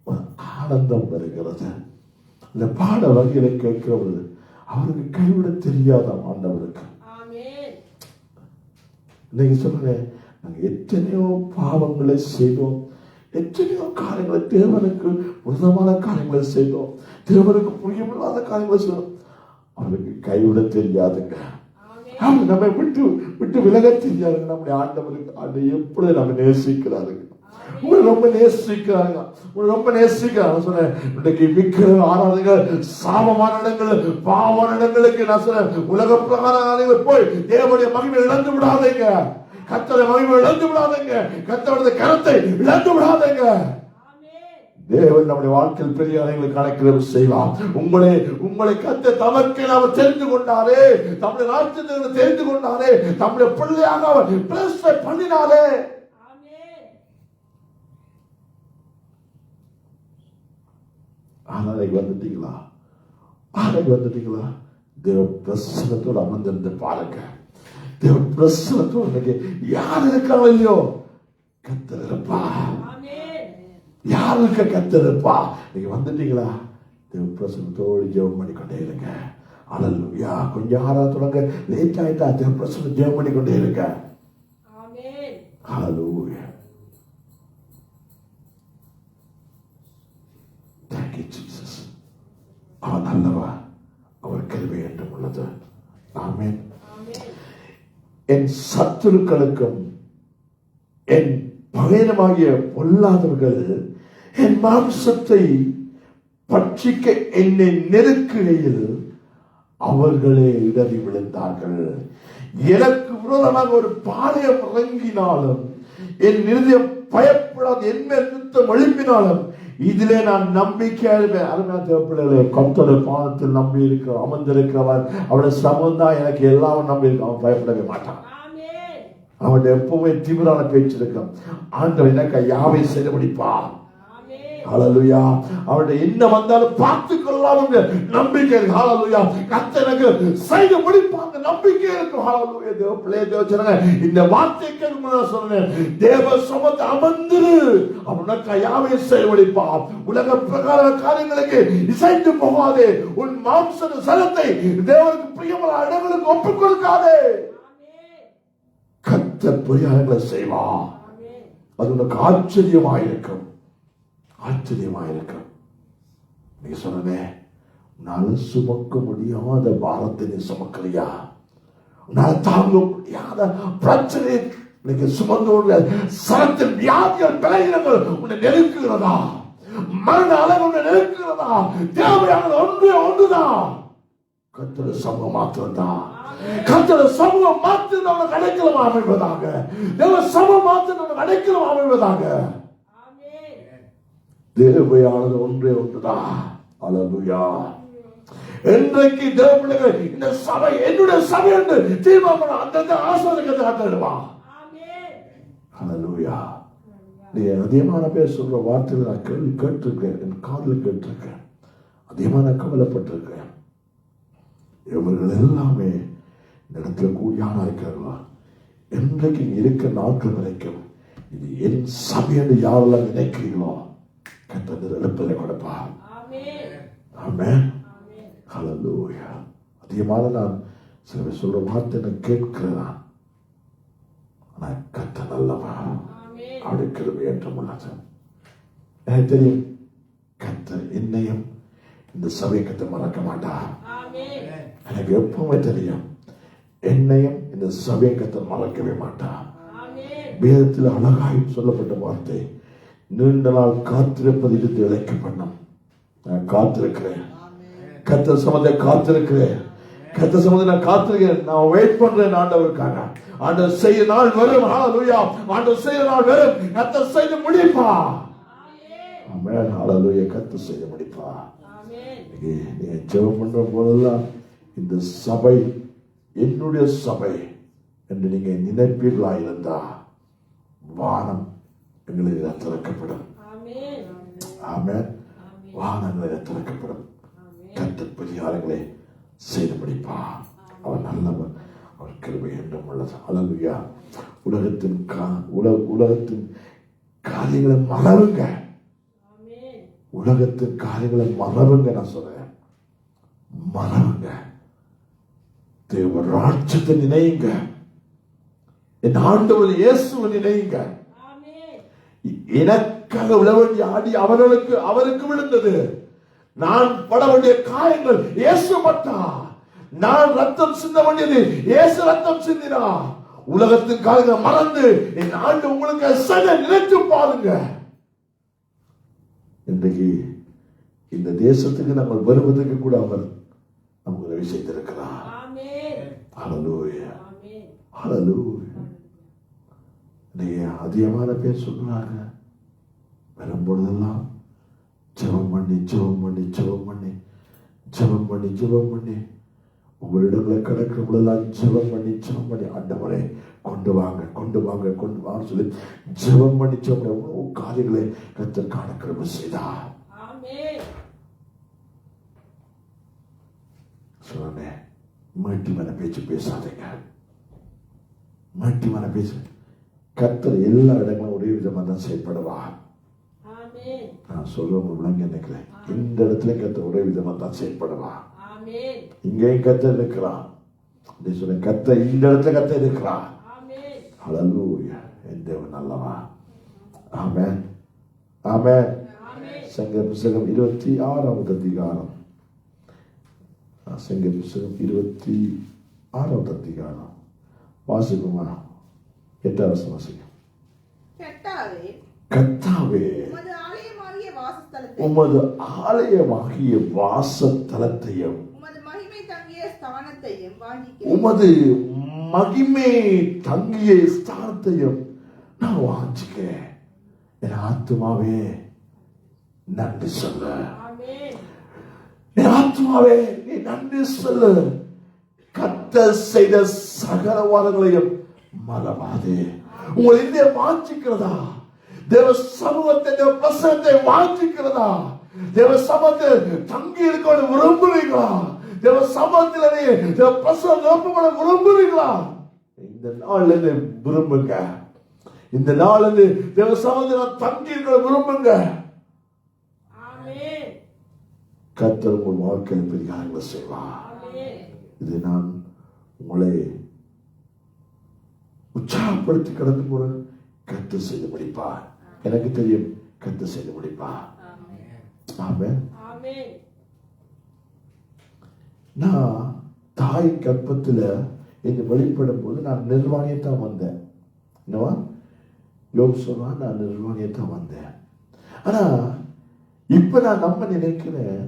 ஒரு ஆனந்தம் வருகிறது. இந்த பாடல் வரிகளை கேட்கிற பொழுது அவருக்கு கைவிட தெரியாத ஆண்டவருக்கு. இன்னைக்கு சொல்றேன், நாங்க எத்தனையோ பாவங்களை செய்தோம், எத்தனையோ காரியங்களை, தேவனுக்கு உன்னதமான காரியங்களை செய்தோம், தேவனுக்கு புரியமில்லாத காரியங்களை செய்தோம். அவருக்கு கைவிட தெரியாதுங்க. நம்மை விட்டு விட்டு விலக தெரியாதுங்க. நம்முடைய ஆண்டவருக்கு அதை எப்படி நம்ம நேசிக்கிறாருங்க, உங்களை ரொம்ப நேசிக்கிறாங்க, உங்களை ரொம்ப நேசிக்கிறாங்க. சொன்னேன், இன்னைக்கு விக்கிர ஆராதனைகள், சாபமான இடங்கள், பாவமான இடங்களுக்கு நான் சொன்னேன், உலக பிரகார போய் தேவனுடைய மகிமை இழந்து விடாதீங்க, கர்த்தருடைய மகிமை இழந்து விடாதீங்க, கர்த்தருடைய கரத்தை இழந்து விடாதீங்க. தேவன் நம்முடைய வாழ்க்கையில் பெரிய காரியங்களை கணக்கில் செய்வார். உங்களை கத்த தமக்கு அவர் தெரிந்து கொண்டாரே, நம்முடைய ராஜ்யத்தை தெரிந்து கொண்டாரே, நம்முடைய பிள்ளையாக அவர் பிரதிஷ்டை பண்ணினாரே. ஆனாலைக்கு வந்துட்டீங்களா? ஆனாலைக்கு வந்துட்டீங்களா? தேவ பிரசனத்தோடு அமர்ந்திருந்து பாருங்க. தேவ பிரசனத்தோடு யார் இருக்காங்க இல்லையோ கர்த்தர் இருப்பா. யாருக்கு கர்த்தர் இருப்பா? நீங்க வந்துட்டீங்களா? தேவ பிரசனத்தோடு ஜெபம் பண்ணிக்கொண்டே இருங்க. அல்லேலூயா. கொஞ்சம் ஆராதனை லேட் ஆயிட்டா தேவ பிரசனம் ஜெபம் பண்ணிக்கொண்டே இருங்க. ஆமென். அல்லேலூயா. Thank you Jesus. அவர் நல்லவர், அவர் கிருபை என்றும் உள்ளது. ஆமென். என் சத்துருக்களுக்கும் என் பகையனுமாகிய பொல்லாதவர்கள் என் மாம்சத்தை பட்சிக்க என்னை நெருக்குகையில் அவர்களே இடறி விழுந்தார்கள். எனக்கு விரோதமாக ஒரு பாளையம் இறங்கினாலும் என் இருதயம் பயப்படாது, என் மேல் யுத்தம் எழுப்பினாலும் இதிலே நான் நம்பிக்கையா இருப்பேன். அருமையான தேவப்பிள்ளைகளே, கர்த்தருடைய பாதத்தில் நம்பி இருக்கிற அமர்ந்திருக்கிறவன் அவருடைய சமம் தான் எனக்கு எல்லாம் நம்பி இருக்க. அவன் பயப்படவே மாட்டான். அவன் எப்பவுமே தீவிரான பேச்சு இருக்கும். ஆண்டவர் எனக்கு யாவை செய்து முடிப்பா. ஹல்லேலூயா. அவருடைய என்ன வந்தாலும் பார்த்துக் கொள்ளலாம் நம்பிக்கை இருக்கு. ஹல்லேலூயா. கர்த்தர் எனக்கு செய்து முடிப்பாங்க நம்பிக்கை இருக்கு. ஹல்லேலூயா. தேவ பிள்ளையே, தேவ ஜனமே, இந்த வார்த்தைக்கு நான் சொன்னேன், தேவ சமூகத்தை அமர்ந்திரு, அவனுக்கு யாவை செய்து முடிப்பா. உலக பிரகார காரியங்களுக்கு இசைந்து போகாதே. உன் மாம்ச சரத்தை தேவனுக்கு பிரியமான இடங்களுக்கு ஒப்புக் கொடுக்காதே. கர்த்தர் பரிகாரங்களை செய்வா. அது உனக்கு ஆச்சரியமாயிருக்கும். ஆச்சரியமாயிருக்கும். நீ சொன்னே, உன்னால சுமக்க முடியாத பாரத்தை நீ சுமக்கலையா? உன்னால தாங்க முடியாத பிரச்சனை நீங்க சுமந்து சரத்தின் வியாதிகள் பலகீனங்கள் உன்னை நெருக்குகிறதா? மரண அளவு உன்னை நெருக்குகிறதா? தேவையானது ஒன்றுதான், கர்த்தருடைய சமூகம் மாத்திரம்தான். கர்த்தருடைய சமூகம் மாத்திரம் அடைக்கலம் அமைவதாக. தேவ சமூகம் மாத்திரம் அடைக்கலம் அமைவதாக. தேவையானது ஒன்றுதான். அல்லேலூயா. இன்றைக்கு தேவ பிள்ளைகள் இந்த சபை என்னுடைய சபை என்று தீர்மானம் அந்த ஆசீர்வாதத்தை காத்திடுவா. அல்லேலூயா. நீ அதிகமான பேர் சொல்ற வார்த்தைகளை நான் கேட்டிருக்கேன், என் காதில் கேட்டிருக்கேன், அதிகமான கவலைப்பட்டிருக்கேன். இவர்கள் எல்லாமே இந்த இடத்துல கூடியான இருக்கிறார்களா? இன்றைக்கு இருக்கிற நாட்கள் வரைக்கும் இது என் சபை என்று யாரெல்லாம் நினைக்கிறீங்களோ கர்த்தர் எழுப்பலை கொடுப்பா. ஆமென். ஹல்லேலூயா. அதிகமாக நான் சில சொல்ற வார்த்தை நான் கேட்கிறேன். ஆனால் கர்த்தர் நல்லவன், அவருடைய கிருபை என்றும் உள்ளது. எனக்கு தெரியும் கர்த்தர் என்னையும் இந்த சபை கர்த்தர் மறக்க மாட்டார். எனக்கு எப்பவுமே தெரியும் என்னையும் இந்த சபை கர்த்தர் மறக்கவே மாட்டார். வேதத்தில் அழகாய் சொல்லப்பட்ட வார்த்தை, நீண்ட நாள் காத்திருப்பது இருந்து இழைக்க பண்ணும். நான் காத்திருக்கிறேன், கர்த்தர் சமத்தை காத்திருக்கிறேன், கர்த்தர் சமத்தை நான் காத்திருக்கிறேன். நான் வெயிட் பண்றேன் ஆண்டவருக்காக. ஆண்டவர் செய்ய நாள் வரும். ஹல்லேலூயா. ஆண்டவர் செய்ய நாள் வரும். கர்த்தர் செய்து முடிப்பா. ஆமென். ஹல்லேலூயா. கர்த்தர் செய்து முடிப்பா. நீங்க ஜெபம் பண்ற போதெல்லாம் இந்த சபை என்னுடைய சபை என்று நீங்க நினைப்பீர்களா இருந்தா வானம் எங்களுக்கு திறக்கப்படும். ஆமென். வானங்களை திறக்கப்படும். கர்த்தர் பரிகாரங்களை செய்து முடிப்பா. அவர் நல்லவர், அவர் கிருபை என்றும் உள்ளது. அல்லேலூயா. உலகத்தின் காரியங்களை மறவுங்க. உலகத்தின் காரியங்களை மறவுங்க. நான் சொல்றேன், மறவுங்க. தேவ ராஜ்யத்தை நினைங்க. என் ஆண்டவர் இயேசுவை நினைங்க. எனக்காக விழவேண்டிய ஆடி அவருக்கு விழுந்தது. நான் பட வேண்டிய காயங்கள் இயேசு பட்டார். நான் ரத்தம் சிந்த வேண்டியது இயேசு ரத்தம் சிந்தினா. உலகத்தின் காரியங்களை மறந்து என் ஆண்டு உங்களுக்கு சத நினைத்து பாருங்க. இன்றைக்கு இந்த தேசத்துக்கு நாங்கள் வருவதற்கு கூட அவர் நமக்கு உதவி செய்திருக்கிறார். ஹல்லேலூயா. ஹல்லேலூயா. அதிகமான பேர் சொல்றாங்க, வரும்பொழுதெல்லாம் ஜெபம் பண்ணி ஜெபம் பண்ணி ஜெபம் பண்ணி ஜெபம் பண்ணி ஜெபம் பண்ணி ஒவ்வொரு இடங்களை கிடக்கிற பொழுதெல்லாம் ஜெபம் பண்ணி ஆண்டவரே கொண்டு வாங்க கொண்டு வாங்க கொண்டு வாங்க சொல்லி ஜெபம் பண்ணி எவ்வளவு காரியங்களை கர்த்தர் காண கிருபை செய்தார். சொன்னேன், மேட்டிமான பேச்சு பேசாதீங்க, மேட்டிமான பேச்சு. கர்த்தர் எல்லா இடங்களும் ஒரே விதமா தான் செயல்படுவார். நான் சொல்லுவேன் விளங்கி நினைக்கிறேன். இந்த இடத்துல கர்த்தர் ஒரே விதமா தான் செயல்படுவார். இங்கேயும் கர்த்தர் இருக்கிறான். கர்த்தர் இந்த இடத்துல கர்த்தர் இருக்கிறான். ஹல்லேலூயா. என் தேவன் நல்லவா. ஆமென் ஆமென். சங்கீத புத்தகம் 26வது அதிகாரம். சங்கீத புத்தகம் 26வது அதிகாரம் வாசிக்குமா? 8வது வசனம் வாசிக்கும். கர்த்தாவே உமது ஆலயமாகிய வாசஸ்தலத்தையும் உமது மகிமை தங்கிய ஸ்தானத்தையும் நான் வாஞ்சிக்கிறேன். என் ஆத்துமாவே நன்றி சொல்ல, என் ஆத்துமாவே நீ நன்றி சொல்ல. கர்த்தர் செய்த சகல வாரங்களையும் மறவாதே. உங்கள் இந்திய வாஞ்சிக்கிறதா? தேவ சமூகத்தை, தேவ பிரசன்னத்தை வாஞ்சிக்கிறதா? தேவ சமூகத்தில் தங்கி இருக்க விரும்புறீங்களா? தேவ சமூகத்திலே தேவ பிரசன்னம் விரும்புறீங்களா? இந்த நாள்ல இருந்து விரும்புங்க. இந்த நாள்ல இருந்து தேவ சமூகத்தில் தங்கி இருக்க விரும்புங்க. கர்த்தர் உங்கள் வாழ்க்கையில் பெரிய காரியங்களை செய்வார். இது நான் உங்களை உற்சாகப்படுத்தி கடந்து போற கர்த்தர் செய்து முடிப்பார். எனக்கு தெரியும், கர்த்தர் செய்து முடிப்பார். ஆமென். நான் தாய் கர்ப்பத்துல இந்த வெளிப்படும் போது நான் நிர்வாணியத்தான் வந்தேன். என்னவா யோக சொல்றா, நான் நிர்வாணியத்தான் வந்தேன். ஆனா இப்ப நான் நம்ம நினைக்கிறேன்,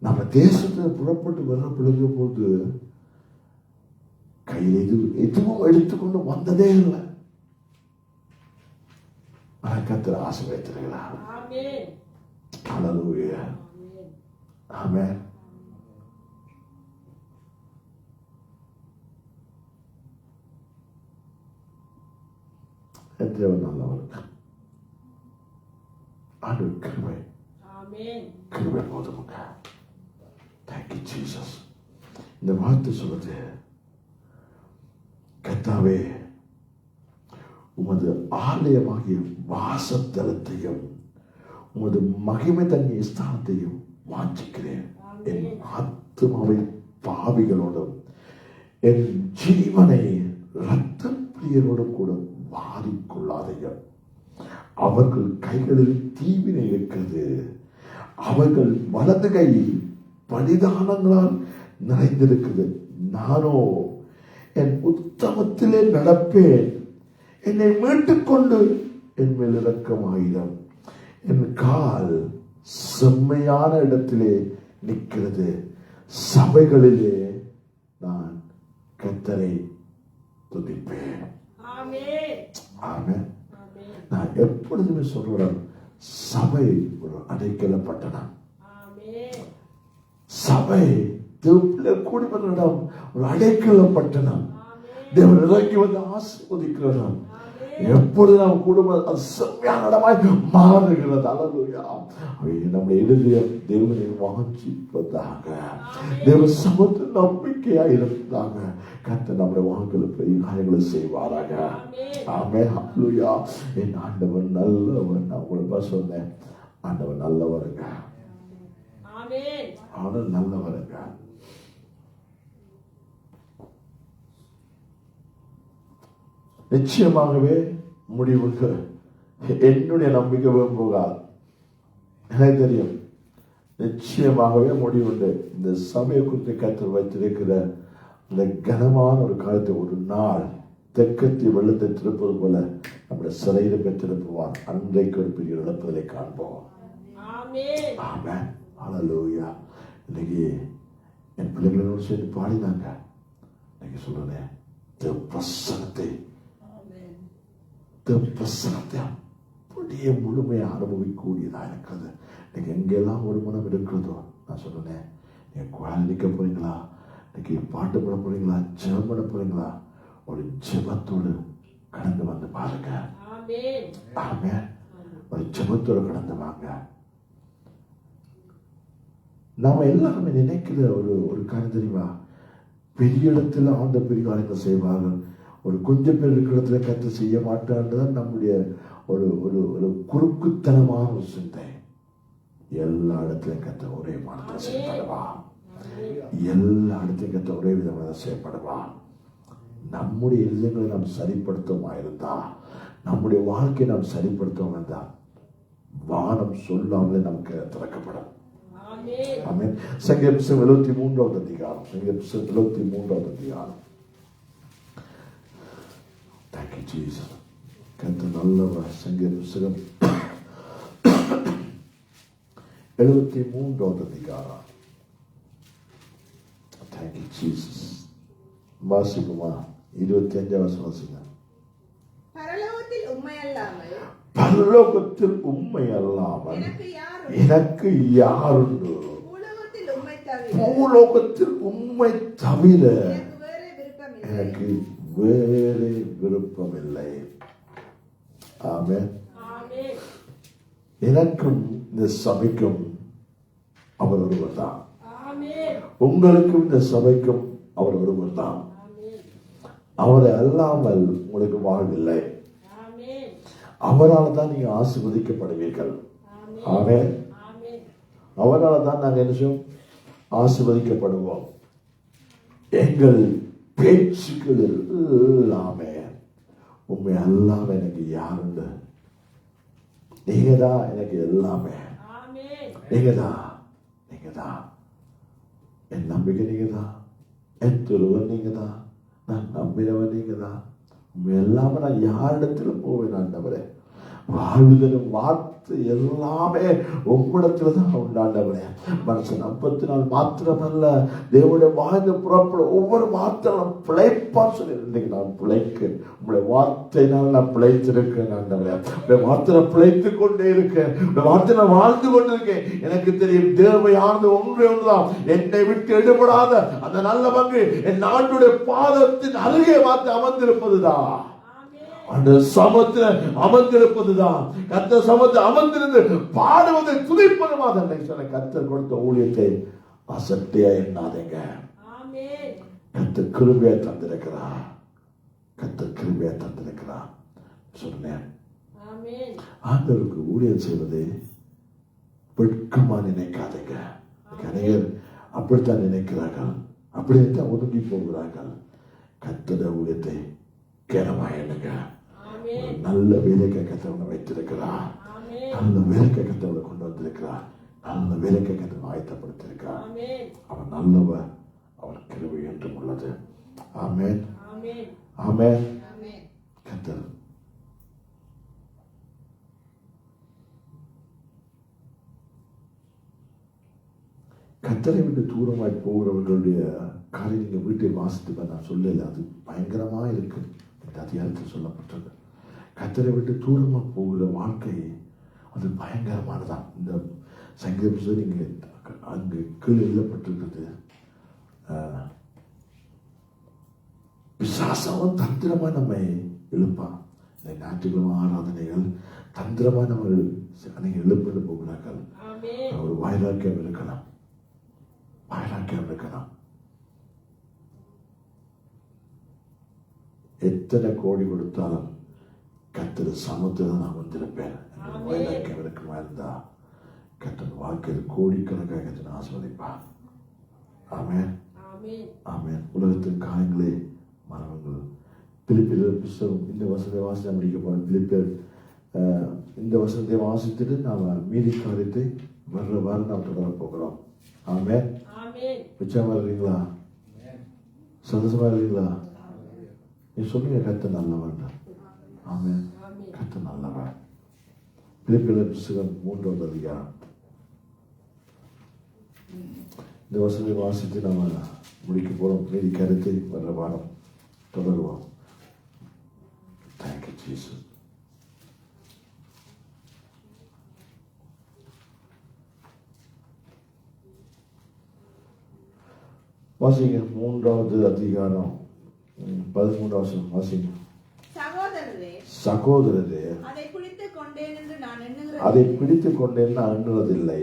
நம்ம தேசத்துல புறப்பட்டு வர்ற பிள்ளைங்க போது கையில் எதுவும் எடுத்துக்கொண்டு வந்ததே இல்லை. கர்த்தர் ஆசீர்வதித்திருக்கிறார். ஹல்லேலூயா. ஆமென். தேவன் நல்லவர். ஆண்டவர் கிருபை, கிருபை போதுமுங்க. Thank you Jesus. இந்த வார்த்தை சொல்லுது, கர்த்தாவே உமது ஆலயமாகிய வாசஸ்தலத்தையும் உமது மகிமை தங்கிய ஸ்தானத்தையும் வாஞ்சிக்கிறேன். என் ஆத்துமாவை பாவிகளோடும் என் ஜீவனை இரத்த பிரியரோடும் கூட வாரிக்கொள்ளாதையும். அவர்கள் கைகளில் தீவினை இருக்கிறது, அவர்கள் வலது கை பரிதானங்களால் நிறைந்திருக்கிறது. நானோ என் உத்தமத்திலே நடப்பேன். என்னை மீட்டுக்கொண்டு என் மேல் இரக்கமாயிரம். என் கால் செம்மையான இடத்திலே நிற்கிறது. சபைகளிலே நான் கர்த்தரை துதிப்பேன். ஆமென். நான் எப்பொழுதுமே சொல்றேன், சபை ஒரு அடைக்கல பட்டணம். சபை கூடி வந்த இடம் ஒரு அடைக்கல பட்டணம். தேவன் இறங்கி வந்து ஆசீர்வதிக்கிறார். எப்பொழுது நாம் குடும்பம் அது செம்மையான இடமாய் மாறுகிறது. அல்லேலூயா. நம்முடைய இதயம் தேவனை வாஞ்சிப்பதாக, தேவ சமூகத்தில் நம்பிக்கையா இருந்தாங்க. கர்த்தர் நம்முடைய வாழ்க்கையில் பெரிய காரியங்களை செய்வாராக. ஆமென். ஹல்லேலூயா. என் ஆண்டவர் நல்லவர். நான் உங்களுக்கு சொன்னேன், ஆண்டவர் நல்லவருங்க. ஆண்டவர் நல்லவருங்க. நிச்சயமாகவே முடிவுக்கு என்னுடைய நம்பிக்கை போகாது. எனக்கு தெரியும், நிச்சயமாகவே முடிவுண்டு. இந்த சபையை குறித்து கர்த்தர் வைத்திருக்கிற இந்த கனமான ஒரு காலத்தை ஒரு நாள் தெற்கத்தி வெள்ளத்தை திருப்பது போல நம்முடைய சிறையில திருப்புவார். அன்றைக்கு ஒரு பெரிய இழப்புதலை காண்போம். ஆமென். ஹல்லேலூயா. இன்னைக்கு என் பிள்ளைகளோடு சேர்ந்து பாடினாங்க. இன்னைக்கு சொல்றேன், பிரசனத்தை அப்படியே முழுமையை அனுபவிக்கக்கூடியதாக இருக்கிறது. நீங்கள் எங்கெல்லாம் ஒரு மனம் இருக்கிறதோ, நான் சொன்னேன், நீங்கள் கோயில் நிற்க போறீங்களா, இன்னைக்கு பாட்டு பாட போறீங்களா, ஜெபம் பண்ண போறீங்களா, ஒரு ஜெபத்தோடு கடந்து வந்து பாருங்க. ஆமென். ஒரு ஜெபத்தோடு கடந்து வாங்க. நாம எல்லாருமே நினைக்கிற ஒரு காரியம் தெரியுமா, பெரிய இடத்துல ஆண்ட பெரிய காரியங்கள் செய்வார்கள், ஒரு கொஞ்சம் பேர் இருக்கிற இடத்துல கத்து செய்ய மாட்டான்தான் நம்முடைய ஒரு ஒரு ஒரு குறுக்குத்தனமான ஒரு சிந்தை. எல்லா இடத்துலையும் கத்த ஒரே மாதிரி செய்யப்படுவா, எல்லா இடத்தையும் கத்த ஒரே விதமாக செய்யப்படுவா. நம்முடைய இதயங்களை நாம் சரிப்படுத்தமா இருந்தா, நம்முடைய வாழ்க்கையை நாம் சரிப்படுத்தவும் இருந்தா, வானம் சொல்லாமலே நமக்கு திறக்கப்படும். ஆமென். சங்கீத புத்தகம் 73வது அதிகாரம், சங்கீத புத்தகம் 73வது அதிகாரம். Thank you Jesus. கர்த்தர் நல்லவர். சங்கீத புத்தகம் 73வது அதிகாரம். Thank you Jesus. வாசிக்குமா 25வது வசனம் வாசிங்க. பரலோகத்தில் உம்மை அல்லாமல் பரலோகத்தில் உம்மை அல்லாமல் எனக்கு யாருண்டு, பூலோகத்தில் உம்மை தவிர எனக்கு வேறு விருப்பமில்லை. ஆமென். எனக்கும் இந்த சபைக்கும் அவர் ஒருவர் தான். உங்களுக்கும் இந்த சபைக்கும் அவர் ஒருவர் தான். அவரை அல்லாமல் உங்களுக்கு வாழ்வில்லை. அவரால் தான் நீங்க ஆசீர்வதிக்கப்படுவீர்கள். ஆமென். அவரால் தான் நாங்கள் என்ன செய்வோம், ஆசீர்வதிக்கப்படுவோம். எங்கள் பேச்சுக்கள் எல்லாமே உண்மை அல்லாம எனக்கு யாருண்டு, நீங்க தான் எனக்கு எல்லாமே. நீங்க தான் என் நம்பிக்கை, நீங்க தான் என் துருவன், நீங்க தான் நான் நம்பினவன், நீங்க தான். உண்மை எல்லாமே நான் யாரிடத்துல போவேன் ஆண்டவரே, வாழ்வுதலும் வார்த்தை எல்லாமே உம்மிடத்துல தான் உண்டாண்டவரே. மனுஷன் அப்பத்தினால் மாத்திரமல்ல, தேவனுடைய வாழ்ந்து புறப்பட ஒவ்வொரு வார்த்தையும் பிழைப்பா சொல்லி, இன்னைக்கு நான் பிழைக்க உங்களுடைய வார்த்தையினால் நான் பிழைத்திருக்கேன் ஆண்டவரே. உங்களுடைய வார்த்தை பிழைத்து கொண்டே இருக்கேன், உங்களுடைய வார்த்தை நான் வாழ்ந்து கொண்டிருக்கேன். எனக்கு தெரியும் தேவையானது ஒன்றே ஒன்றுதான், என்னை விட்டு எடுபடாத அந்த நல்ல பங்கு என் நாட்டுடைய பாதத்தின் அருகே பார்த்து அமர்ந்திருப்பதுதான், அந்த சமத்துல அமர்ந்திருப்பதுதான். கர்த்தர் சமத்தில் அமர்ந்திருந்து பாடுவதை துதிப்பதுமாக சொன்ன கர்த்தர் கொடுத்த ஊழியத்தை அசட்டையா எண்ணாதீங்க. கர்த்தர் கிருபையை தந்திருக்கிறார், கர்த்தர் கிருபையை தந்திருக்கிறார். சொன்னேன், ஆண்டவருக்கு ஊழியம் செய்வதை வெட்கமா நினைக்காதீங்க. அநேகர் அப்படித்தான் நினைக்கிறார்கள், அப்படித்தான் ஒதுங்கி போகிறார்கள். கர்த்தருடைய ஊழியத்தை கேனமா எண்ணுங்க. நல்ல வேலைக்கு கத்தவனை வைத்திருக்கிறார், நல்ல வேலைக்கு கத்தவனை கொண்டு வந்திருக்கிறார், நல்ல வேலைக்கு கத்தவனை ஆயத்தப்படுத்திருக்கிறார். அவன் நல்லவர், அவன் கிருபை என்றும் உள்ளது. ஆமென். ஆமென். கத்தர் கத்தரை விட்டு தூரமாய் போகிறவர்களுடைய காரியம் நீங்க வீட்டில் வாசித்து நான் சொல்லல, அது பயங்கரமா இருக்கு. அதிகாரத்தில் சொல்லப்பட்டது, கத்தரை விட்டு தூரமா போகிற வாழ்க்கை அது பயங்கரமானதான். இந்த சங்கீத புத்தகம் நீங்க அங்கு கீழே எழுதப்பட்டிருக்கிறது, பிசாசம் தந்திரமா நம்மை எழுப்பான். இந்த ஞாயிற்றுக்கிழமை ஆராதனைகள் தந்திரமா நம்ம எழுப்பிட்டு போகிறார்கள். ஒரு வைராக்கியம் இருக்கலாம், வைராக்கியம் இருக்கலாம். எத்தனை கோடி கொடுத்தாலும் கர்த்தர் சமத்துல நான் வந்திருப்பேன். வைராக்கியம் இருக்குமா இருந்தா கர்த்தர் வாழ்க்கையில் கோடிக்கணக்காக கர்த்தர் ஆசீர்வதிப்பார். ஆமென். ஆமென். உலகத்தின் காரியங்களே மரணங்கள். பிலிப்பியர் புத்தகம் இந்த வசனத்தை வாசித்து முடிக்க போறோம். பிலிப்பியர் இந்த வசனத்தை வாசித்துட்டு நாம மீதி காரியத்தை வர்ற வாரம் நாம் தொடர போகிறோம். ஆமென். உற்சாகமா இருக்கீங்களா? சந்தோஷமா இருக்கீங்களா? நீ சொல்லுங்க, கர்த்தர் நல்லவன். ஆமென். கர்த்தர் நல்லவன். பிலிப்பியர் புத்தகம் 3வது அதிகாரம் இந்த வசனத்தை வாசித்து நாம முடிக்க போறோம். மீதி கருத்தை வர்ற வாரம் தொடருவோம். Thank you, Jesus. வாசிங்க 3வது அதிகாரம் 13வது வசனம் வாசிங்க. சகோதரரே, சகோதரரே, அதை பிடித்துக் கொண்டேன் என்று நான் எண்ணுகிறது. அதை பிடித்துக் கொண்டேன் நான் எண்ணுவதில்லை.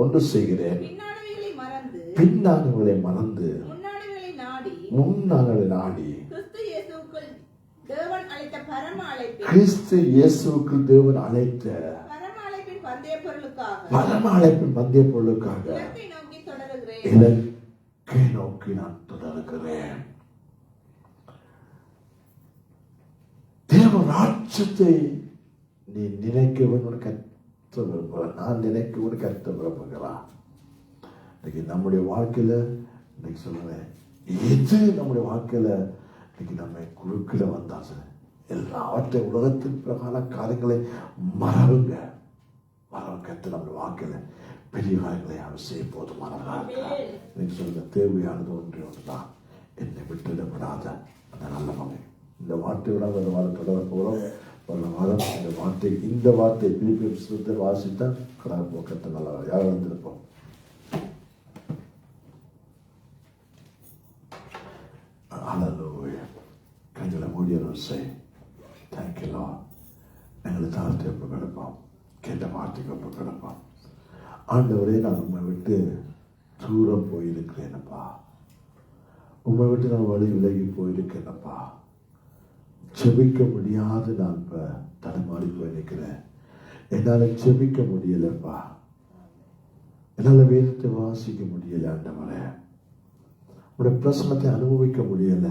ஒன்று செய்கிறேன், பின்னானவர்களை மறந்து முன்னானவர்களை நாடி கிறிஸ்து இயேசுவுக்குள் தேவன் அழைத்த பரம அழைப்பின் பந்தய பொருளுக்காக இலக்கை நோக்கி நான் தொடர்கிறேன். தேவ ராஜ்யத்தை நீ நினைக்கவன் கத்த விரும்புகிற, நான் நினைக்கவன் கத்த விரும்புகிறான். இன்னைக்கு நம்முடைய வாழ்க்கையில இன்னைக்கு சொல்லுவேன், எது நம்முடைய வாழ்க்கையில இன்னைக்கு நம்ம குழுக்கில வந்தா சார் எல்லாவற்றையும் உலகத்தின் பிரகார காரியங்களை மறவுங்க. கத்து நம்முடைய வாழ்க்கையில பெரிய காரியங்களை அவர் செய்ய போதுமானவராக இருக்கிறார். இன்னைக்கு சொல்லுங்க, தேவையானது ஒன்றுதான், என்னை விட்டுவிடப்படாத அந்த நல்ல மகன். இந்த வார்த்தையோட ஒரு வாரம் தொடர போகிறோம். ஒரு வாரம் இந்த வார்த்தை பிலிப்பியர் புத்தகத்தை வாசித்தான் கடவுள் போக்கத்தை நல்லா யாரும் வந்திருப்போம். கைகளை மூடியரும் செய். தேங்க்யூலா. எங்களை தாழ்த்தி ஒப்பு கிடப்போம், கேட்ட வார்த்தைக்கு ஒப்பு கிடப்போம். ஆண்டவரே, நான் உண்மை விட்டு தூரம் போயிருக்கிறேனப்பா, உண்மை விட்டு நான் வழி விலகி போயிருக்கேனப்பா. செபிக்க முடியாது நான் இப்ப தடுமாறி போயிருக்கிறேன். என்னால செபிக்க முடியலப்பா, என்னால வேதத்தை வாசிக்க முடியல. ஆண்டவரே, உங்களுடைய பிரசனத்தை அனுபவிக்க முடியல,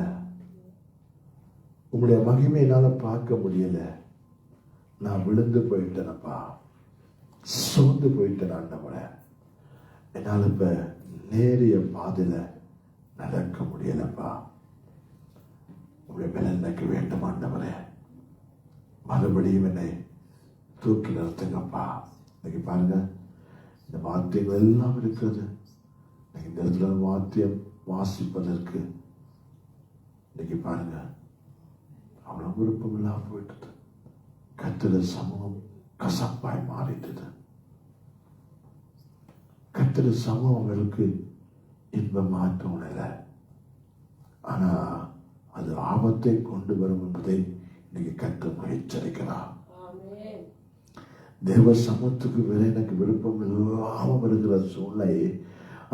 உங்களுடைய மகிமை என்னால பார்க்க முடியல. நான் விழுந்து போயிட்டேனப்பா, சோர்ந்து போயிட்டேன். ஆண்டவரே, என்னால இப்ப நேரிய பாதையில நடக்க முடியலப்பா. உங்களுடைய மேல எனக்கு வேண்டும் ஆண்டவரே, மறுபடியும் என்னை தூக்கி நிறுத்துங்கப்பா. இன்னைக்கு பாருங்க, இந்த வார்த்தைகள் எல்லாம் இருக்கிறது. இந்த இடத்துல வாத்தியம் வாசிப்பதற்கு இன்னைக்கு பாருங்க அவ்வளவு விருப்பம் இல்லாம போயிட்டது. கர்த்தருடைய சமூகம் கசப்பாய் மாறிட்டது. கர்த்தருடைய சமூகம் அவங்களுக்கு இன்பமாற்ற உணர, ஆனா அது ஆபத்தை கொண்டு வரும் என்பதை இன்னைக்கு கர்த்தர் எச்சரிக்கிறார். தேவ சமத்துக்கு வேற எனக்கு விருப்பம் இல்லாம வருகிற சூழ்நிலை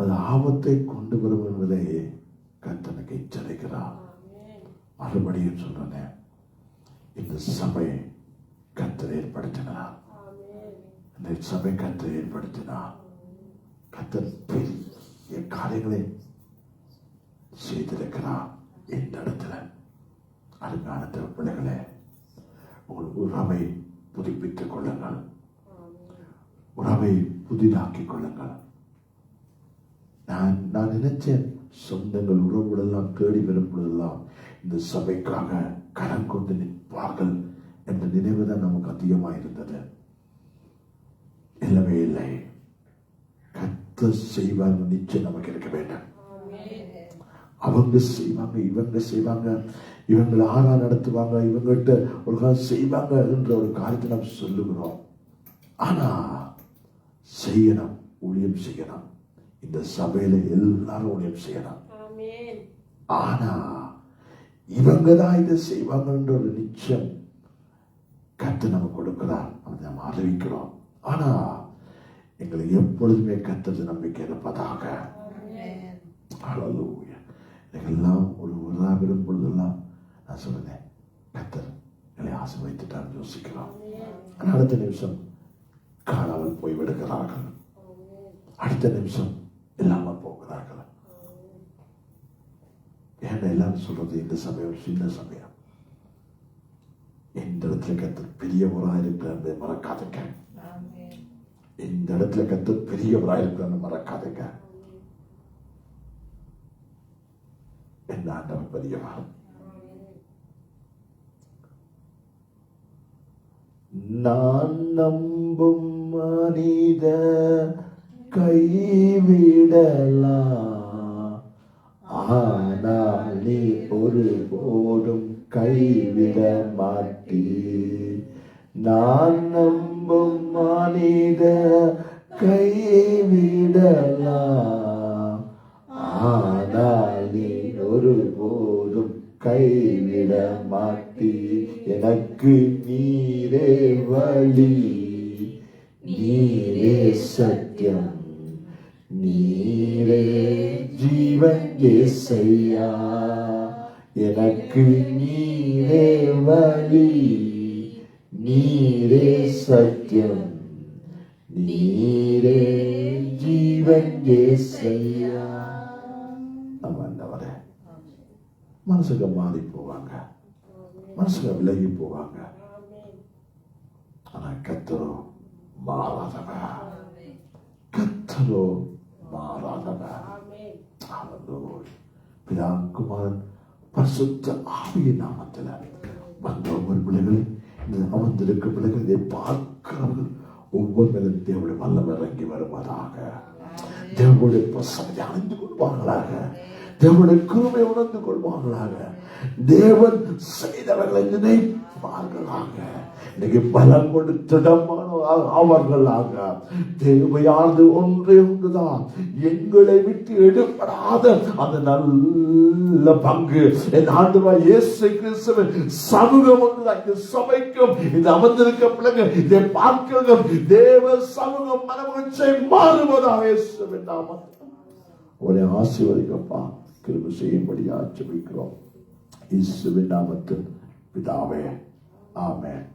அது ஆபத்தை கொண்டு வரும் என்பதை கர்த்தனுக்கு எச்சரிக்கிறார். மறுபடியும் சொல்றேன், இந்த சபை கர்த்தர் ஏற்படுத்தினார். இந்த சபை கர்த்தர் ஏற்படுத்தினார். கர்த்தர் பெரிய காரியங்களை செய்திருக்கிறார். இந்த இடத்துல அருமையான பிள்ளைகளே, உங்கள் உறவை புதுப்பித்துக் கொள்ளுங்கள், உறவை புதிதாக்கிக் கொள்ளுங்கள். நான் நினைச்சேன், சொந்தங்கள் உறவுகளெல்லாம் தேடி வரும் பொழுதெல்லாம் இந்த சபைக்காக கடன் கொண்டு நிற்பார்கள் என்ற நினைவுதான் நமக்கு அதிகமாக இருந்தது. இல்லவே இல்லை. கர்த்தர் செய்வாங்க, நிச்சயம் நமக்கு இருக்க வேண்டும். அவங்க செய்வாங்க, இவங்க செய்வாங்க, இவங்களை ஆறா நடத்துவாங்க, இவங்ககிட்ட ஒரு காலம் செய்வாங்க என்ற ஒரு காரியத்தை நாம் சொல்லுகிறோம். ஆனா செய்யணும், ஊழியம் செய்யணும். இந்த சபையில எல்லாரும் ஊழியம் செய்யணும். ஆனா இவங்க தான் இதை செய்வாங்கன்ற ஒரு நிச்சயம் கர்த்தர் நமக்கு கொடுக்கிறார், அதை நாம் அறிவிக்கிறோம். ஆனா எங்களை எப்பொழுதுமே கர்த்தர் நம்பிக்கை இருப்பதாக. ஹல்லேலூயா. எல்லாம் ஒரு விரும் பொழுதெல்லாம் நான் சொல்லுறேன், கர்த்தர் எங்களை ஆசீர்வதித்துட்டான்னு யோசிக்கிறோம். ஆனால் அடுத்த நிமிஷம் காணாமல் போய் விடுகிறார்கள், அடுத்த நிமிஷம் இல்லாமல் போகிறார்கள். ஏன்னா எல்லாரும் சொல்றது, இந்த சமயம் சின்ன சமயம், இந்த இடத்துல கர்த்தர் பெரியவராக இருக்கிற மறக்காதுங்க. இந்த இடத்துல கர்த்தர் பெரியவராக இருக்கிற மறக்காதுங்க. என் ஆண்டவர் பெரியவர். நான் நம்பும் மனித கைவிடலாம், ஆனால் நீ ஒருபோதும் கைவிட மாட்டீ. நான் நம்பும் மனித கைவிடலாம், ஆனால் நீ ஒருபோதும் கைவிட மாட்டீ. எனக்கு நீரே வழி, நீரே சத்தியம், நீரே ஜீவன் இயேசையா. எனக்கு நீரே வழி, நீரே சத்தியம், நீரே ஜீவன் இயேசையா. ஆண்டவரே, மனசுக்கு மாறி போவாங்க, மனசுக்கு விலகி போவாங்க. ஆனா கர்த்தரோ மாறாதவர், கர்த்தரோ மாறாதவர். பிதா குமாரன் பரிசுத்த ஆவியின் நாமத்தில் வந்த ஒவ்வொரு பிள்ளைகள், அமர்ந்திருக்கும் பிள்ளைகள், இதை பார்க்கிறவர்கள் ஒவ்வொரு தேவனுடைய வல்லம் இறங்கி வருவதாக, தேவனுடைய பிரசன்னத்தை அணிந்து கொள்வார்களாக, தேவனுடைய கிருபையை உணர்ந்து கொள்வார்களாக, தேவன் செய்தவர்களை நினைப்பார்களாக, இன்னைக்கு பலம் கொடுத்திடமான அவர்களாக. தேவையானது ஒன்றே ஒன்றுதான், எங்களை விட்டு எடுபடாத அந்த நல்ல பங்கு என் ஆண்டவராகிய இயேசு கிறிஸ்துவின் சமூகம் ஒன்றுதான். இந்த சபைக்கும் இந்த அமர்ந்திருக்க பிள்ளைங்க, இதை பார்க்கிறவங்க, தேவ சமூகம் மனமகிழ்ச்சியை மாறுவதாக இயேசுவின் நாமத்தில் அவரை ஆசீர்வதிக்கப்பா, கிருபை செய்யும்படியாக ஜெபிக்கிறோம் இயேசுவின் நாமத்தில் பிதாவே, ஆமென்.